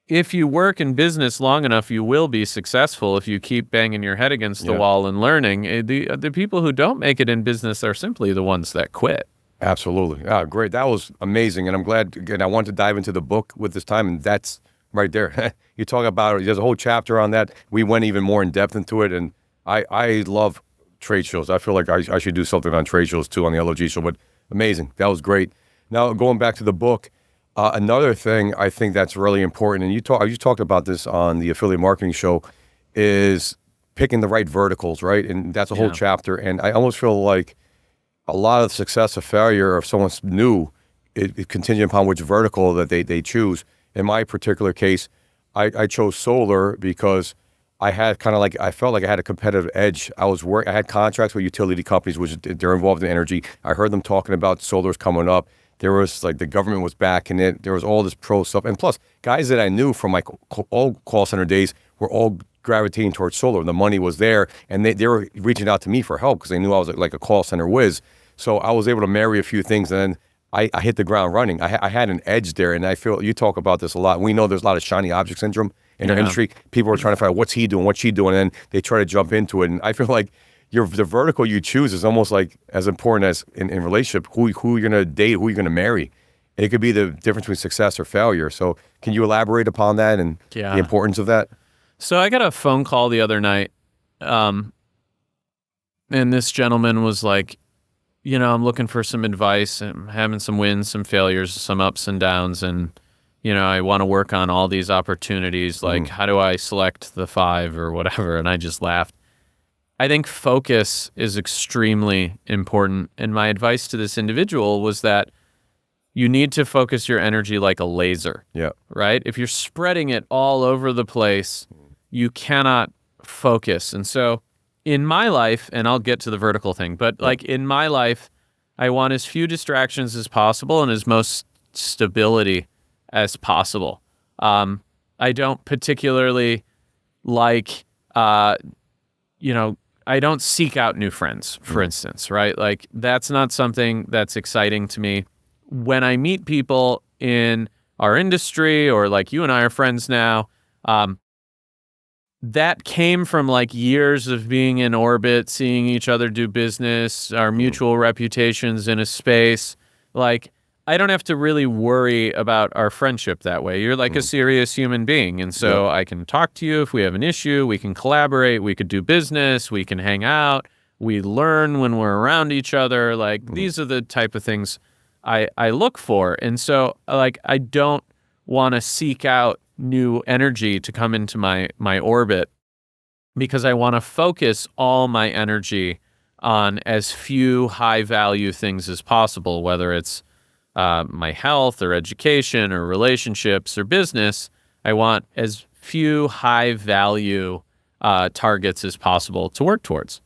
if you work in business long enough, you will be successful if you keep banging your head against the wall and learning. The people who don't make it in business are simply the ones that quit. Absolutely. Great. That was amazing. And I'm glad, again, I wanted to dive into the book with this time, and that's right there. You talk about it. There's a whole chapter on that. We went even more in depth into it. And I love trade shows. I feel like I should do something on trade shows too on the LFG show, but amazing. That was great. Now, going back to the book, another thing I think that's really important, and you talked about this on the affiliate marketing show, is picking the right verticals, right? And that's a whole chapter. And I almost feel like a lot of success or failure, if someone's new, it contingent upon which vertical that they choose. In my particular case, I chose solar because I had I felt like I had a competitive edge. I had contracts with utility companies, which they're involved in energy. I heard them talking about solar's coming up. There was like the government was backing it. There was all this pro stuff. And plus, guys that I knew from my old call center days were all gravitating towards solar. The money was there, and they were reaching out to me for help because they knew I was like a call center whiz. So I was able to marry a few things, and then I hit the ground running. I had an edge there, and I feel you talk about this a lot. We know there's a lot of shiny object syndrome in our industry. People are trying to find out what's he doing, what's she doing, and then they try to jump into it. And I feel like the vertical you choose is almost like as important as in relationship, who you're going to date, who you're going to marry. It could be the difference between success or failure. So can you elaborate upon that and the importance of that? So I got a phone call the other night, and this gentleman was like, I'm looking for some advice. I'm having some wins, some failures, some ups and downs, and I want to work on all these opportunities. Like, how do I select the 5 or whatever? And I just laughed. I think focus is extremely important. And my advice to this individual was that you need to focus your energy like a laser. Yeah. Right? If you're spreading it all over the place, you cannot focus. And so in my life, and I'll get to the vertical thing, but like in my life, I want as few distractions as possible and as most stability as possible. I don't particularly like, I don't seek out new friends, for instance, right? Like that's not something that's exciting to me. When I meet people in our industry, or like you and I are friends now, that came from like years of being in orbit, seeing each other do business, our mutual reputations in a space. Like, I don't have to really worry about our friendship that way. You're like a serious human being. And so I can talk to you if we have an issue. We can collaborate. We could do business. We can hang out. We learn when we're around each other. Like, these are the type of things I look for. And so, like, I don't want to seek out new energy to come into my orbit, because I want to focus all my energy on as few high value things as possible, whether it's my health or education or relationships or business. I want as few high value targets as possible to work towards.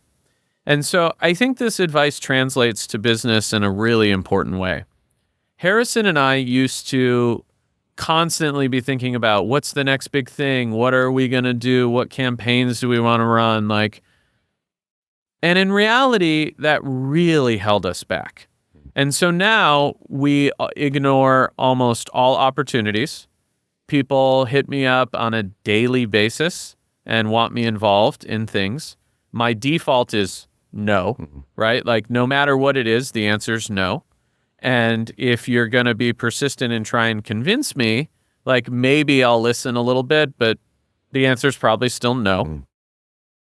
And so I think this advice translates to business in a really important way. Harrison and I used to constantly be thinking about what's the next big thing? What are we going to do? What campaigns do we want to run? And in reality, that really held us back. And so now we ignore almost all opportunities. People hit me up on a daily basis and want me involved in things. My default is no, right? Like no matter what it is, the answer is no. And if you're going to be persistent and try and convince me, like maybe I'll listen a little bit, but the answer is probably still no.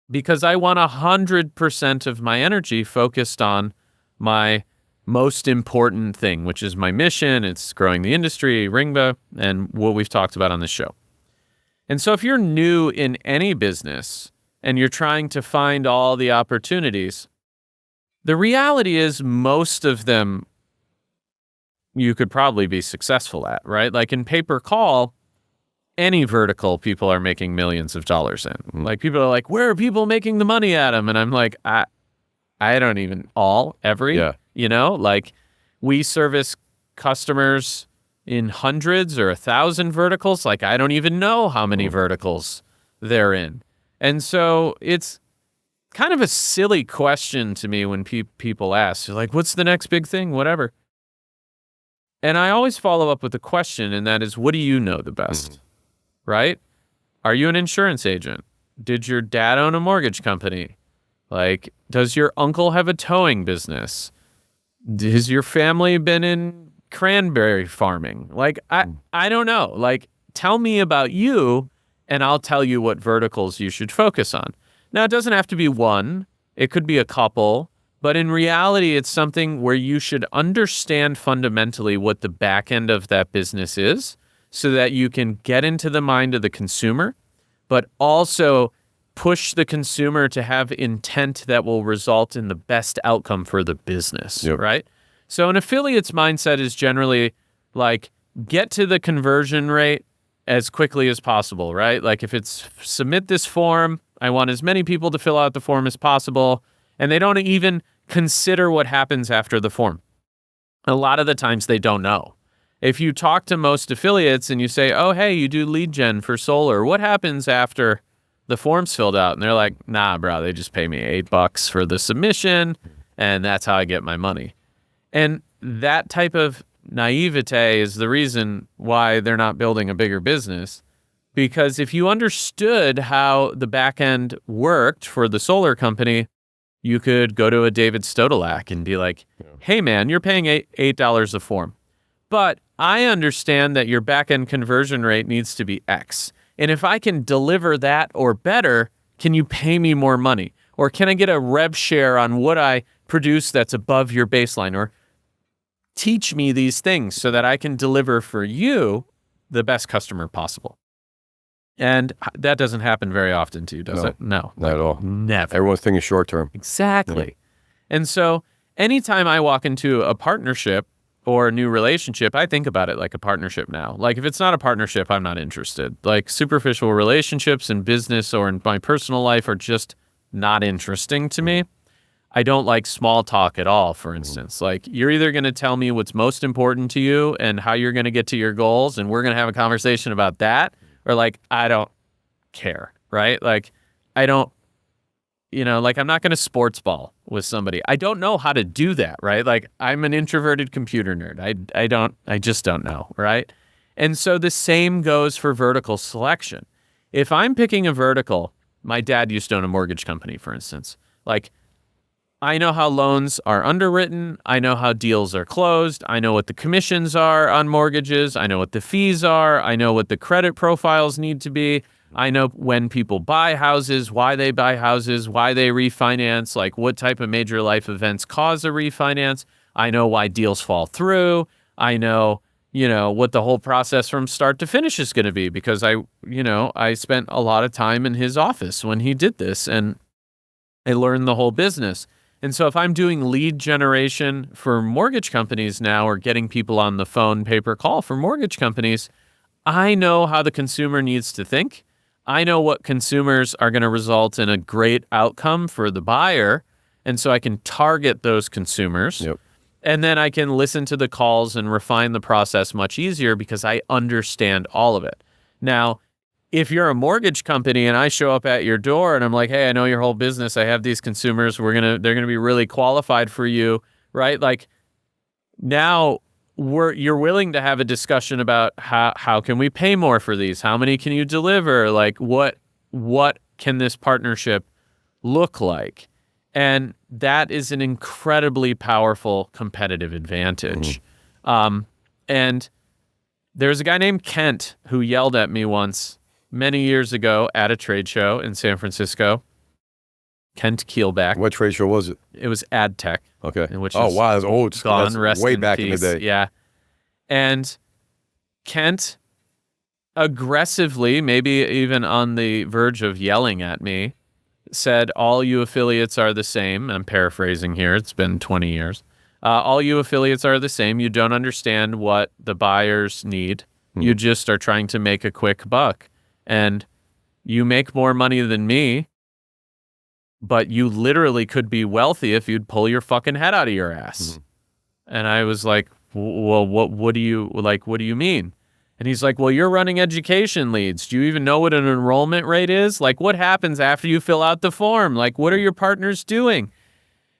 Because I want 100% of my energy focused on my most important thing, which is my mission. It's growing the industry, Ringba, and what we've talked about on this show. And so if you're new in any business and you're trying to find all the opportunities, the reality is most of them you could probably be successful at, right? Like in pay-per-call, any vertical people are making millions of dollars in. Like people are like, where are people making the money at them? And I'm like, I don't even, like we service customers in hundreds or 1,000 verticals. Like I don't even know how many verticals they're in. And so it's kind of a silly question to me when people ask, like, what's the next big thing? Whatever. And I always follow up with a question, and that is, what do you know the best? right? Are you an insurance agent? Did your dad own a mortgage company? Like, does your uncle have a towing business? Has your family been in cranberry farming? Like, I don't know. Like, tell me about you, and I'll tell you what verticals you should focus on. Now, it doesn't have to be one. It could be a couple. But in reality, it's something where you should understand fundamentally what the back end of that business is so that you can get into the mind of the consumer, but also push the consumer to have intent that will result in the best outcome for the business, right? So an affiliate's mindset is generally like, get to the conversion rate as quickly as possible, right? Like if it's submit this form, I want as many people to fill out the form as possible, and they don't even consider what happens after the form. A lot of the times they don't know. If you talk to most affiliates and you say, oh, hey, you do lead gen for solar, what happens after the form's filled out? And they're like, nah, bro, they just pay me $8 for the submission, and that's how I get my money. And that type of naivete is the reason why they're not building a bigger business. Because if you understood how the back end worked for the solar company, you could go to a David Stodolak and be like, hey, man, you're paying $8 a form. But I understand that your back end conversion rate needs to be X. And if I can deliver that or better, can you pay me more money? Or can I get a rev share on what I produce that's above your baseline? Or teach me these things so that I can deliver for you the best customer possible. And that doesn't happen very often to you, does it? No. Not at all. Never. Everyone's thinking short term. Exactly. Yeah. And so anytime I walk into a partnership or a new relationship, I think about it like a partnership now. Like if it's not a partnership, I'm not interested. Like superficial relationships in business or in my personal life are just not interesting to me. I don't like small talk at all, for instance. Like you're either going to tell me what's most important to you and how you're going to get to your goals, and we're going to have a conversation about that, or like, I don't care, right? Like I don't, like I'm not going to sports ball with somebody. I don't know how to do that, right? Like I'm an introverted computer nerd. I just don't know, right? And so the same goes for vertical selection. If I'm picking a vertical, my dad used to own a mortgage company, for instance. Like I know how loans are underwritten. I know how deals are closed. I know what the commissions are on mortgages. I know what the fees are. I know what the credit profiles need to be. I know when people buy houses, why they buy houses, why they refinance, like what type of major life events cause a refinance. I know why deals fall through. I know, what the whole process from start to finish is going to be because I spent a lot of time in his office when he did this and I learned the whole business. And so if I'm doing lead generation for mortgage companies now or getting people on the phone, pay-per-call for mortgage companies, I know how the consumer needs to think. I know what consumers are going to result in a great outcome for the buyer. And so I can target those consumers. Yep. And then I can listen to the calls and refine the process much easier because I understand all of it. Now, if you're a mortgage company and I show up at your door and I'm like, hey, I know your whole business. I have these consumers. They're going to be really qualified for you, right? Like now you're willing to have a discussion about how can we pay more for these? How many can you deliver? Like what can this partnership look like? And that is an incredibly powerful competitive advantage. And there's a guy named Kent who yelled at me once many years ago at a trade show in San Francisco. Kent Keelback. What trade show was it? It was AdTech. Okay. Which wow, that's old. Gone, that's rest way in back peace. in the day. Yeah. And Kent aggressively, maybe even on the verge of yelling at me, said, all you affiliates are the same. I'm paraphrasing here. It's been 20 years. All you affiliates are the same. You don't understand what the buyers need. You just are trying to make a quick buck. And you make more money than me, but you literally could be wealthy if you'd pull your fucking head out of your ass. And I was like, well, what do you mean? And he's like, well, you're running education leads. Do you even know what an enrollment rate is? Like, what happens after you fill out the form? Like, what are your partners doing?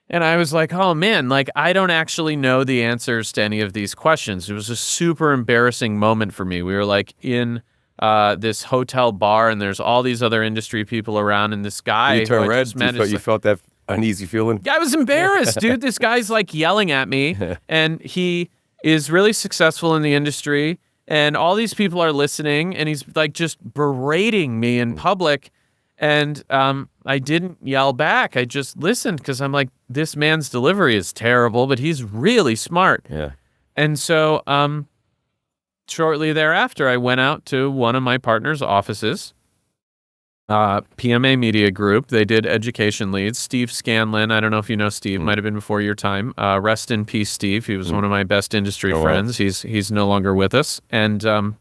And I was like, oh man, like I don't actually know the answers to any of these questions. It was a super embarrassing moment for me. We were like in this hotel bar, and there's all these other industry people around, and this guy. You turn who I red. just met is You felt that uneasy feeling. I was embarrassed, dude. This guy's like yelling at me, and he is really successful in the industry, and all these people are listening, and he's like just berating me in public. And I didn't yell back. I just listened because I'm like, this man's delivery is terrible, but he's really smart. Yeah. And so shortly thereafter, I went out to one of my partner's offices, PMA Media Group. They did education leads. Steve Scanlon, I don't know if you know Steve, might have been before your time. Rest in peace, Steve. He was one of my best industry friends. Wow. He's no longer with us. And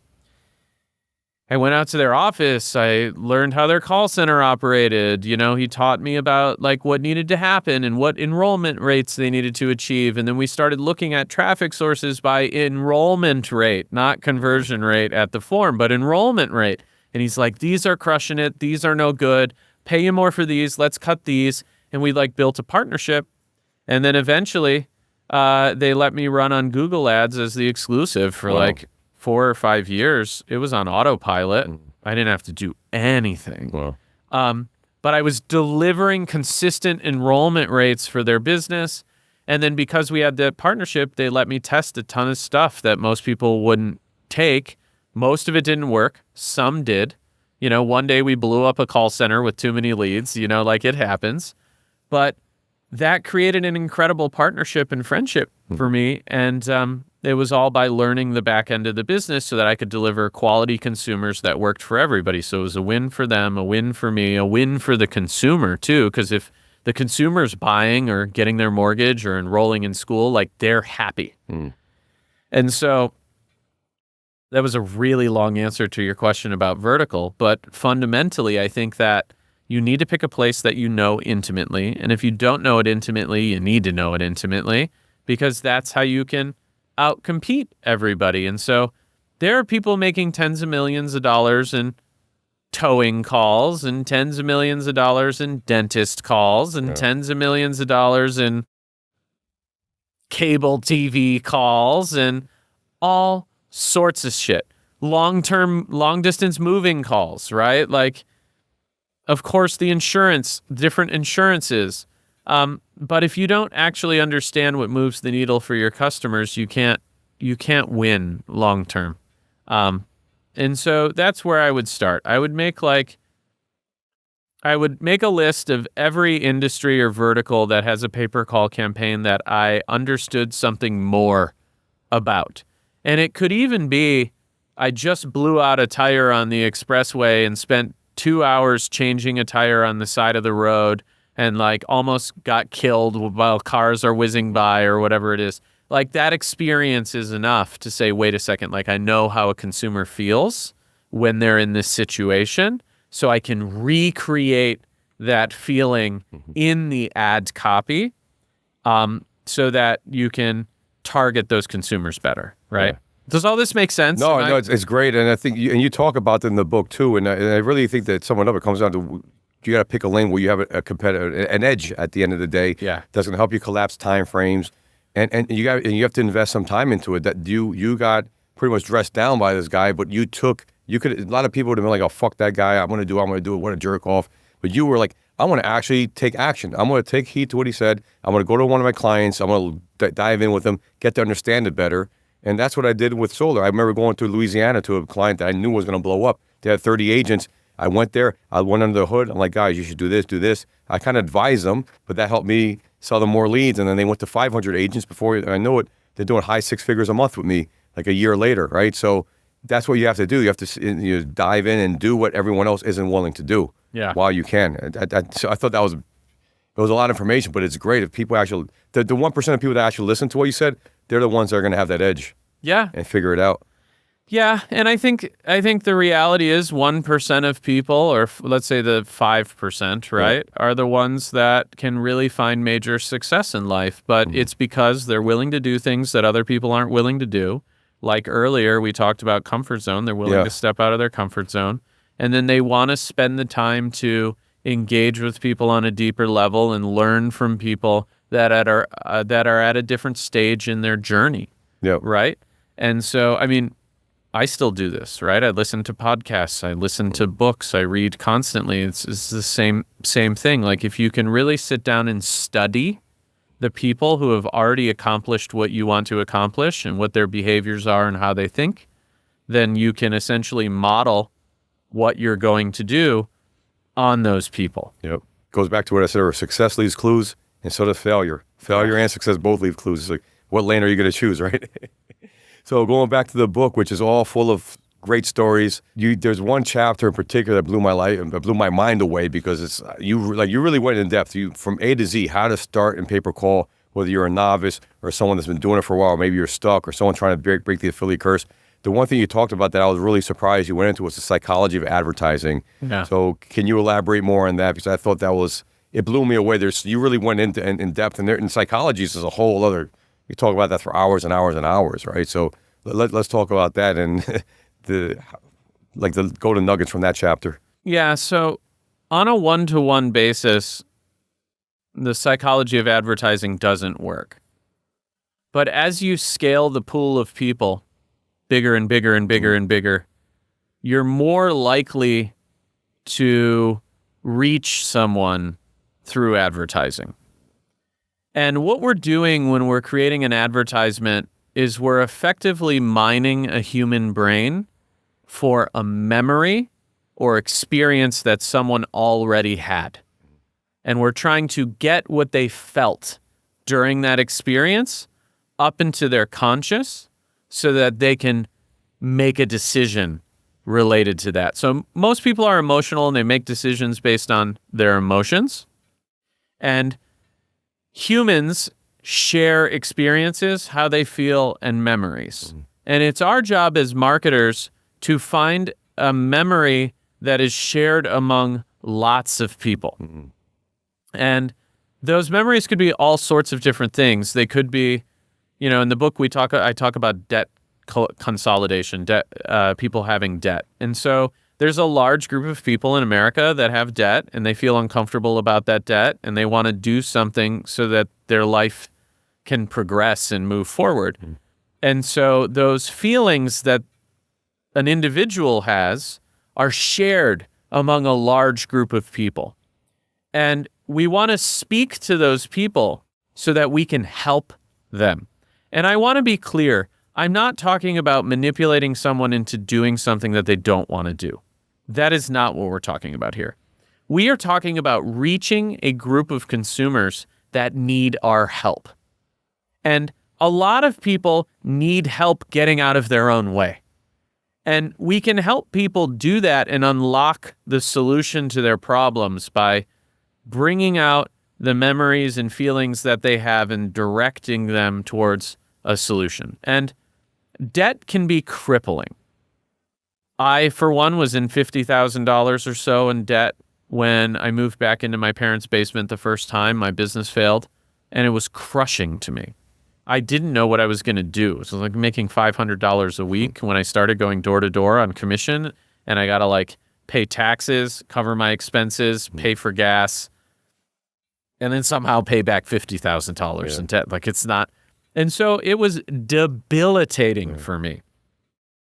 I went out to their office. I learned how their call center operated. You know, he taught me about like what needed to happen and what enrollment rates they needed to achieve. And then we started looking at traffic sources by enrollment rate, not conversion rate at the form, but enrollment rate. And he's like, these are crushing it. These are no good. Pay you more for these. Let's cut these. And we like built a partnership. And then eventually they let me run on Google Ads as the exclusive for like 4 or 5 years. It was on autopilot. I didn't have to do anything. Wow. But I was delivering consistent enrollment rates for their business. And then because we had that partnership, they let me test a ton of stuff that most people wouldn't take. Most of it didn't work. Some did. You know, one day we blew up a call center with too many leads, you know, like it happens. But that created an incredible partnership and friendship for me. And it was all by learning the back end of the business so that I could deliver quality consumers that worked for everybody. So it was a win for them, a win for me, a win for the consumer too. Because if the consumer's buying or getting their mortgage or enrolling in school, like they're happy. And so that was a really long answer to your question about vertical. But fundamentally, I think that you need to pick a place that you know intimately. And if you don't know it intimately, you need to know it intimately because that's how you can outcompete everybody. And so there are people making tens of millions of dollars in towing calls and tens of millions of dollars in dentist calls and tens of millions of dollars in cable TV calls and all sorts of shit. Long distance moving calls, right? Like, of course, the insurance, different insurances. But if you don't actually understand what moves the needle for your customers, you can't win long term. And so that's where I would start. I would make a list of every industry or vertical that has a pay-per-call campaign that I understood something more about. And it could even be, I just blew out a tire on the expressway and spent 2 hours changing a tire on the side of the road and like almost got killed while cars are whizzing by or whatever it is. Like that experience is enough to say, wait a second, like I know how a consumer feels when they're in this situation, so I can recreate that feeling in the ad copy so that you can target those consumers better, right? Yeah. Does all this make sense? No, it's great. And I think, you talk about it in the book too, and I really think that someone up, it comes down to, you got to pick a lane where you have a competitor, an edge at the end of the day. Yeah. That's going to help you collapse time frames. And you have to invest some time into it. That you got pretty much dressed down by this guy, but a lot of people would have been like, oh, fuck that guy. I'm going to do it. What a jerk off. But you were like, I want to actually take action. I'm going to take heed to what he said. I'm going to go to one of my clients. I'm going to dive in with them, get to understand it better. And that's what I did with solar. I remember going to Louisiana to a client that I knew was going to blow up. They had 30 agents. I went there. I went under the hood. I'm like, guys, you should do this. I kind of advised them, but that helped me sell them more leads. And then they went to 500 agents before I know it. They're doing high 6 figures a month with me, like a year later, right? So that's what you have to do. You have to dive in and do what everyone else isn't willing to do while you can. So I thought it was a lot of information, but it's great if people actually, the 1% of people that actually listen to what you said, they're the ones that are going to have that edge. Yeah. And figure it out. Yeah, and I think the reality is 1% of people, or let's say the 5%, right, are the ones that can really find major success in life. But it's because they're willing to do things that other people aren't willing to do. Like earlier, we talked about comfort zone. They're willing to step out of their comfort zone. And then they want to spend the time to engage with people on a deeper level and learn from people that are at a different stage in their journey. Yeah. Right? And so, I mean, I still do this, right? I listen to podcasts, I listen to books, I read constantly. It's the same thing. Like if you can really sit down and study the people who have already accomplished what you want to accomplish and what their behaviors are and how they think, then you can essentially model what you're going to do on those people. Yep. Goes back to what I said earlier. Success leaves clues, and so does failure. Failure and success both leave clues. It's like, what lane are you going to choose, right? So going back to the book, which is all full of great stories, there's one chapter in particular that blew my mind away, because it's you really went in depth. You from A to Z, how to start in pay-per-call, whether you're a novice or someone that's been doing it for a while, maybe you're stuck, or someone trying to break the affiliate curse. The one thing you talked about that I was really surprised you went into was the psychology of advertising. Yeah. So can you elaborate more on that? Because I thought it blew me away. You really went into in depth, and psychology is a whole other. You talk about that for hours and hours and hours, right? So let's talk about that and the golden nuggets from that chapter. Yeah. So on a one-to-one basis, the psychology of advertising doesn't work. But as you scale the pool of people bigger and bigger and bigger and bigger, you're more likely to reach someone through advertising. And what we're doing when we're creating an advertisement is we're effectively mining a human brain for a memory or experience that someone already had. And we're trying to get what they felt during that experience up into their conscious so that they can make a decision related to that. So most people are emotional and they make decisions based on their emotions. And humans share experiences, how they feel, and memories. And it's our job as marketers to find a memory that is shared among lots of people. And those memories could be all sorts of different things. They could be, in the book I talk about debt consolidation, people having debt. And so there's a large group of people in America that have debt, and they feel uncomfortable about that debt, and they want to do something so that their life can progress and move forward. And so those feelings that an individual has are shared among a large group of people. And we want to speak to those people so that we can help them. And I want to be clear, I'm not talking about manipulating someone into doing something that they don't want to do. That is not what we're talking about here. We are talking about reaching a group of consumers that need our help. And a lot of people need help getting out of their own way. And we can help people do that and unlock the solution to their problems by bringing out the memories and feelings that they have and directing them towards a solution. And debt can be crippling. I, for one, was in $50,000 or so in debt when I moved back into my parents' basement the first time. My business failed, and it was crushing to me. I didn't know what I was going to do. It was like making $500 a week when I started going door to door on commission, and I got to pay taxes, cover my expenses, pay for gas, and then somehow pay back $50,000 in debt. It's not. And so it was debilitating for me.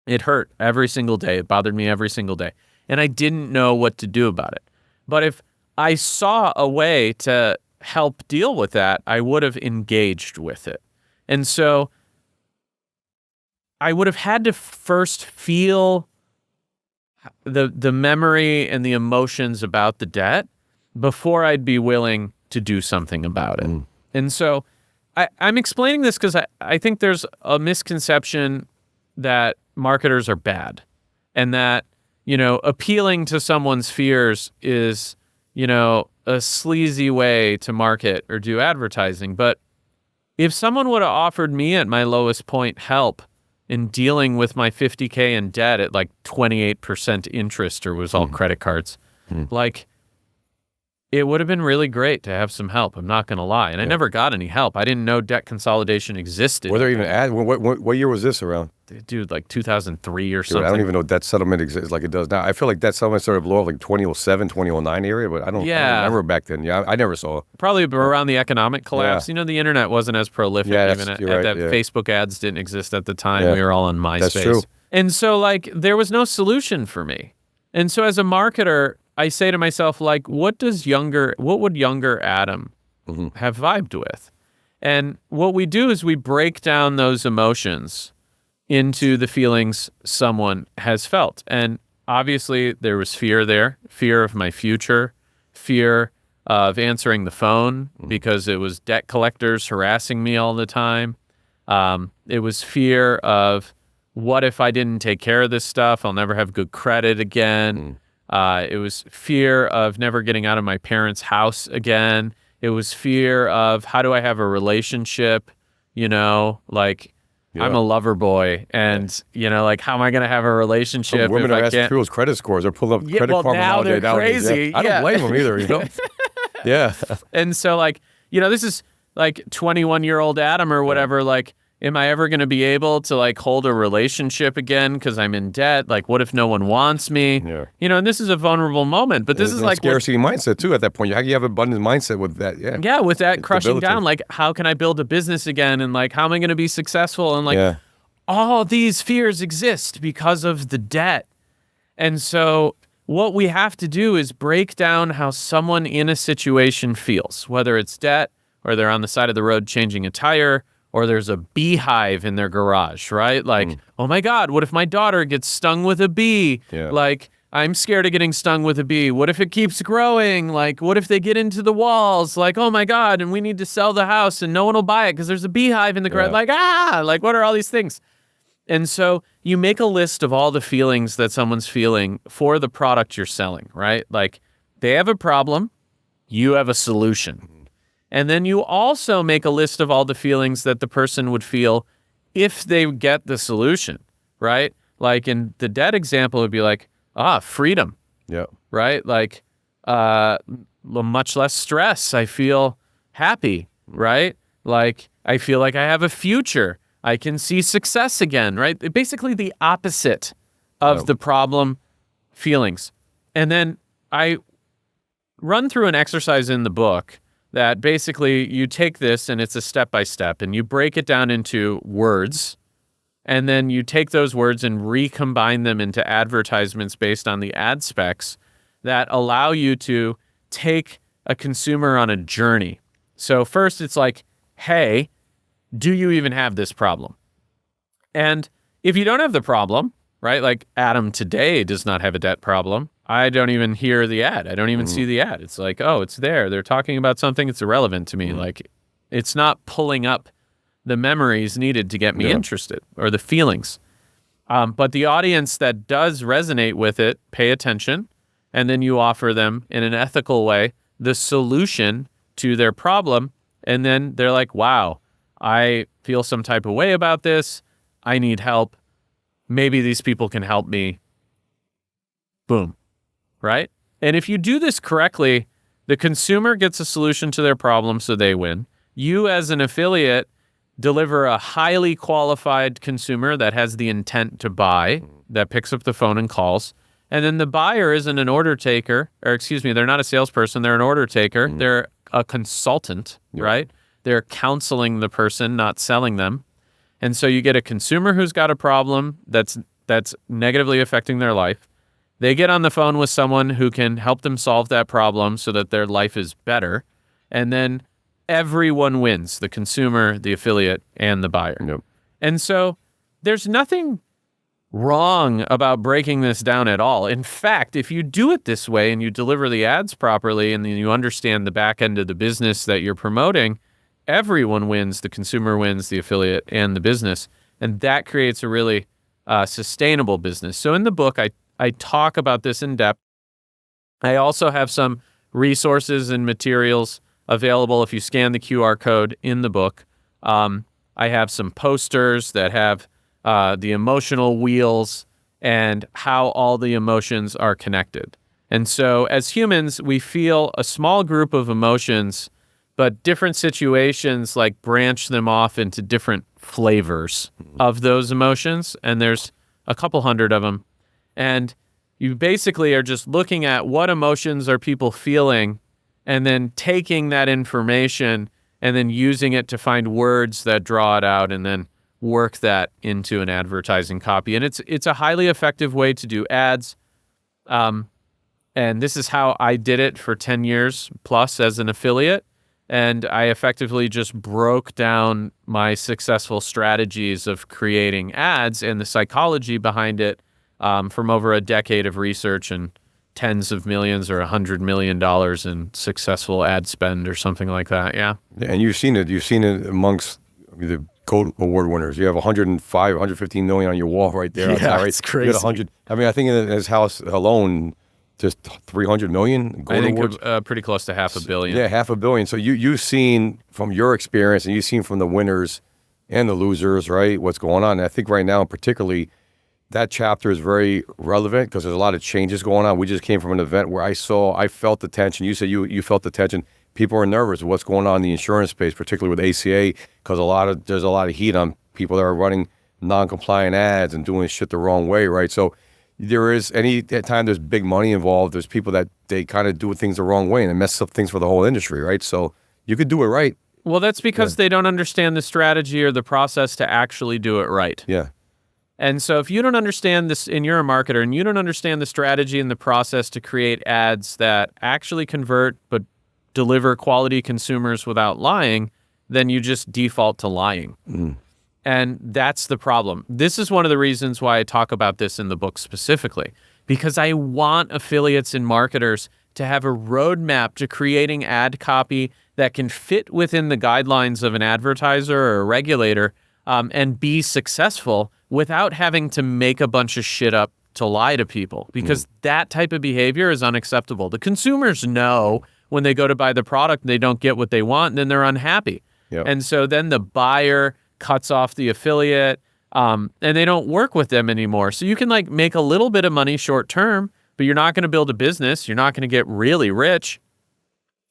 It hurt every single day. It bothered me every single day. And I didn't know what to do about it. But if I saw a way to help deal with that, I would have engaged with it. And so I would have had to first feel the memory and the emotions about the debt before I'd be willing to do something about it. And so I'm explaining this because I think there's a misconception that marketers are bad and that, appealing to someone's fears is, a sleazy way to market or do advertising. But if someone would have offered me at my lowest point help in dealing with my $50K in debt at 28% interest, or was all credit cards, it would have been really great to have some help. I'm not going to lie. And I never got any help. I didn't know debt consolidation existed. Were there even ads? What year was this around? Dude, 2003 or something. I don't even know debt settlement exists like it does now. I feel like debt settlement started blowing up 2007, 2009 area, but I don't remember back then. Yeah, I never saw it. Probably around the economic collapse. Yeah. The internet wasn't as prolific. Yeah, even you're right, Facebook ads didn't exist at the time. Yeah. We were all on MySpace. That's true. And so like there was no solution for me. And so as a marketer, I say to myself, like, what would younger Adam have vibed with? And what we do is we break down those emotions into the feelings someone has felt. And obviously there was fear there, fear of my future, fear of answering the phone because it was debt collectors harassing me all the time. It was fear of, what if I didn't take care of this stuff? I'll never have good credit again. It was fear of never getting out of my parents' house again. It was fear of, how do I have a relationship? You know, like I'm a lover boy, and you know, like how am I going to have a relationship? Women if are I asking can't? people's credit scores. They're pulling up credit well, karma now they're nowadays. crazy. I don't blame them either. You know. Yeah. And so, like, you know, this is like 21-year-old Adam or whatever. Like, am I ever going to be able to like hold a relationship again because I'm in debt? Like, what if no one wants me? Yeah. You know, and this is a vulnerable moment, but this is a like scarcity mindset too. At that point, you have abundant mindset with that. Yeah. Yeah, with that crushing debilitating. down, like, how can I build a business again? And like, how am I going to be successful? And like, all these fears exist because of the debt. And so what we have to do is break down how someone in a situation feels, whether it's debt or they're on the side of the road changing a tire, or there's a beehive in their garage, right? Like, oh my God, what if my daughter gets stung with a bee? Yeah. Like, I'm scared of getting stung with a bee. What if it keeps growing? Like, what if they get into the walls? Like, oh my God, and we need to sell the house and no one will buy it because there's a beehive in the garage. Like, like, what are all these things? And so you make a list of all the feelings that someone's feeling for the product you're selling, right? Like, they have a problem, you have a solution. And then you also make a list of all the feelings that the person would feel if they get the solution, right? Like in the debt example, it would be like, freedom. Yeah. Right? Like, much less stress. I feel happy, right? Like, I feel like I have a future. I can see success again, right? Basically the opposite of the problem feelings. And then I run through an exercise in the book that basically you take this and it's a step-by-step and you break it down into words, and then you take those words and recombine them into advertisements based on the ad specs that allow you to take a consumer on a journey. So first it's like, hey, do you even have this problem? And if you don't have the problem, right? Like Adam today does not have a debt problem. I don't even hear the ad. I don't even see the ad. It's like, oh, it's there. They're talking about something. It's irrelevant to me. Like, it's not pulling up the memories needed to get me interested or the feelings. But the audience that does resonate with it, pay attention, and then you offer them in an ethical way the solution to their problem. And then they're like, wow, I feel some type of way about this. I need help. Maybe these people can help me. Boom. Right? And if you do this correctly, the consumer gets a solution to their problem, so they win. You as an affiliate deliver a highly qualified consumer that has the intent to buy, that picks up the phone and calls. And then the buyer isn't an order taker, or excuse me, they're not a salesperson, they're an order taker. They're a consultant, right? They're counseling the person, not selling them. And so you get a consumer who's got a problem that's negatively affecting their life. They get on the phone with someone who can help them solve that problem so that their life is better. And then everyone wins, the consumer, the affiliate, and the buyer. Yep. And so there's nothing wrong about breaking this down at all. In fact, if you do it this way and you deliver the ads properly and then you understand the back end of the business that you're promoting, everyone wins, the consumer wins, the affiliate, and the business. And that creates a really sustainable business. So in the book, I talk about this in depth. I also have some resources and materials available if you scan the QR code in the book. I have some posters that have the emotional wheels and how all the emotions are connected. And so as humans, we feel a small group of emotions, but different situations like branch them off into different flavors of those emotions. And there's a couple hundred of them. And you basically are just looking at what emotions are people feeling and then taking that information and then using it to find words that draw it out and then work that into an advertising copy. And it's a highly effective way to do ads. And this is how I did it for 10 years plus as an affiliate. And I effectively just broke down my successful strategies of creating ads and the psychology behind it from over a decade of research and tens of millions or $100 million in successful ad spend or something like that. Yeah. And you've seen it. You've seen it amongst the Gold Award winners. You have 105, 115 million on your wall right there. Yeah, right? it's crazy. You got 100. I mean, I think in his house alone, just 300 million Gold I think Awards. pretty close to $500 million. Yeah, $500 million. So you've seen from your experience, and you've seen from the winners and the losers, right? What's going on? And I think right now, particularly, that chapter is very relevant because there's a lot of changes going on. We just came from an event where I felt the tension. You said you felt the tension. People are nervous of what's going on in the insurance space, particularly with ACA, because there's a lot of heat on people that are running non-compliant ads and doing shit the wrong way, right? So there is any time there's big money involved, there's people that they kind of do things the wrong way and it messes up things for the whole industry, right? So you could do it right. Well, that's because they don't understand the strategy or the process to actually do it right. Yeah. And so if you don't understand this, and you're a marketer, and you don't understand the strategy and the process to create ads that actually convert but deliver quality consumers without lying, then you just default to lying. And that's the problem. This is one of the reasons why I talk about this in the book specifically, because I want affiliates and marketers to have a roadmap to creating ad copy that can fit within the guidelines of an advertiser or a regulator and be successful without having to make a bunch of shit up to lie to people, because that type of behavior is unacceptable. The consumers know when they go to buy the product, they don't get what they want, and then they're unhappy. Yep. And so then the buyer cuts off the affiliate and they don't work with them anymore. So you can like make a little bit of money short term, but you're not going to build a business. You're not going to get really rich.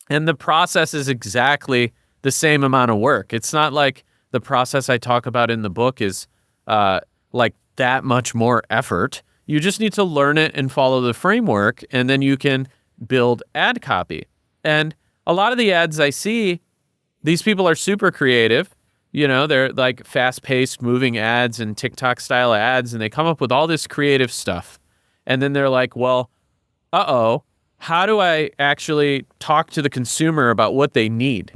And the process is exactly the same amount of work. It's not like the process I talk about in the book is like that much more effort. You just need to learn it and follow the framework, and then you can build ad copy. And a lot of the ads I see, these people are super creative. You know, they're like fast-paced moving ads and TikTok-style ads, and they come up with all this creative stuff. And then they're like, well, how do I actually talk to the consumer about what they need?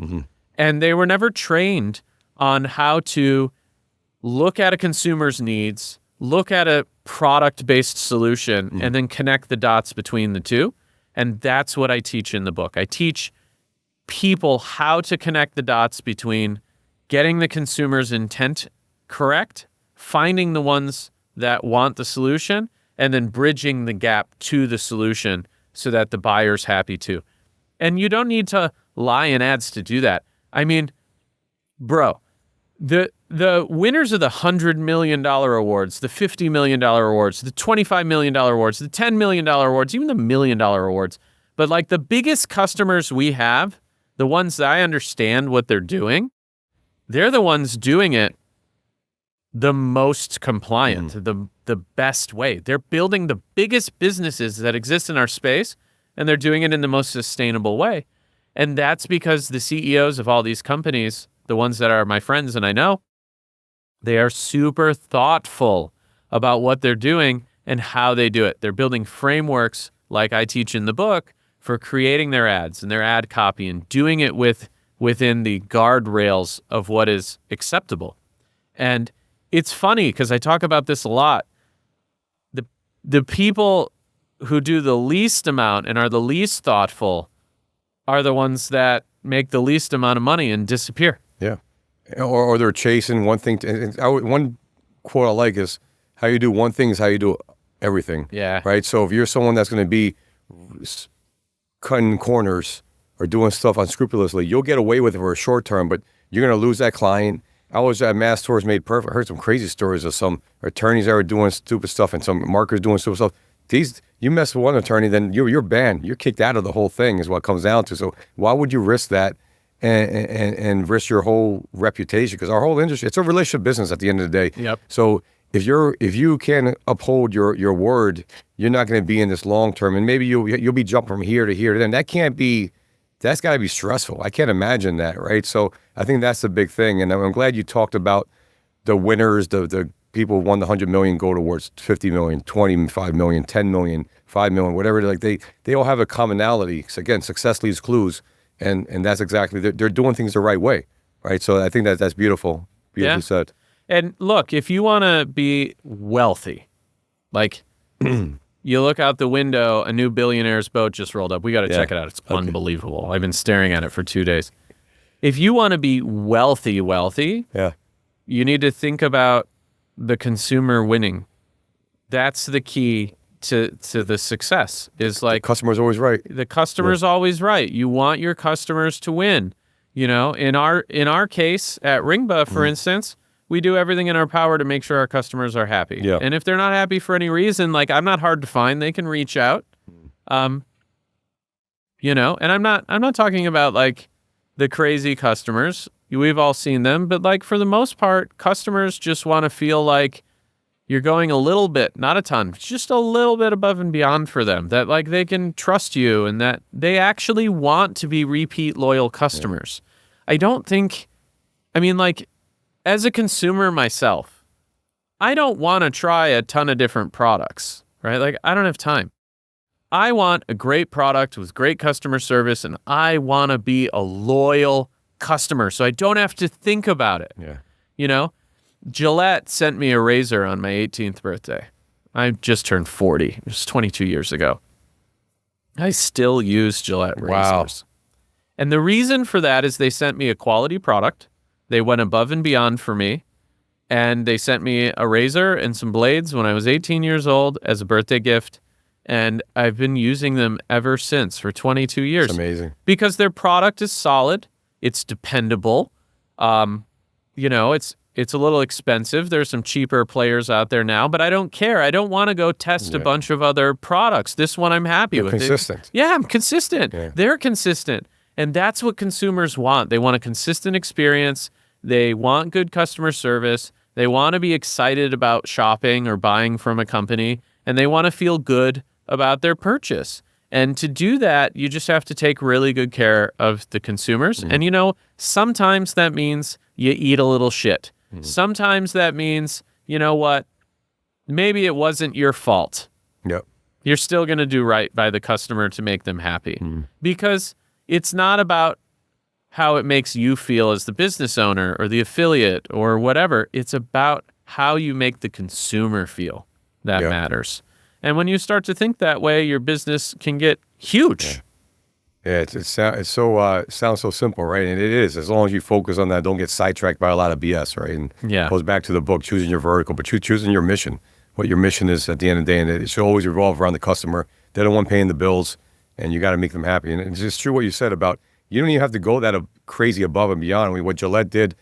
And they were never trained on how to look at a consumer's needs, look at a product-based solution, and then connect the dots between the two. And that's what I teach in the book. I teach people how to connect the dots between getting the consumer's intent correct, finding the ones that want the solution, and then bridging the gap to the solution so that the buyer's happy too. And you don't need to lie in ads to do that. I mean, bro, the winners of the $100 million awards, the $50 million awards, the $25 million awards, the $10 million awards, even the $1 million awards, but like the biggest customers we have, the ones that I understand what they're doing, they're the ones doing it the most compliant, the best way. They're building the biggest businesses that exist in our space, and they're doing it in the most sustainable way. And that's because the CEOs of all these companies, the ones that are my friends and I know, they are super thoughtful about what they're doing and how they do it. They're building frameworks like I teach in the book for creating their ads and their ad copy and doing it within the guardrails of what is acceptable. And it's funny because I talk about this a lot. The people who do the least amount and are the least thoughtful are the ones that make the least amount of money and disappear. Yeah. Or they're chasing one thing. One quote I like is, how you do one thing is how you do everything. Yeah. Right? So if you're someone that's going to be cutting corners or doing stuff unscrupulously, you'll get away with it for a short term, but you're going to lose that client. I was at Mass Tours Made Perfect. I heard some crazy stories of some attorneys that were doing stupid stuff and some marketers doing stupid stuff. You mess with one attorney, then you're banned. You're kicked out of the whole thing is what it comes down to. So why would you risk that and risk your whole reputation? Because our whole industry, it's a relationship business at the end of the day. Yep. So if you can't uphold your word, you're not going to be in this long term. And maybe you'll be jumping from here to here to then. That's got to be stressful. I can't imagine that, right? So I think that's the big thing. And I'm glad you talked about the winners, the people who won the 100 million go towards 50 million, 25 million, 10 million, 5 million, whatever. Like they all have a commonality. So again, success leaves clues, and that's exactly they're doing things the right way, right? So I think that's beautiful, beautifully said. And look, if you want to be wealthy, like you look out the window, a new billionaire's boat just rolled up. We got to check it out. It's unbelievable. I've been staring at it for 2 days. If you want to be wealthy, you need to think about the consumer winning. That's the key to the success. Is like The customer's always right. the customer's always right. You want your customers to win. You know, in our case at Ringba, for instance, we do everything in our power to make sure our customers are happy. Yeah. And if they're not happy for any reason, like I'm not hard to find. They can reach out. You know, and I'm not talking about like the crazy customers. We've all seen them, but like for the most part, customers just want to feel like you're going a little bit, not a ton, just a little bit above and beyond for them, that like they can trust you and that they actually want to be repeat loyal customers. I mean, like as a consumer myself, I don't want to try a ton of different products, right? Like I don't have time. I want a great product with great customer service, and I want to be a loyal customer so I don't have to think about it. Yeah. You know, Gillette sent me a razor on my 18th birthday. I just turned 40. It was 22 years ago. I still use Gillette razors. And the reason for that is they sent me a quality product. They went above and beyond for me. And they sent me a razor and some blades when I was 18 years old as a birthday gift. And I've been using them ever since for 22 years. It's amazing. Because their product is solid. It's dependable. You know, it's a little expensive. There's some cheaper players out there now, but I don't care. I don't want to go test a bunch of other products. This one I'm happy with. Consistent. Yeah, I'm consistent. Yeah. They're consistent. And that's what consumers want. They want a consistent experience. They want good customer service. They want to be excited about shopping or buying from a company, and they want to feel good about their purchase. And to do that, you just have to take really good care of the consumers. And, you know, sometimes that means you eat a little shit. Sometimes that means, you know what, maybe it wasn't your fault. Yep. You're still going to do right by the customer to make them happy. Because it's not about how it makes you feel as the business owner or the affiliate or whatever. It's about how you make the consumer feel that matters. And when you start to think that way, your business can get huge. Yeah, it sounds so simple, right? And it is, as long as you focus on that, don't get sidetracked by a lot of BS, right? And it goes back to the book, choosing your vertical, but choosing your mission, what your mission is at the end of the day. And it should always revolve around the customer. They're the one paying the bills, and you got to make them happy. And it's just true what you said about, you don't even have to go that crazy above and beyond. I mean, what Gillette did,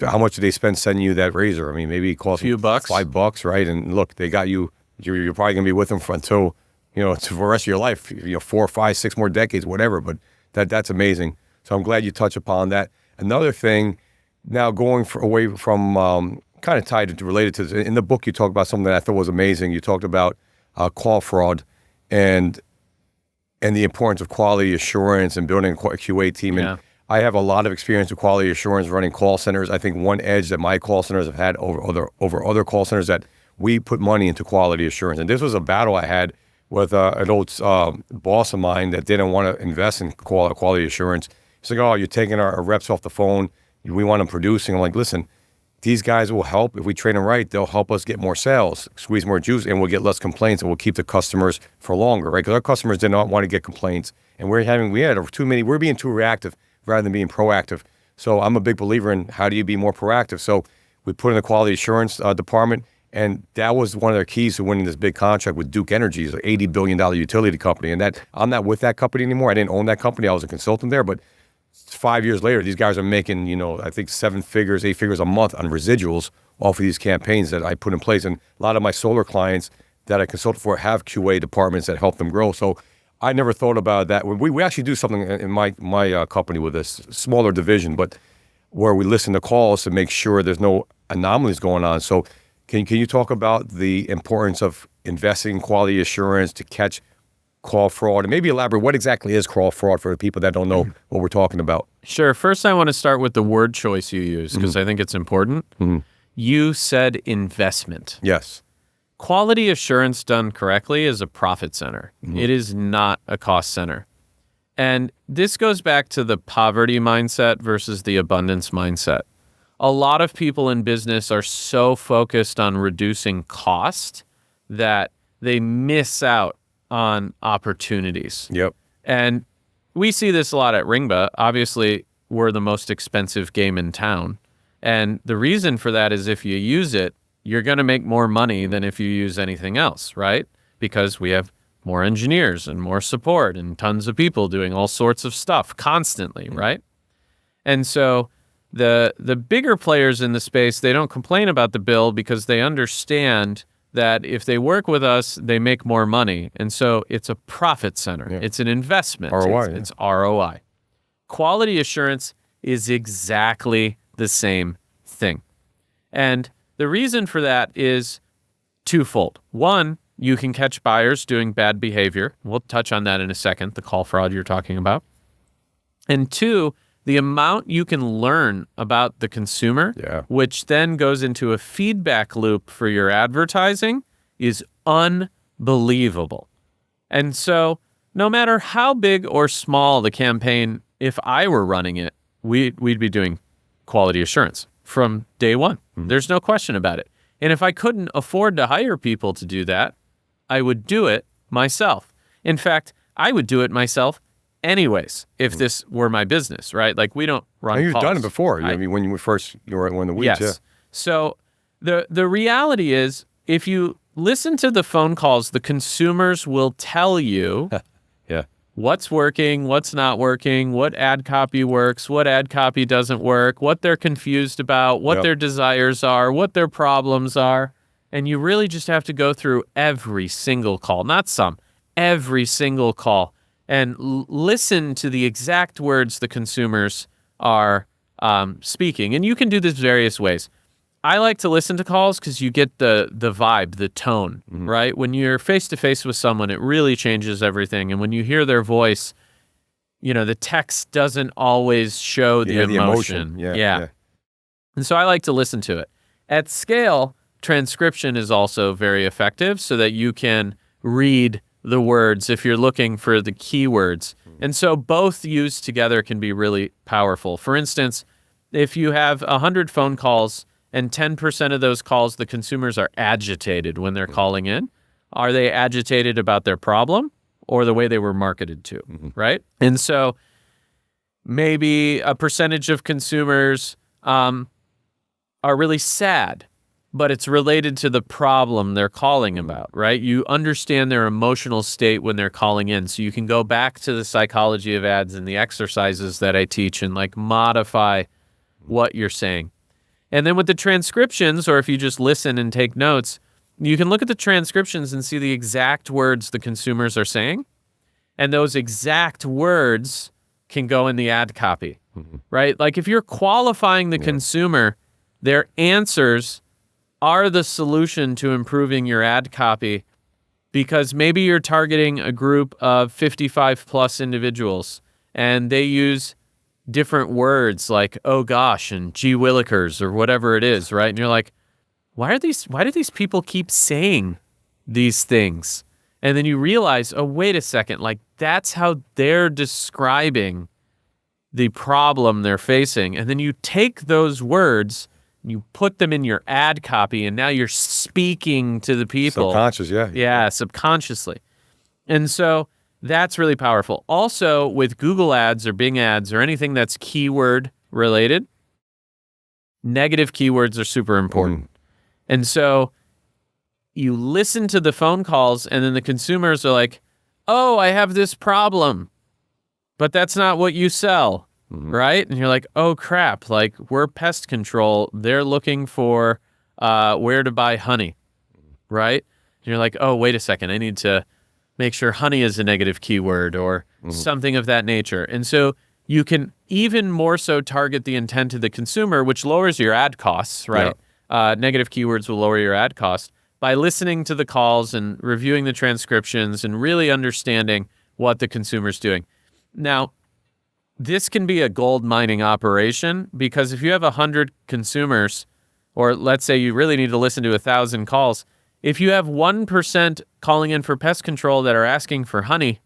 how much did they spend sending you that razor? I mean, maybe it cost few bucks. $5, right? And look, they got you. You're probably going to be with them until, you know, for the rest of your life, you know, 4, 5, 6 more decades, whatever. But that's amazing. So I'm glad you touch upon that. Another thing, now going away from kind of tied to related to this, in the book you talked about something that I thought was amazing. You talked about call fraud and the importance of quality assurance and building a QA team. And I have a lot of experience with quality assurance running call centers. I think one edge that my call centers have had over other call centers that we put money into quality assurance. And this was a battle I had with an old boss of mine that didn't want to invest in quality assurance. He's like, oh, you're taking our reps off the phone. We want them producing. I'm like, listen, these guys will help. If we train them right, they'll help us get more sales, squeeze more juice, and we'll get less complaints, and we'll keep the customers for longer, right? Because our customers did not want to get complaints. And we're being too reactive rather than being proactive. So I'm a big believer in how do you be more proactive? So we put in the quality assurance department. And that was one of their keys to winning this big contract with Duke Energy, an $80 billion utility company. And that I'm not with that company anymore. I didn't own that company. I was a consultant there. But 5 years later, these guys are making, you know, I think 7 figures, 8 figures a month on residuals off of these campaigns that I put in place. And a lot of my solar clients that I consulted for have QA departments that help them grow. So I never thought about that. We actually do something in my company with this smaller division, but where we listen to calls to make sure there's no anomalies going on. So Can you talk about the importance of investing in quality assurance to catch call fraud? And maybe elaborate what exactly is call fraud for the people that don't know what we're talking about. Sure. First, I want to start with the word choice you use because I think it's important. You said investment. Yes. Quality assurance done correctly is a profit center. It is not a cost center. And this goes back to the poverty mindset versus the abundance mindset. A lot of people in business are so focused on reducing cost that they miss out on opportunities. Yep. And we see this a lot at Ringba. Obviously, we're the most expensive game in town. And the reason for that is if you use it, you're going to make more money than if you use anything else, right? Because we have more engineers and more support and tons of people doing all sorts of stuff constantly, right? And so the bigger players in the space, they don't complain about the bill because they understand that if they work with us, they make more money. And so it's a profit center. Yeah. It's an investment. ROI. It's ROI. Quality assurance is exactly the same thing. And the reason for that is twofold. One, you can catch buyers doing bad behavior. We'll touch on that in a second, the call fraud you're talking about. And two, the amount you can learn about the consumer, which then goes into a feedback loop for your advertising, is unbelievable. And so no matter how big or small the campaign, if I were running it, we'd be doing quality assurance from day one. There's no question about it. And if I couldn't afford to hire people to do that, I would do it myself. In fact, I would do it myself anyways, if this were my business, right? Like we don't run calls. You've done it before. I mean, when you were in the weeds. Yes. Yeah. So the reality is, if you listen to the phone calls, the consumers will tell you what's working, what's not working, what ad copy works, what ad copy doesn't work, what they're confused about, what their desires are, what their problems are. And you really just have to go through every single call, not some, every single call, and listen to the exact words the consumers are speaking. And you can do this various ways. I like to listen to calls because you get the vibe, the tone, right? When you're face-to-face with someone, it really changes everything. And when you hear their voice, you know, the text doesn't always show the emotion. Yeah. And so I like to listen to it. At scale, transcription is also very effective so that you can read the words if you're looking for the keywords. And so both used together can be really powerful. For instance, if you have 100 phone calls and 10% of those calls, the consumers are agitated when they're calling in, are they agitated about their problem or the way they were marketed to, right? And so maybe a percentage of consumers are really sad, but it's related to the problem they're calling about, right? You understand their emotional state when they're calling in. So you can go back to the psychology of ads and the exercises that I teach and like modify what you're saying. And then with the transcriptions, or if you just listen and take notes, you can look at the transcriptions and see the exact words the consumers are saying. And those exact words can go in the ad copy, right? Like if you're qualifying the consumer, their answers are the solution to improving your ad copy, because maybe you're targeting a group of 55 plus individuals and they use different words like, oh gosh, and gee willikers or whatever it is, right? And you're like, why do these people keep saying these things? And then you realize, oh, wait a second, like that's how they're describing the problem they're facing. And then you take those words, you put them in your ad copy, and now you're speaking to the people. Subconscious, Yeah, subconsciously. And so that's really powerful. Also, with Google ads or Bing ads or anything that's keyword related, negative keywords are super important. And so you listen to the phone calls and then the consumers are like, oh, I have this problem, but that's not what you sell, right? And you're like, oh crap, like we're pest control. They're looking for where to buy honey, right? And you're like, oh, wait a second, I need to make sure honey is a negative keyword or something of that nature. And so you can even more so target the intent of the consumer, which lowers your ad costs, right? Negative keywords will lower your ad cost by listening to the calls and reviewing the transcriptions and really understanding what the consumer's doing. Now, this can be a gold mining operation because if you have 100 consumers, or let's say you really need to listen to 1,000 calls. If you have 1% calling in for pest control that are asking for honey,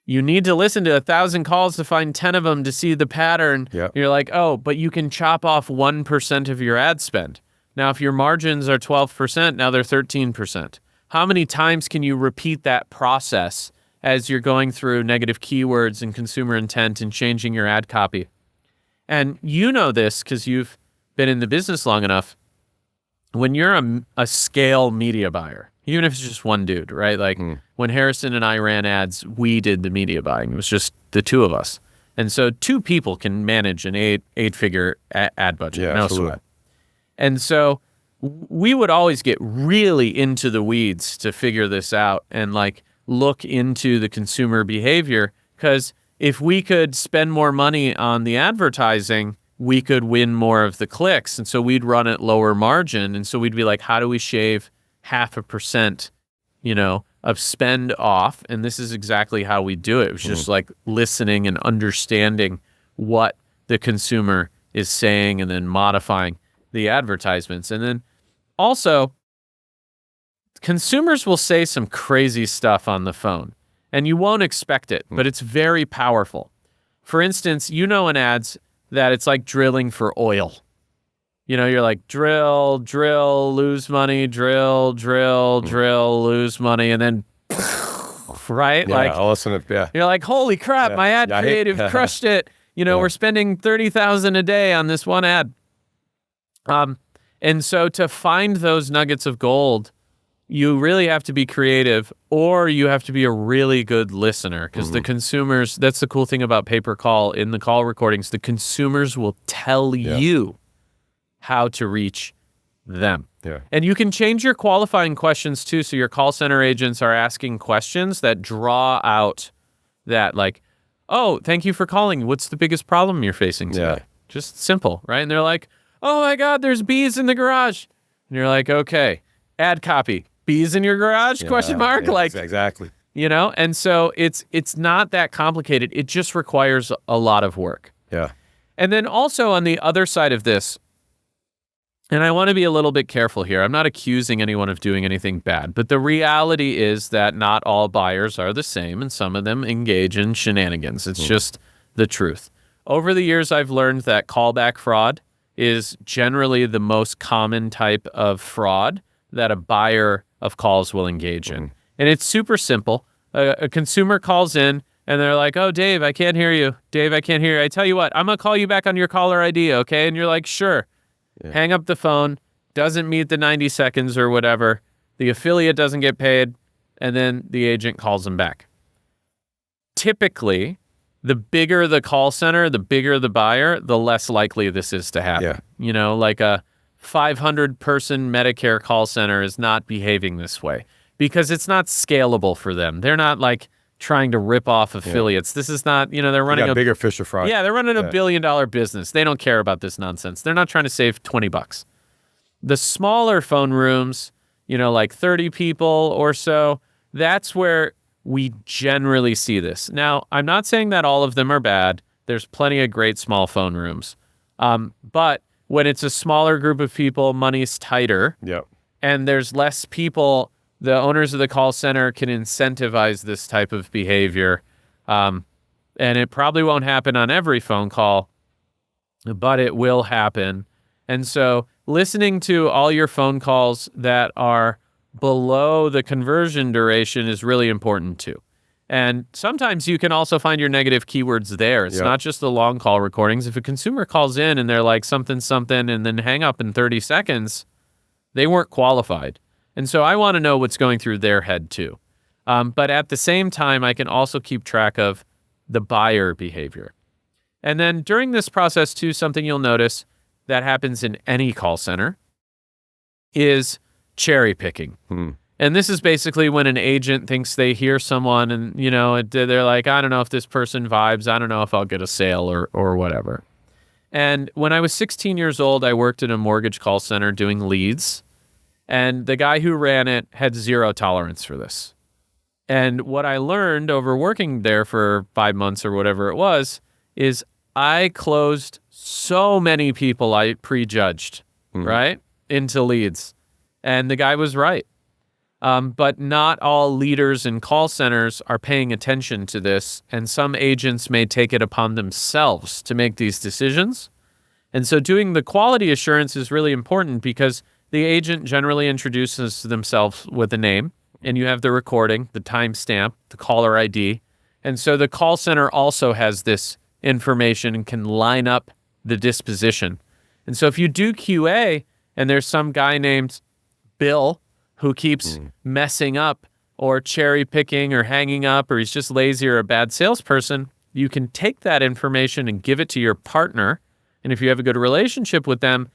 you need to listen to 1,000 calls to find 10 of them to see the pattern. Yep. You're like, oh, but you can chop off 1% of your ad spend. Now, if your margins are 12%, now they're 13%. How many times can you repeat that process as you're going through negative keywords and consumer intent and changing your ad copy? And you know this because you've been in the business long enough. When you're a scale media buyer, even if it's just one dude, right? Like when Harrison and I ran ads, we did the media buying. It was just the two of us. And so two people can manage an eight-figure ad budget. Yeah, no absolutely. sweat. And so we would always get really into the weeds to figure this out and like look into the consumer behavior, because if we could spend more money on the advertising, we could win more of the clicks. And so we'd run at lower margin. And so we'd be like, how do we shave 0.5%, of spend off? And this is exactly how we do it. It was just like listening and understanding what the consumer is saying and then modifying the advertisements. And then also, consumers will say some crazy stuff on the phone and you won't expect it, but it's very powerful. For instance, in ads that it's like drilling for oil. You're like, drill, lose money, drill, lose money, and then, right? Yeah, like, I'll listen to, yeah. you're like, holy crap, my ad Yeah, creative crushed it. We're spending $30,000 a day on this one ad. And so to find those nuggets of gold, you really have to be creative, or you have to be a really good listener, because the consumers, that's the cool thing about pay-per-call in the call recordings, the consumers will tell you how to reach them. Yeah. And you can change your qualifying questions too, so your call center agents are asking questions that draw out that, like, oh, thank you for calling. What's the biggest problem you're facing today? Yeah. Just simple, right? And they're like, oh my God, there's bees in the garage. And you're like, okay, ad copy. Bees in your garage? Question mark? Yeah, like, exactly. And so it's not that complicated. It just requires a lot of work. Yeah. And then also on the other side of this, and I want to be a little bit careful here. I'm not accusing anyone of doing anything bad, but the reality is that not all buyers are the same, and some of them engage in shenanigans. It's just the truth. Over the years, I've learned that callback fraud is generally the most common type of fraud that a buyer of calls will engage in. And it's super simple. A consumer calls in, and they're like, oh, Dave, I can't hear you. Dave, I can't hear you. I tell you what, I'm going to call you back on your caller ID, okay? And you're like, sure. Yeah. Hang up the phone, doesn't meet the 90 seconds or whatever. The affiliate doesn't get paid, and then the agent calls them back. Typically, the bigger the call center, the bigger the buyer, the less likely this is to happen. Yeah. Like a 500-person Medicare call center is not behaving this way because it's not scalable for them. They're not like trying to rip off affiliates. This is not, they're running a bigger fish to fry. Yeah, they're running a $1 billion business. They don't care about this nonsense. They're not trying to save $20. The smaller phone rooms, like 30 people or so, that's where we generally see this. Now, I'm not saying that all of them are bad. There's plenty of great small phone rooms. But when it's a smaller group of people, money's tighter. Yep. And there's less people, the owners of the call center can incentivize this type of behavior. And it probably won't happen on every phone call, but it will happen. And so listening to all your phone calls that are below the conversion duration is really important too. And sometimes you can also find your negative keywords there. It's not just the long call recordings. If a consumer calls in and they're like something, and then hang up in 30 seconds, they weren't qualified. And so I want to know what's going through their head too. But at the same time, I can also keep track of the buyer behavior. And then during this process too, something you'll notice that happens in any call center is cherry picking. And this is basically when an agent thinks they hear someone and, they're like, I don't know if this person vibes. I don't know if I'll get a sale or whatever. And when I was 16 years old, I worked in a mortgage call center doing leads. And the guy who ran it had zero tolerance for this. And what I learned over working there for 5 months or whatever it was, is I closed so many people I prejudged right, into leads. And the guy was right. But not all leaders in call centers are paying attention to this, and some agents may take it upon themselves to make these decisions. And so doing the quality assurance is really important because the agent generally introduces themselves with a name, and you have the recording, the timestamp, the caller ID. And so the call center also has this information and can line up the disposition. And so if you do QA and there's some guy named Bill who keeps messing up or cherry picking or hanging up, or he's just lazy or a bad salesperson, you can take that information and give it to your partner. And if you have a good relationship with them,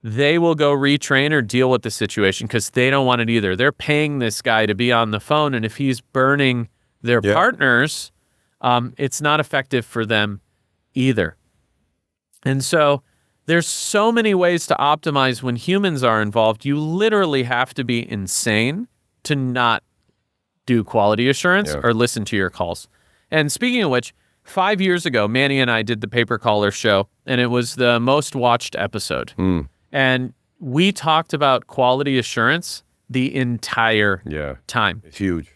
they will go retrain or deal with the situation because they don't want it either. They're paying this guy to be on the phone, and if he's burning their partners, it's not effective for them either. And so there's so many ways to optimize when humans are involved. You literally have to be insane to not do quality assurance or listen to your calls. And speaking of which, 5 years ago, Manny and I did the Paper Caller Show, and it was the most watched episode. And we talked about quality assurance the entire time. It's huge.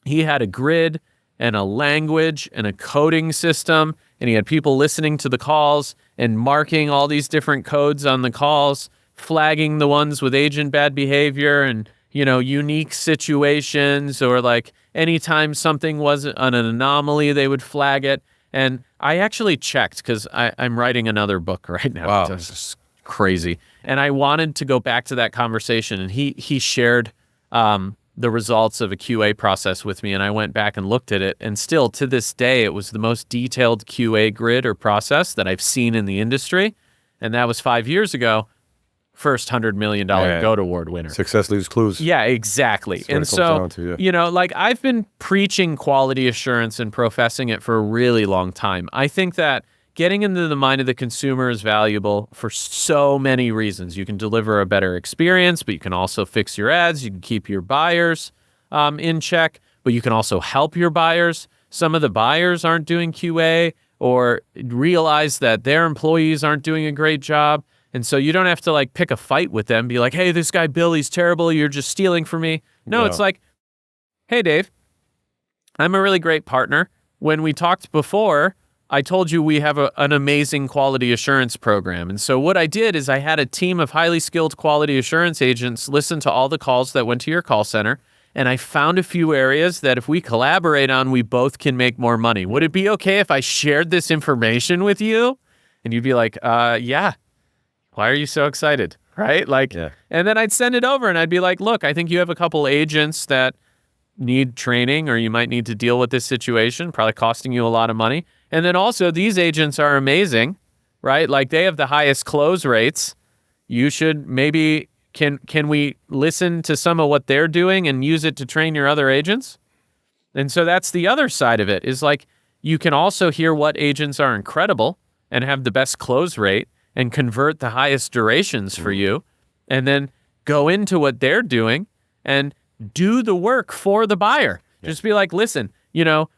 He had a grid and a language and a coding system, and he had people listening to the calls and marking all these different codes on the calls, flagging the ones with agent bad behavior and, you know, unique situations, or like anytime something was an anomaly, they would flag it. And I actually checked because I'm writing another book right now. Wow. It's just crazy. And I wanted to go back to that conversation, and he shared the results of a QA process with me, and I went back and looked at it, and still to this day, it was the most detailed QA grid or process that I've seen in the industry. And that was 5 years ago. First $100 million GOAT Award winner. Success leaves clues. Yeah, exactly. And so, you know, like I've been preaching quality assurance and professing it for a really long time. I think that getting into the mind of the consumer is valuable for so many reasons. You can deliver a better experience, but you can also fix your ads. You can keep your buyers in check, but you can also help your buyers. Some of the buyers aren't doing QA or realize that their employees aren't doing a great job. And so you don't have to like pick a fight with them, be like, hey, this guy Bill, he's terrible, you're just stealing from me. No, it's like, hey, Dave, I'm a really great partner. When we talked before, I told you we have an amazing quality assurance program. And so what I did is I had a team of highly skilled quality assurance agents listen to all the calls that went to your call center. And I found a few areas that if we collaborate on, we both can make more money. Would it be okay if I shared this information with you? And you'd be like, yeah. Why are you so excited? Right? Like, and then I'd send it over and I'd be like, look, I think you have a couple agents that need training, or you might need to deal with this situation, probably costing you a lot of money. And then also these agents are amazing, right? Like they have the highest close rates. You should maybe, can we listen to some of what they're doing and use it to train your other agents? And so that's the other side of it, is like, you can also hear what agents are incredible and have the best close rate and convert the highest durations for you, and then go into what they're doing and do the work for the buyer. Just be like, listen, you know,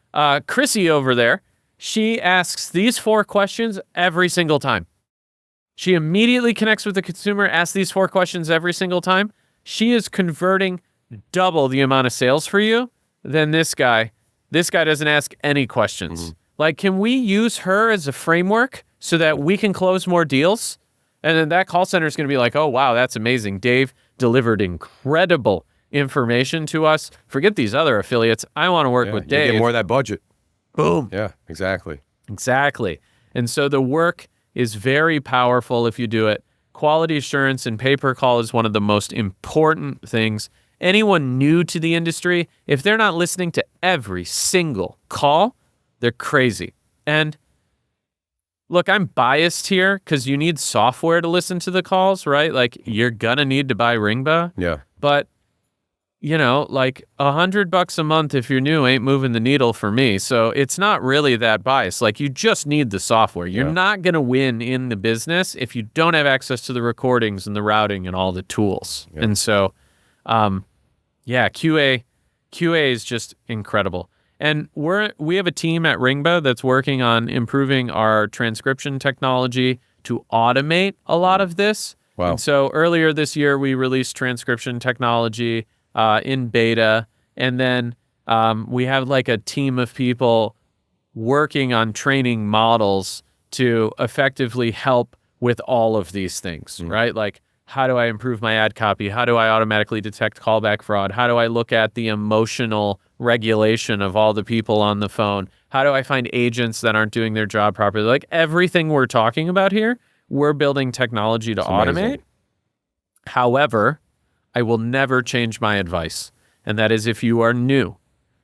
Chrissy over there, she asks these 4 questions every single time. She immediately connects with the consumer, asks these 4 questions every single time. She is converting double the amount of sales for you than this guy. This guy doesn't ask any questions. Like, can we use her as a framework so that we can close more deals? And then that call center is going to be like, oh, wow, that's amazing. Dave delivered incredible information to us. Forget these other affiliates. I want to work with Dave. Get more of that budget. Boom. Yeah, exactly. Exactly. And so the work is very powerful if you do it. Quality assurance and pay-per-call is one of the most important things. Anyone new to the industry, if they're not listening to every single call, they're crazy. And look, I'm biased here because you need software to listen to the calls, right? Like, you're gonna need to buy Ringba. Yeah. But, you know, like $100 a month if you're new ain't moving the needle for me. So it's not really that biased. Like, you just need the software. You're not gonna win in the business if you don't have access to the recordings and the routing and all the tools. And so, QA is just incredible. And we have a team at Ringba that's working on improving our transcription technology to automate a lot of this. Wow. And so earlier this year, we released transcription technology in beta. And then we have like a team of people working on training models to effectively help with all of these things, right? Like, how do I improve my ad copy? How do I automatically detect callback fraud? How do I look at the emotional regulation of all the people on the phone? How do I find agents that aren't doing their job properly? Like everything we're talking about here, we're building technology to automate. However, I will never change my advice. And that is, if you are new,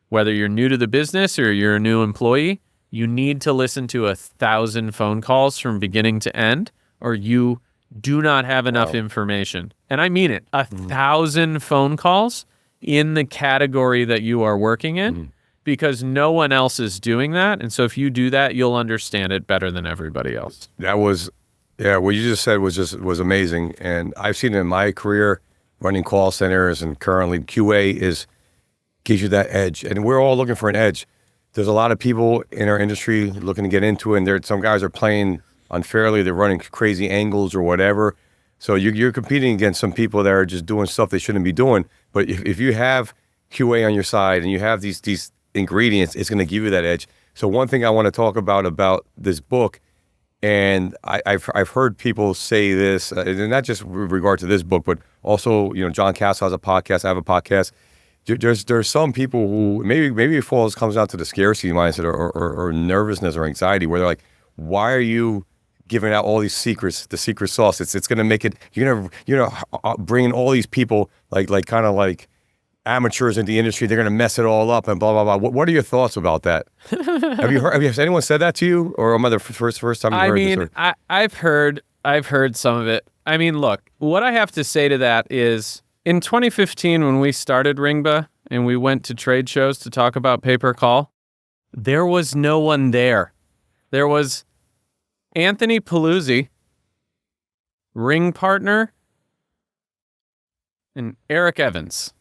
whether you're new to the business or you're a new employee, you need to listen to 1,000 phone calls from beginning to end, or you do not have enough information. And I mean it, 1,000 phone calls in the category that you are working in, because no one else is doing that. And so if you do that, you'll understand it better than everybody else. That was, yeah, what you just said was amazing. And I've seen it in my career running call centers, and currently QA gives you that edge. And we're all looking for an edge. There's a lot of people in our industry looking to get into it, and some guys are playing unfairly. They're running crazy angles or whatever. So you're competing against some people that are just doing stuff they shouldn't be doing. But if you have QA on your side and you have these ingredients, it's going to give you that edge. So one thing I want to talk about this book, and I've heard people say this, and not just with regard to this book, but also, John Castle has a podcast. I have a podcast. There's some people who maybe it comes down to the scarcity mindset or nervousness or anxiety, where they're like, why are you giving out all these secrets, the secret sauce? It's going to make it, you're going to bring in all these people like kind of like amateurs in the industry. They're going to mess it all up and blah, blah, blah. What are your thoughts about that? Has anyone said that to you, or am I the first time you heard this? I've heard some of it. I mean, look, what I have to say to that is, in 2015, when we started Ringba and we went to trade shows to talk about pay-per-call, there was no one there. There was Anthony Paluzzi, ring partner, and Eric Evans.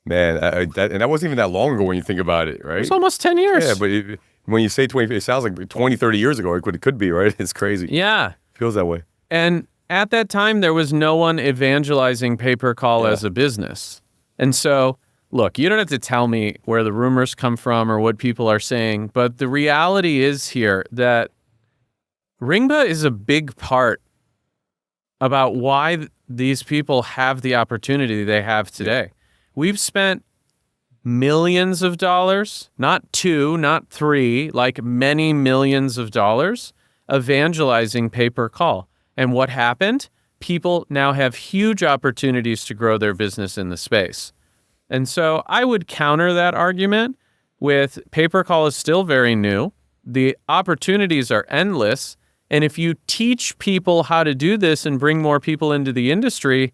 Man, that wasn't even that long ago when you think about it, right? It's almost 10 years. Yeah, but when you say 20, it sounds like 20, 30 years ago. It could be, right? It's crazy. Yeah. Feels that way. And at that time, there was no one evangelizing pay-per-call as a business. And so, look, you don't have to tell me where the rumors come from or what people are saying, but the reality is here that Ringba is a big part about why these people have the opportunity they have today. We've spent millions of dollars, not 2, not 3, like many millions of dollars, evangelizing pay-per-call. And what happened? People now have huge opportunities to grow their business in the space. And so I would counter that argument with pay-per-call is still very new. The opportunities are endless. And if you teach people how to do this and bring more people into the industry,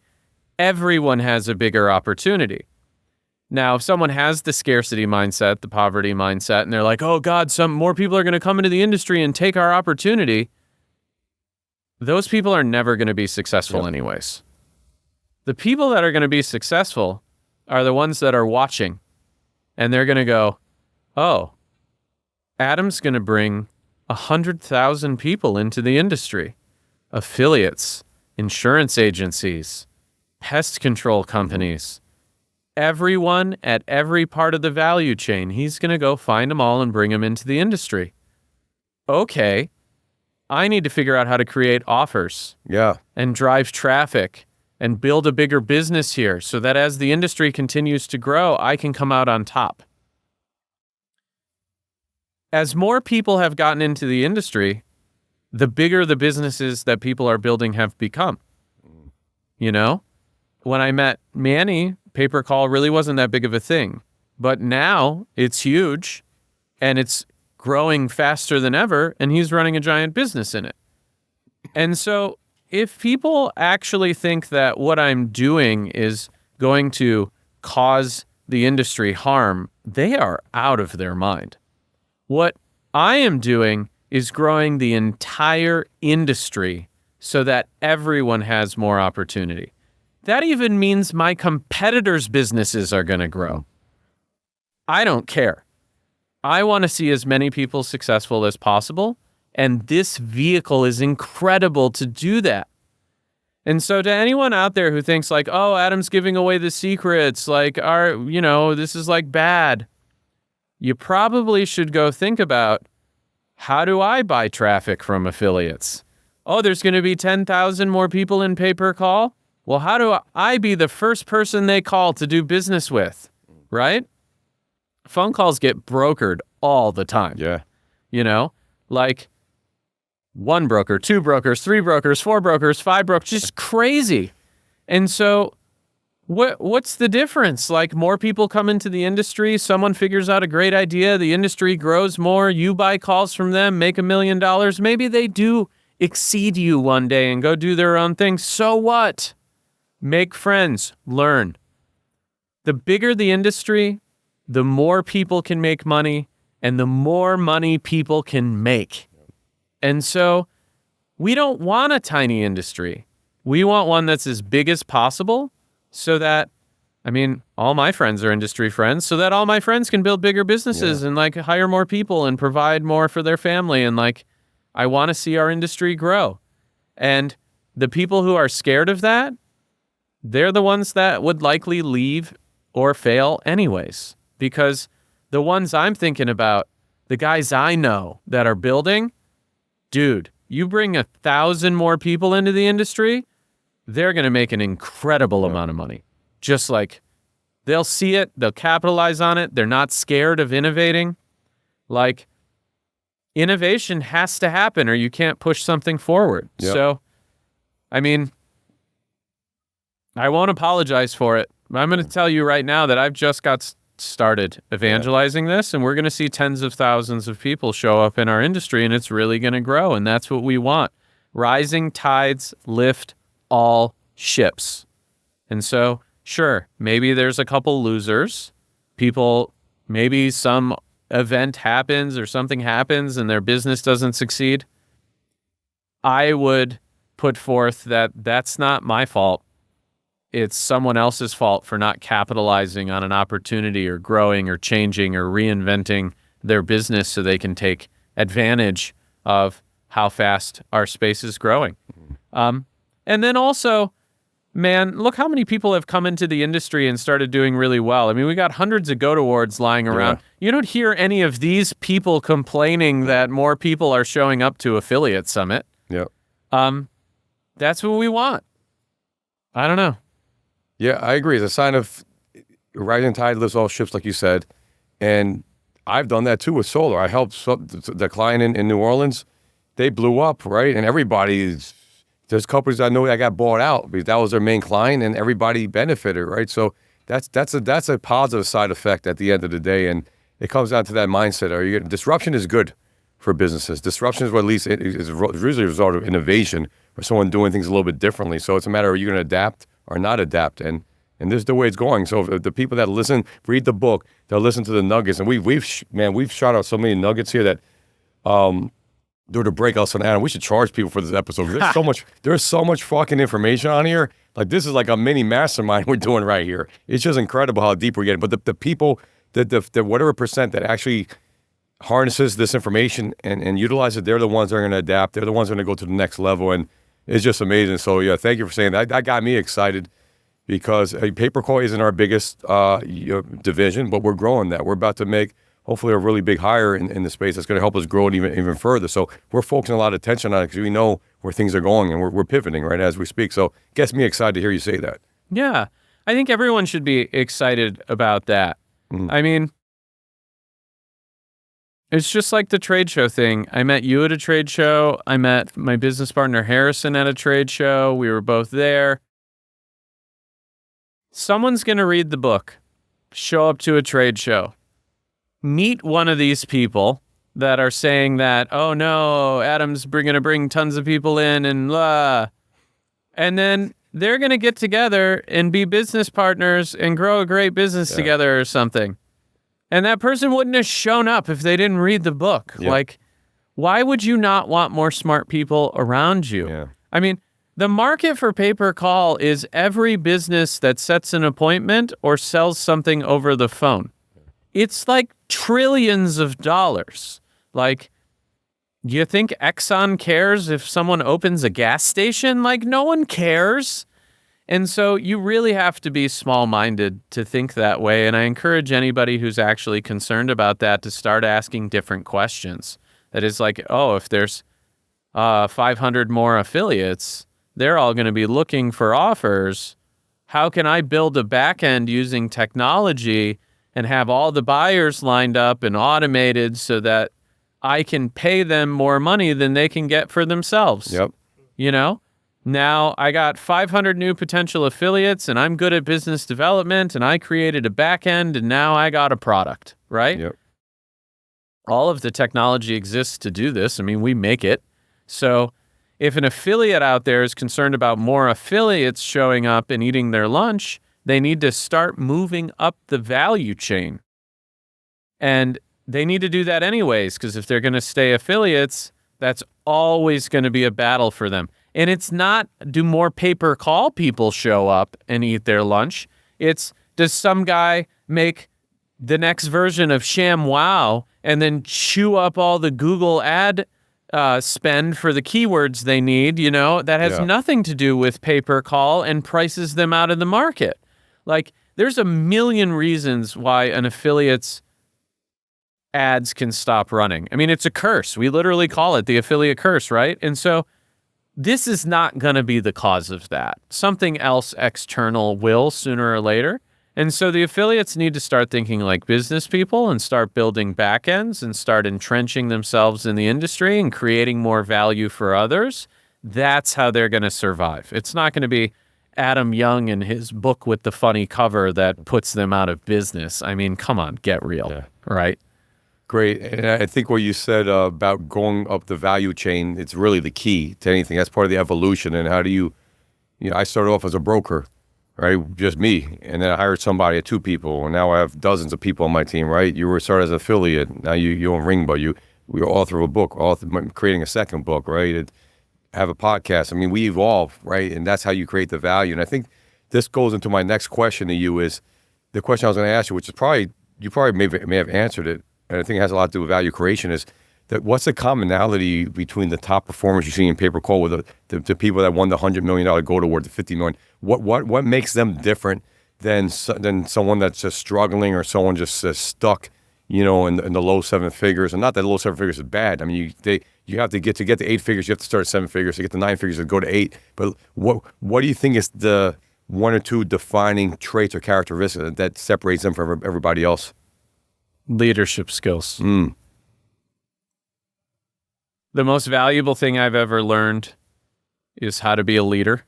everyone has a bigger opportunity. Now, if someone has the scarcity mindset, the poverty mindset, and they're like, oh God, some more people are going to come into the industry and take our opportunity, those people are never going to be successful anyways. The people that are going to be successful are the ones that are watching, and they're going to go, oh, Adam's going to bring 100,000 people into the industry. Affiliates, insurance agencies, pest control companies, everyone at every part of the value chain. He's going to go find them all and bring them into the industry. Okay, I need to figure out how to create offers and drive traffic and build a bigger business here so that as the industry continues to grow, I can come out on top. As more people have gotten into the industry, the bigger the businesses that people are building have become. You know, when I met Manny, pay-per-call really wasn't that big of a thing, but now it's huge and it's growing faster than ever, and he's running a giant business in it. And so if people actually think that what I'm doing is going to cause the industry harm, they are out of their mind. What I am doing is growing the entire industry so that everyone has more opportunity. That even means my competitors' businesses are going to grow. I don't care. I want to see as many people successful as possible, and this vehicle is incredible to do that. And so to anyone out there who thinks like, oh, Adam's giving away the secrets, like, this is like bad, you probably should go think about, how do I buy traffic from affiliates? Oh, there's going to be 10,000 more people in pay-per-call? Well, how do I be the first person they call to do business with, right? Phone calls get brokered all the time. Yeah. Like 1 broker, 2 brokers, 3 brokers, 4 brokers, 5 brokers, just crazy. And so what's the difference? Like, more people come into the industry, someone figures out a great idea, the industry grows more, you buy calls from them, make $1 million. Maybe they do exceed you one day and go do their own thing. So what? Make friends, learn. The bigger the industry, the more people can make money, and the more money people can make. And so we don't want a tiny industry. We want one that's as big as possible so that, all my friends are industry friends, so that all my friends can build bigger businesses and like hire more people and provide more for their family. And like, I want to see our industry grow. And the people who are scared of that, they're the ones that would likely leave or fail anyways. Because the ones I'm thinking about, the guys I know that are building, dude, you bring 1,000 more people into the industry, they're going to make an incredible amount of money. Just like, they'll see it, they'll capitalize on it, they're not scared of innovating. Like, innovation has to happen or you can't push something forward. Yep. So, I won't apologize for it. I'm going to tell you right now that I've just got started evangelizing this, and we're going to see tens of thousands of people show up in our industry, and it's really going to grow, and that's what we want. Rising tides lift all ships. And so, sure, maybe there's a couple losers. People, maybe some event happens or something happens and their business doesn't succeed. I would put forth that that's not my fault. It's someone else's fault for not capitalizing on an opportunity or growing or changing or reinventing their business so they can take advantage of how fast our space is growing. And then also, man, look how many people have come into the industry and started doing really well. We got hundreds of GOAT awards lying around. Yeah. You don't hear any of these people complaining that more people are showing up to Affiliate Summit. Yep. That's what we want. I don't know. Yeah, I agree. It's a sign of rising tide lifts all ships, like you said. And I've done that too with solar. I helped the client in New Orleans. They blew up, right? And there's companies I know that got bought out because that was their main client, and everybody benefited, right? So that's a positive side effect at the end of the day, and it comes down to that mindset. Disruption is good for businesses. Disruption is what at least is usually a result of innovation or someone doing things a little bit differently. So it's a matter of, are you going to adapt or not adapt? And this is the way it's going. So if the people that listen, read the book, they'll listen to the nuggets, and we've shot out so many nuggets here that during the break, I was saying, Adam, we should charge people for this episode. There's so much fucking information on here. Like, this is like a mini mastermind we're doing right here. It's just incredible how deep we're getting. But the people, the whatever percent that actually harnesses this information and utilize it, they're the ones that are going to adapt. They're the ones that are going to go to the next level. And it's just amazing. So, yeah, thank you for saying that. That got me excited because pay-per-call isn't our biggest division, but we're growing that. We're about to make hopefully a really big hire in the space that's going to help us grow it even further. So we're focusing a lot of attention on it because we know where things are going, and we're pivoting right as we speak. So it gets me excited to hear you say that. Yeah, I think everyone should be excited about that. It's just like the trade show thing. I met you at a trade show. I met my business partner Harrison at a trade show. We were both there. Someone's going to read the book, show up to a trade show, meet one of these people that are saying that, oh no, Adam's going to bring tons of people in and blah. And then they're going to get together and be business partners and grow a great business together or something. And that person wouldn't have shown up if they didn't read the book. Yep. Like, why would you not want more smart people around you? Yeah. The market for pay-per-call is every business that sets an appointment or sells something over the phone. It's like trillions of dollars. Like, You think Exxon cares if someone opens a gas station? Like, no one cares. And so you really have to be small-minded to think that way. And I encourage anybody who's actually concerned about that to start asking different questions. That is like, oh, if there's 500 more affiliates, they're all going to be looking for offers. How can I build a back end using technology and have all the buyers lined up and automated so that I can pay them more money than they can get for themselves? Yep. You know, now I got 500 new potential affiliates and I'm good at business development and I created a back end and now I got a product, right? Yep. All of the technology exists to do this. I mean, we make it. So if an affiliate out there is concerned about more affiliates showing up and eating their lunch, they need to start moving up the value chain. And they need to do that anyways, because if they're going to stay affiliates, that's always going to be a battle for them. And it's not, do more pay-per-call people show up and eat their lunch? It's, does some guy make the next version of ShamWow and then chew up all the Google ad spend for the keywords they need? You know, that has nothing to do with pay-per-call and prices them out of the market. Like, there's a million reasons why an affiliate's ads can stop running. I mean, it's a curse. We literally call it the affiliate curse, right? And so this is not going to be the cause of that. Something else external will sooner or later. And so the affiliates need to start thinking like business people and start building back ends and start entrenching themselves in the industry and creating more value for others. That's how they're going to survive. It's not going to be Adam Young and his book with the funny cover that puts them out of business. I mean, come on, get real, right? Great. And I think what you said about going up the value chain, it's really the key to anything. That's part of the evolution. And how do you know, I started off as a broker, right? Just me. And then I hired somebody, 2 people. And now I have dozens of people on my team, right? You were started as an affiliate. Now you own Ringba. We were author of a book, creating a second book, right? And have a podcast. I mean, we evolve, right? And that's how you create the value. And I think this goes into my next question to you is the question I was going to ask you, which is you probably may have answered it. And I think it has a lot to do with value creation, is that what's the commonality between the top performers you see in pay-per-call with the people that won the $100 million goal award, the $50 million? What makes them different than someone that's just struggling or someone just stuck, you know, in the low 7 figures? And not that low 7 figures is bad. I mean, you have to get to 8 figures, you have to start at 7 figures. To get to 9 figures, to go to 8. But what do you think is the 1 or 2 defining traits or characteristics that separates them from everybody else? Leadership skills. The most valuable thing I've ever learned is how to be a leader.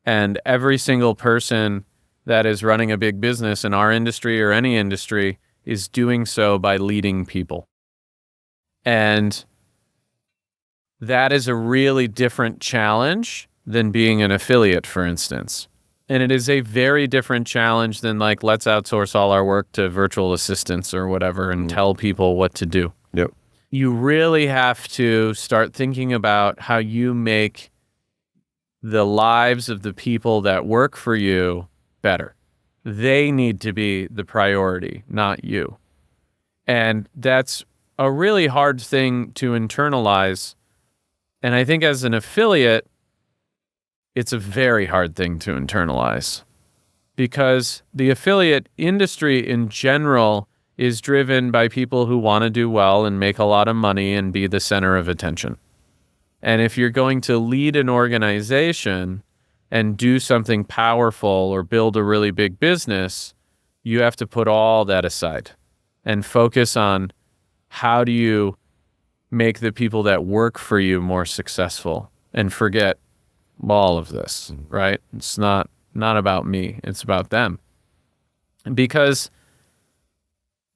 And every single person that is running a big business in our industry or any industry is doing so by leading people. And that is a really different challenge than being an affiliate, for instance. And it is a very different challenge than like, let's outsource all our work to virtual assistants or whatever and tell people what to do. Yep. You really have to start thinking about how you make the lives of the people that work for you better. They need to be the priority, not you. And that's a really hard thing to internalize. And I think as an affiliate, it's a very hard thing to internalize, because the affiliate industry in general is driven by people who want to do well and make a lot of money and be the center of attention. And if you're going to lead an organization and do something powerful or build a really big business, you have to put all that aside and focus on how do you make the people that work for you more successful, and forget all of this, right? It's not about me. It's about them. Because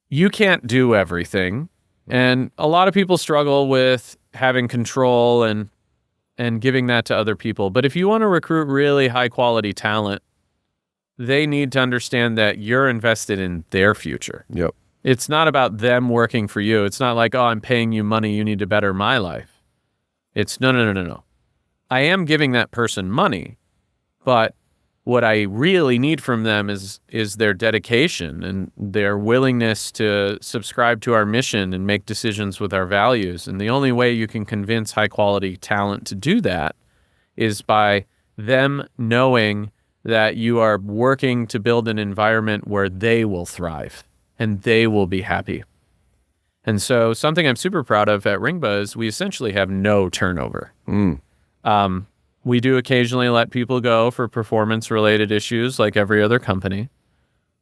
you can't do everything. And a lot of people struggle with having control and giving that to other people. But if you want to recruit really high quality talent, they need to understand that you're invested in their future. Yep. It's not about them working for you. It's not like, oh, I'm paying you money, you need to better my life. It's no. I am giving that person money, but what I really need from them is their dedication and their willingness to subscribe to our mission and make decisions with our values. And the only way you can convince high quality talent to do that is by them knowing that you are working to build an environment where they will thrive and they will be happy. And so something I'm super proud of at Ringba is we essentially have no turnover. We do occasionally let people go for performance-related issues like every other company,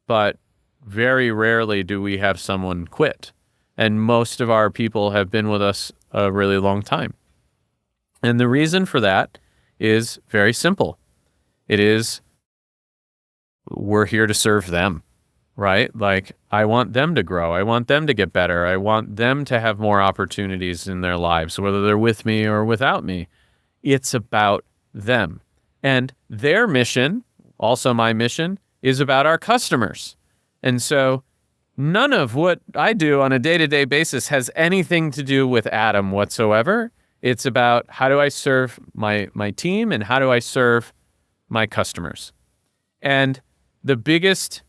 but very rarely do we have someone quit. And most of our people have been with us a really long time. And the reason for that is very simple. It is we're here to serve them, right? Like, I want them to grow. I want them to get better. I want them to have more opportunities in their lives, whether they're with me or without me. It's about them. And their mission, also my mission, is about our customers. And so none of what I do on a day-to-day basis has anything to do with Adam whatsoever. It's about how do I serve my team and how do I serve my customers. And the biggest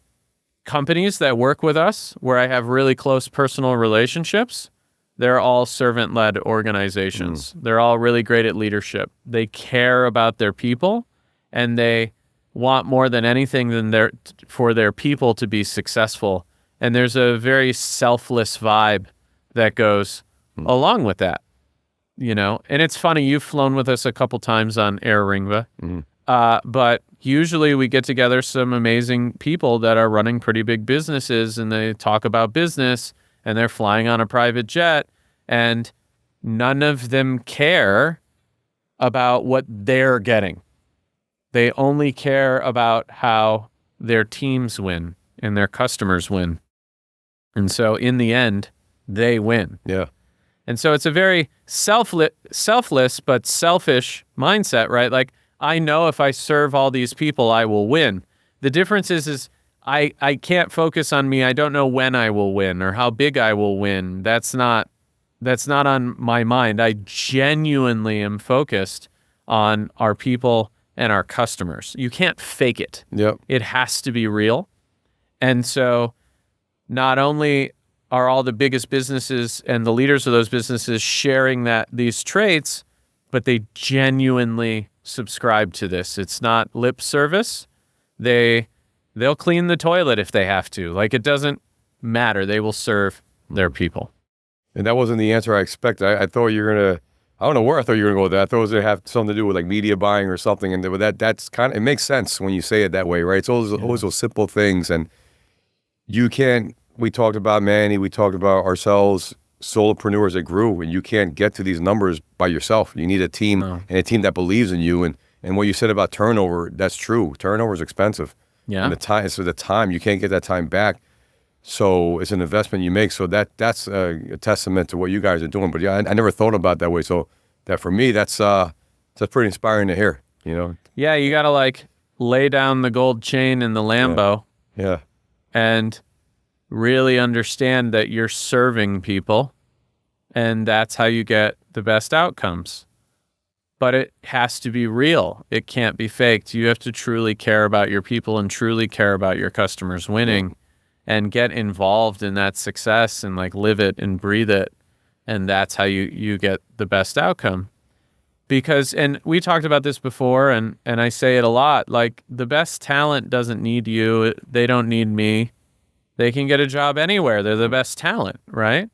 companies that work with us, where I have really close personal relationships, they're all servant-led organizations. They're all really great at leadership. They care about their people, and they want more than anything for their people to be successful. And there's a very selfless vibe that goes along with that, you know. And it's funny, you've flown with us a couple times on Air Ringba, but usually we get together some amazing people that are running pretty big businesses, and they talk about business, and they're flying on a private jet, and none of them care about what they're getting. They only care about how their teams win and their customers win. And so in the end, they win. Yeah. And so it's a very selfless but selfish mindset, right? Like, I know if I serve all these people, I will win. The difference is I can't focus on me. I don't know when I will win or how big I will win. That's not on my mind. I genuinely am focused on our people and our customers. You can't fake it. Yep. It has to be real. And so not only are all the biggest businesses and the leaders of those businesses sharing these traits, but they genuinely subscribe to this. It's not lip service. They'll clean the toilet if they have to. Like, it doesn't matter. They will serve their people. And that wasn't the answer I expected. I thought you were going to, I don't know where I thought you were going to go with that. I thought it was going to have something to do with like media buying or something. And that's kind of, it makes sense when you say it that way, right? It's always those simple things. And we talked about Manny, we talked about ourselves, solopreneurs that grew, and you can't get to these numbers by yourself. You need a team and a team that believes in you. And what you said about turnover, that's true. Turnover is expensive. Yeah. And the time, you can't get that time back. So it's an investment you make. So that's a testament to what you guys are doing. But yeah, I never thought about it that way. So that for me, that's pretty inspiring to hear, you know? Yeah, you got to like lay down the gold chain in the Lambo. Yeah. And really understand that you're serving people, and that's how you get the best outcomes. But it has to be real. It can't be faked. You have to truly care about your people and truly care about your customers winning and get involved in that success and like live it and breathe it. And that's how you get the best outcome. Because, and we talked about this before, and I say it a lot, like, the best talent doesn't need you. They don't need me. They can get a job anywhere. They're the best talent, right?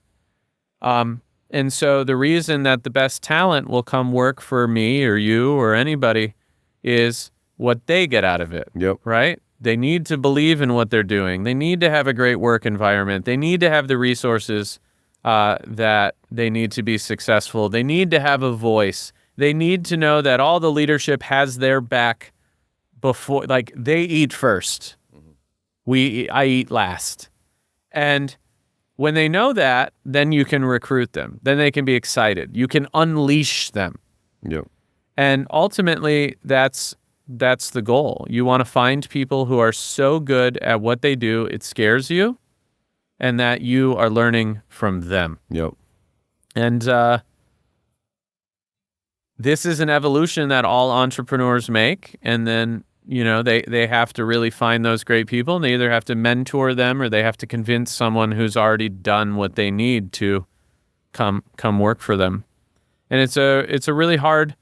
And so the reason that the best talent will come work for me or you or anybody is what they get out of it, right? They need to believe in what they're doing. They need to have a great work environment. They need to have the resources that they need to be successful. They need to have a voice. They need to know that all the leadership has their back before, like, they eat first. I eat last. And when they know that, then you can recruit them. Then they can be excited. You can unleash them. Yep. And ultimately, that's the goal. You want to find people who are so good at what they do, it scares you, and that you are learning from them. Yep. And this is an evolution that all entrepreneurs make. And then they have to really find those great people, and they either have to mentor them or they have to convince someone who's already done what they need to come work for them. And it's a really hard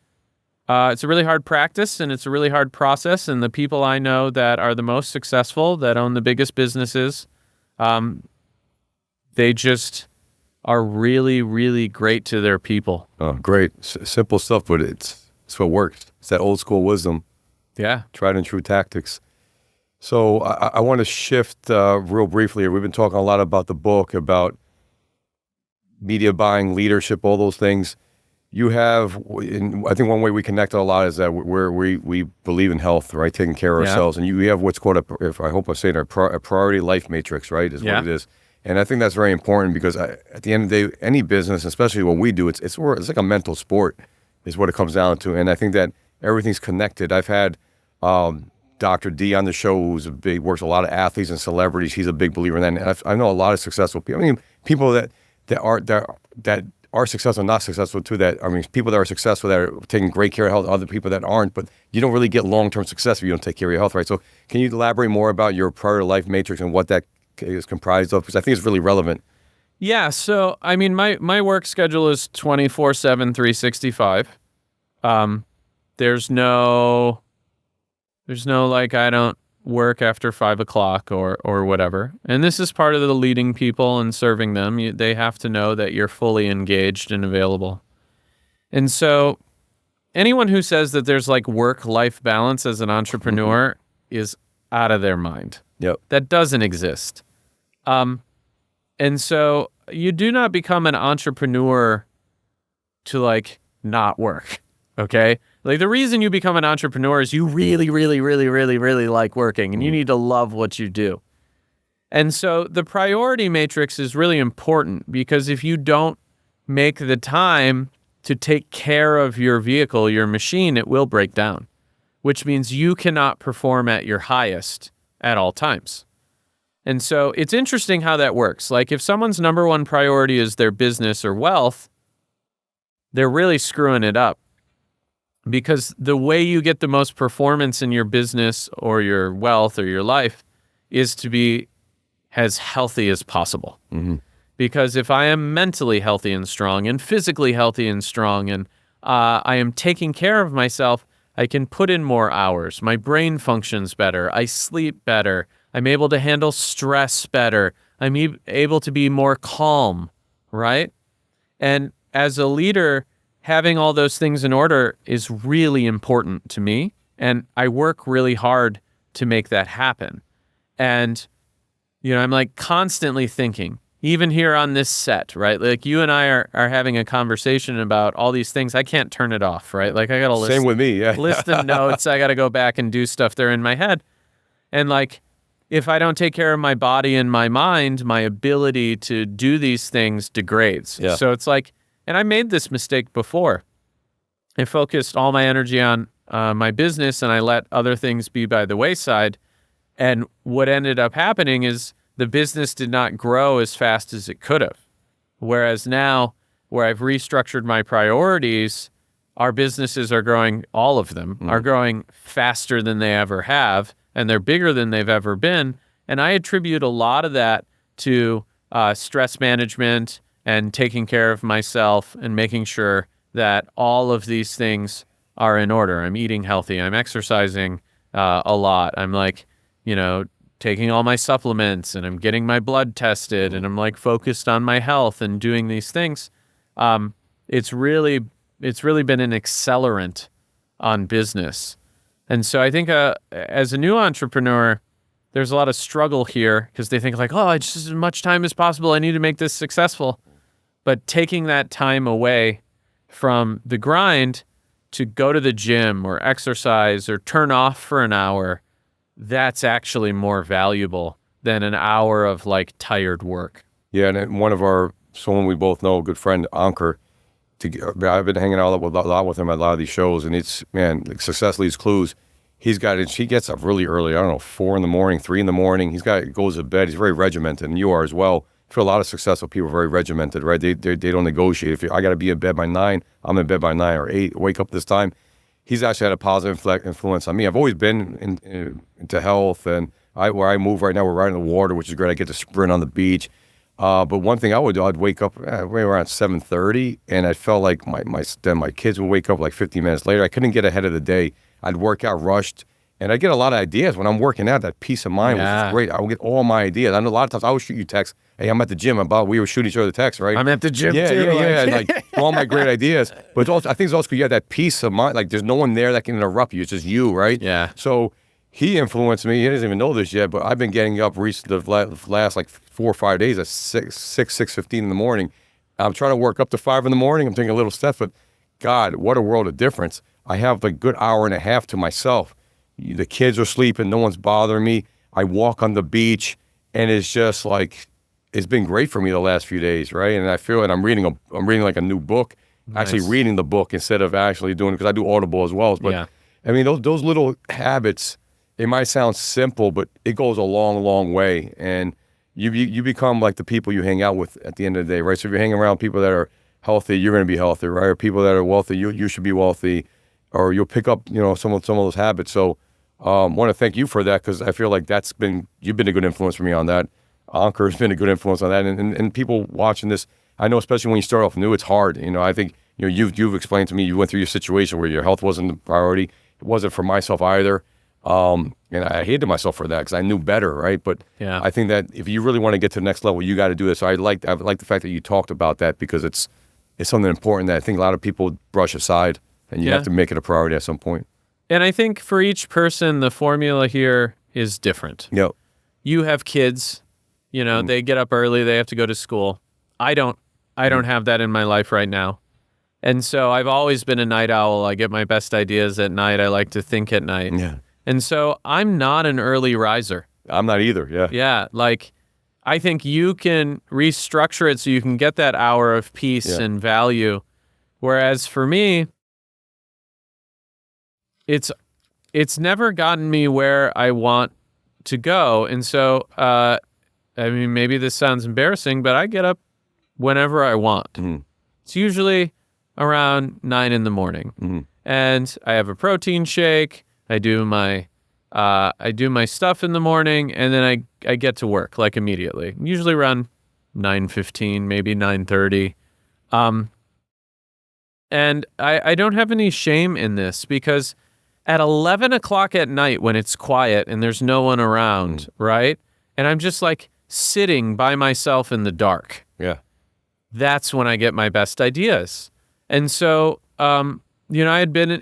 practice, and it's a really hard process. And the people I know that are the most successful, that own the biggest businesses, they just are really, really great to their people. Oh, great. Simple stuff, but it's what works. It's that old school wisdom. Yeah. Tried and true tactics. So I want to shift real briefly here. We've been talking a lot about the book, about media buying, leadership, all those things. You have, I think one way we connect a lot is that we believe in health, right? Taking care of ourselves. And you have what's called I hope I'm saying a priority life matrix, right? Is what it is. And I think that's very important because at the end of the day, any business, especially what we do, it's like a mental sport is what it comes down to. And I think that everything's connected. I've had Dr. D on the show, works a lot of athletes and celebrities. He's a big believer in that. And I know a lot of successful people. I mean, people that are successful, not successful too. People that are successful that are taking great care of health, other people that aren't. But you don't really get long-term success if you don't take care of your health, right? So can you elaborate more about your priority life matrix and what that is comprised of? Because I think it's really relevant. Yeah. So, I mean, my work schedule is 24/7, 365. There's no like, I don't work after 5 o'clock or whatever. And this is part of the leading people and serving them. They have to know that you're fully engaged and available. And so anyone who says that there's like work-life balance as an entrepreneur is out of their mind. Yep. That doesn't exist. And so you do not become an entrepreneur to like not work. Okay. Like the reason you become an entrepreneur is you really, really, really, really, really like working, and you need to love what you do. And so the priority matrix is really important because if you don't make the time to take care of your vehicle, your machine, it will break down, which means you cannot perform at your highest at all times. And so it's interesting how that works. Like if someone's number one priority is their business or wealth, they're really screwing it up. Because the way you get the most performance in your business or your wealth or your life is to be as healthy as possible. Mm-hmm. Because if I am mentally healthy and strong and physically healthy and strong and I am taking care of myself, I can put in more hours. My brain functions better. I sleep better. I'm able to handle stress better. I'm able to be more calm, right? And as a leader, having all those things in order is really important to me. And I work really hard to make that happen. And, I'm like constantly thinking, even here on this set, right? Like you and I are having a conversation about all these things. I can't turn it off, right? Like I got to list. Same with me, yeah. List of notes. I got to go back and do stuff there in my head. And like, if I don't take care of my body and my mind, my ability to do these things degrades. Yeah. So it's like, and I made this mistake before. I focused all my energy on my business and I let other things be by the wayside. And what ended up happening is the business did not grow as fast as it could have. Whereas now, where I've restructured my priorities, our businesses are growing, all of them are growing faster than they ever have. And they're bigger than they've ever been. And I attribute a lot of that to stress management and taking care of myself and making sure that all of these things are in order. I'm eating healthy. I'm exercising a lot. I'm like, taking all my supplements and I'm getting my blood tested and I'm like focused on my health and doing these things. It's really been an accelerant on business. And so I think as a new entrepreneur, there's a lot of struggle here because they think like, oh, it's just as much time as possible. I need to make this successful. But taking that time away from the grind to go to the gym or exercise or turn off for an hour, that's actually more valuable than an hour of like tired work. Yeah, and someone we both know, a good friend, Ankur, I've been hanging out a lot with him at a lot of these shows, and it's, man, like Success Leaves Clues. He gets up really early, 4 a.m, 3 a.m. Goes to bed. He's very regimented, and you are as well. I feel a lot of successful people are very regimented, right? They don't negotiate. I got to be in bed by 9, I'm in bed by 9 or 8, wake up this time. he's actually had a positive influence on me. I've always been into health, and where I move right now, we're right in the water, which is great. I get to sprint on the beach. But one thing I would do, I'd wake up right around 7:30, and I felt like my kids would wake up like 15 minutes later. I couldn't get ahead of the day. I'd work out rushed, and I get a lot of ideas when I'm working out. That peace of mind, which is great. I will get all my ideas. I know a lot of times I would shoot you texts. Hey, I'm at the gym. We were shooting each other texts, right? I'm at the gym too. Yeah. Like all my great ideas. But it's also, I think it's also because you have that peace of mind. Like there's no one there that can interrupt you. It's just you, right? Yeah. So he influenced me. He doesn't even know this yet, but I've been getting up recently the last like 4 or 5 days at 6:15 in the morning. I'm trying to work up to 5 in the morning. I'm taking a little step, but God, what a world of difference. I have a good hour and a half to myself. The kids are sleeping. No one's bothering me. I walk on the beach, and it's just like, it's been great for me the last few days, right? And I feel like I'm reading like a new book, actually reading the book instead of actually doing it, because I do Audible as well. But I mean, those little habits, it might sound simple, but it goes a long, long way. And you become like the people you hang out with at the end of the day, right? So if you're hanging around people that are healthy, you're going to be healthy, right? Or people that are wealthy, you should be wealthy, or you'll pick up, some of those habits. So want to thank you for that, because I feel like you've been a good influence for me on that. Anker's been a good influence on that, and people watching this, I know, especially when you start off new, it's hard. I think you've explained to me, you went through your situation where your health wasn't the priority. It wasn't for myself either, and I hated myself for that because I knew better, right? But I think that if you really want to get to the next level, you got to do this. So I like the fact that you talked about that, because it's something important that I think a lot of people brush aside, and you have to make it a priority at some point. And I think for each person, the formula here is different. Yep. You have kids. They get up early, they have to go to school. I don't have that in my life right now. And so I've always been a night owl. I get my best ideas at night. I like to think at night. Yeah. And so I'm not an early riser. I'm not either. Yeah. Yeah. Like, I think you can restructure it so you can get that hour of peace and value. Whereas for me, it's never gotten me where I want to go. And so, I mean, maybe this sounds embarrassing, but I get up whenever I want. Mm-hmm. It's usually around 9 in the morning. Mm-hmm. And I have a protein shake. I do my stuff in the morning, and then I get to work like immediately. Usually around 9:15, maybe 9:30. And I don't have any shame in this, because at 11 o'clock at night, when it's quiet and there's no one around, right? And I'm just like sitting by myself in the dark. Yeah. That's when I get my best ideas. And so, I had been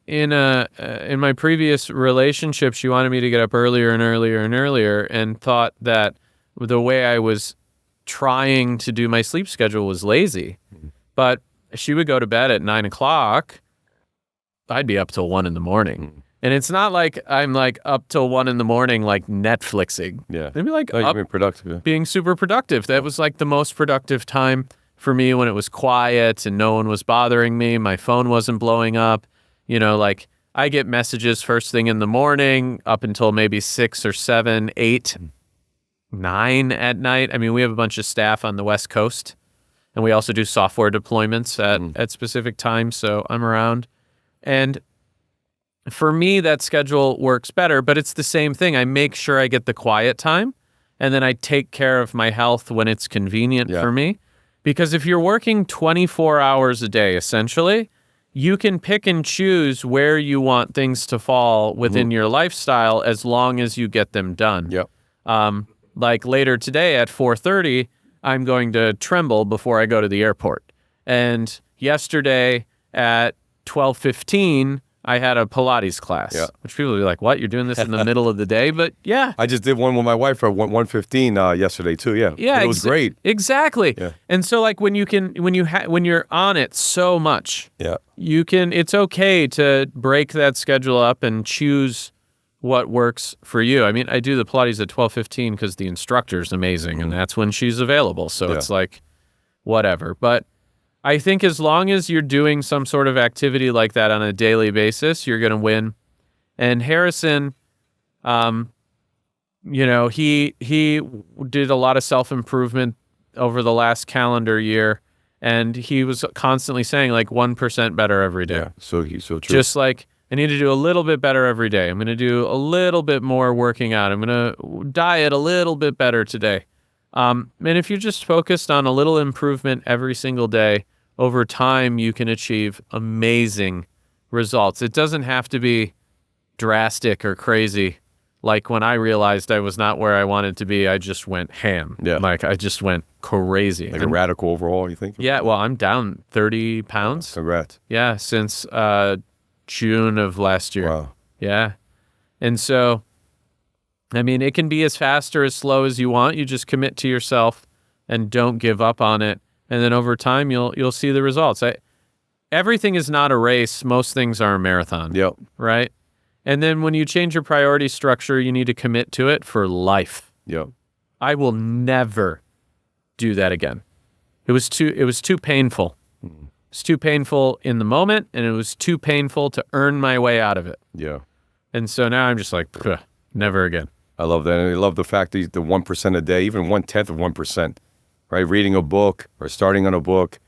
in my previous relationship, she wanted me to get up earlier and earlier and earlier, and thought that the way I was trying to do my sleep schedule was lazy. Mm-hmm. But she would go to bed at 9 o'clock. I'd be up till 1 in the morning. Mm-hmm. And it's not like I'm like up till 1 in the morning, like Netflixing. Yeah. I'd be like up being productive. Being super productive. That was like the most productive time for me, when it was quiet and no one was bothering me. My phone wasn't blowing up. Like I get messages first thing in the morning up until maybe 6 or 7, 8, 9 at night. I mean, we have a bunch of staff on the West Coast, and we also do software deployments at specific times. So I'm around. And for me, that schedule works better, but it's the same thing. I make sure I get the quiet time, and then I take care of my health when it's convenient for me. Because if you're working 24 hours a day, essentially, you can pick and choose where you want things to fall within your lifestyle, as long as you get them done. Yep. Like later today at 4:30, I'm going to Tremble before I go to the airport. And yesterday at 12:15, I had a Pilates class, which people will be like, what, you're doing this in the middle of the day? But yeah. I just did one with my wife at 1:15 yesterday too. Yeah. It was great. Exactly. Yeah. And so like when you're on it so much, it's okay to break that schedule up and choose what works for you. I mean, I do the Pilates at 12:15 because the instructor's amazing, and that's when she's available. So it's like, whatever. But I think as long as you're doing some sort of activity like that on a daily basis, you're going to win. And Harrison, he did a lot of self-improvement over the last calendar year. And he was constantly saying like 1% better every day. Yeah. So true. Just like, I need to do a little bit better every day. I'm going to do a little bit more working out. I'm going to diet a little bit better today. And if you just focused on a little improvement every single day, over time, you can achieve amazing results. It doesn't have to be drastic or crazy. Like when I realized I was not where I wanted to be, I just went ham. Yeah. Like I just went crazy. Like a radical overhaul, you think? Yeah, well, I'm down 30 pounds. Congrats. Yeah, since June of last year. Wow. Yeah. And so, I mean, it can be as fast or as slow as you want. You just commit to yourself and don't give up on it. And then over time, you'll see the results. Everything is not a race. Most things are a marathon. Yep. Right? And then when you change your priority structure, you need to commit to it for life. Yep. I will never do that again. It was too painful. It's too painful in the moment, and it was too painful to earn my way out of it. Yeah. And so now I'm just like, never again. I love that. And I love the fact that the 1% a day, even 1/10 of 1%, right? Reading a book or starting on a book,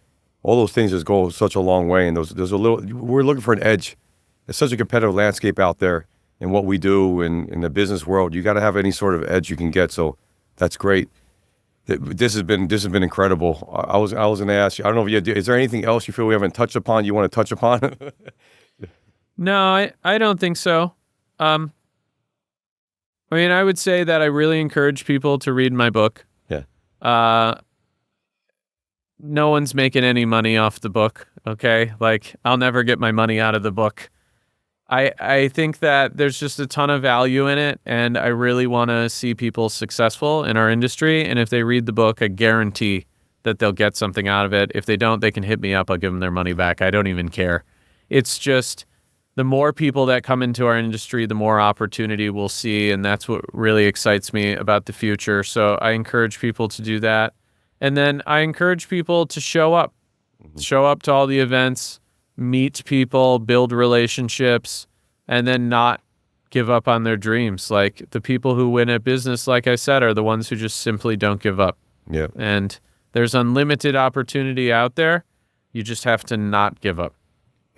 all those things just go such a long way. And there's a little, we're looking for an edge. It's such a competitive landscape out there in what we do in the business world. You got to have any sort of edge you can get. So that's great. This has been incredible. I was going to ask you, I don't know if is there anything else you feel we haven't touched upon you want to touch upon? No, I don't think so. I mean, I would say that I really encourage people to read my book. Yeah. No one's making any money off the book, okay? Like, I'll never get my money out of the book. I think that there's just a ton of value in it, and I really want to see people successful in our industry. And if they read the book, I guarantee that they'll get something out of it. If they don't, they can hit me up. I'll give them their money back. I don't even care. It's just the more people that come into our industry, the more opportunity we'll see, and that's what really excites me about the future. So I encourage people to do that. And then I encourage people to show up. Show up to all the events, meet people, build relationships, and then not give up on their dreams. Like the people who win at business, like I said, are the ones who just simply don't give up. Yeah. And there's unlimited opportunity out there. You just have to not give up.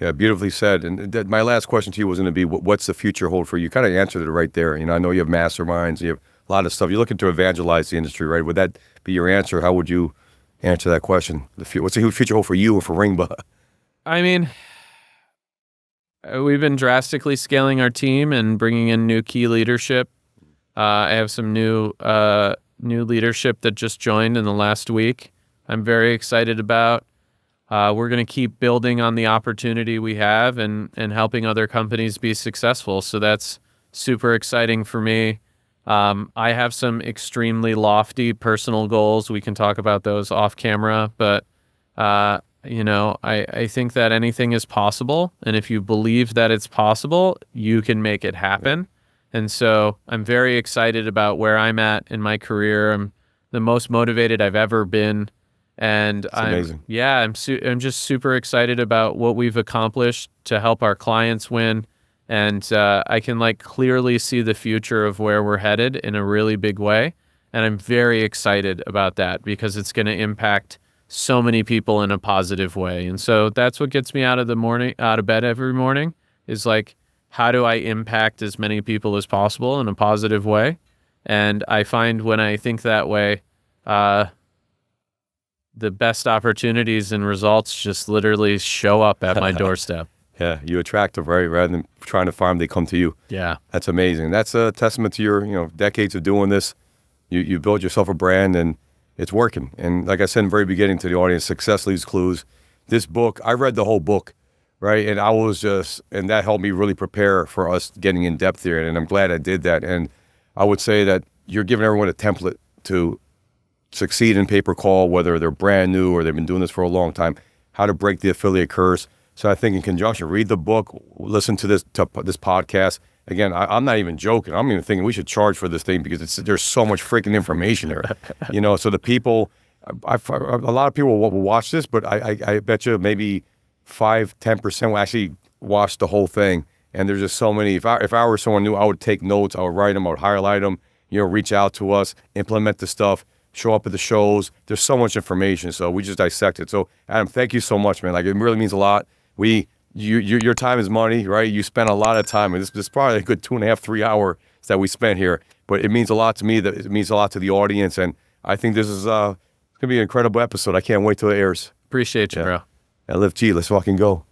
Yeah, beautifully said. And my last question to you was going to be, what's the future hold for you? You kind of answered it right there. You know, I know you have masterminds, you have a lot of stuff. You're looking to evangelize the industry, right? Would that be your answer? How would you answer that question? What's the future hold for you and for Ringba? I mean, we've been drastically scaling our team and bringing in new key leadership. I have some new leadership that just joined in the last week. I'm very excited about. We're going to keep building on the opportunity we have and helping other companies be successful. So that's super exciting for me. I have some extremely lofty personal goals. We can talk about those off camera, but I think that anything is possible. And if you believe that it's possible, you can make it happen. And so I'm very excited about where I'm at in my career. I'm the most motivated I've ever been. And amazing. I'm just super excited about what we've accomplished to help our clients win. And I can clearly see the future of where we're headed in a really big way. And I'm very excited about that because it's going to impact so many people in a positive way. And so that's what gets me out of bed every morning is how do I impact as many people as possible in a positive way? And I find when I think that way, the best opportunities and results just literally show up at my doorstep. Yeah, you attract them, right? Rather than trying to farm, they come to you. Yeah. That's amazing. That's a testament to your, decades of doing this. You build yourself a brand and it's working. And like I said in the very beginning to the audience, success leaves clues. This book, I read the whole book, right? And and that helped me really prepare for us getting in depth here. And I'm glad I did that. And I would say that you're giving everyone a template to succeed in pay-per-call, whether they're brand new or they've been doing this for a long time, how to break the affiliate curse. So I think in conjunction, read the book, listen to this podcast. Again, I'm not even joking. I'm even thinking we should charge for this thing because there's so much freaking information there. So the people, a lot of people will watch this, but I bet you maybe 5-10% will actually watch the whole thing. And there's just so many. If I were someone new, I would take notes. I would write them. I would highlight them. Reach out to us, implement the stuff. show up at the shows. There's so much information, so we just dissect it. So Adam, thank you so much, man. Like, it really means a lot. Your time is money, right? You spend a lot of time, and this is probably a good 2.5, 3 hours that we spent here. But it means a lot to me. That it means a lot to the audience, and I think this is gonna be an incredible episode. I can't wait till it airs. Appreciate you, bro. LFG, let's fucking go.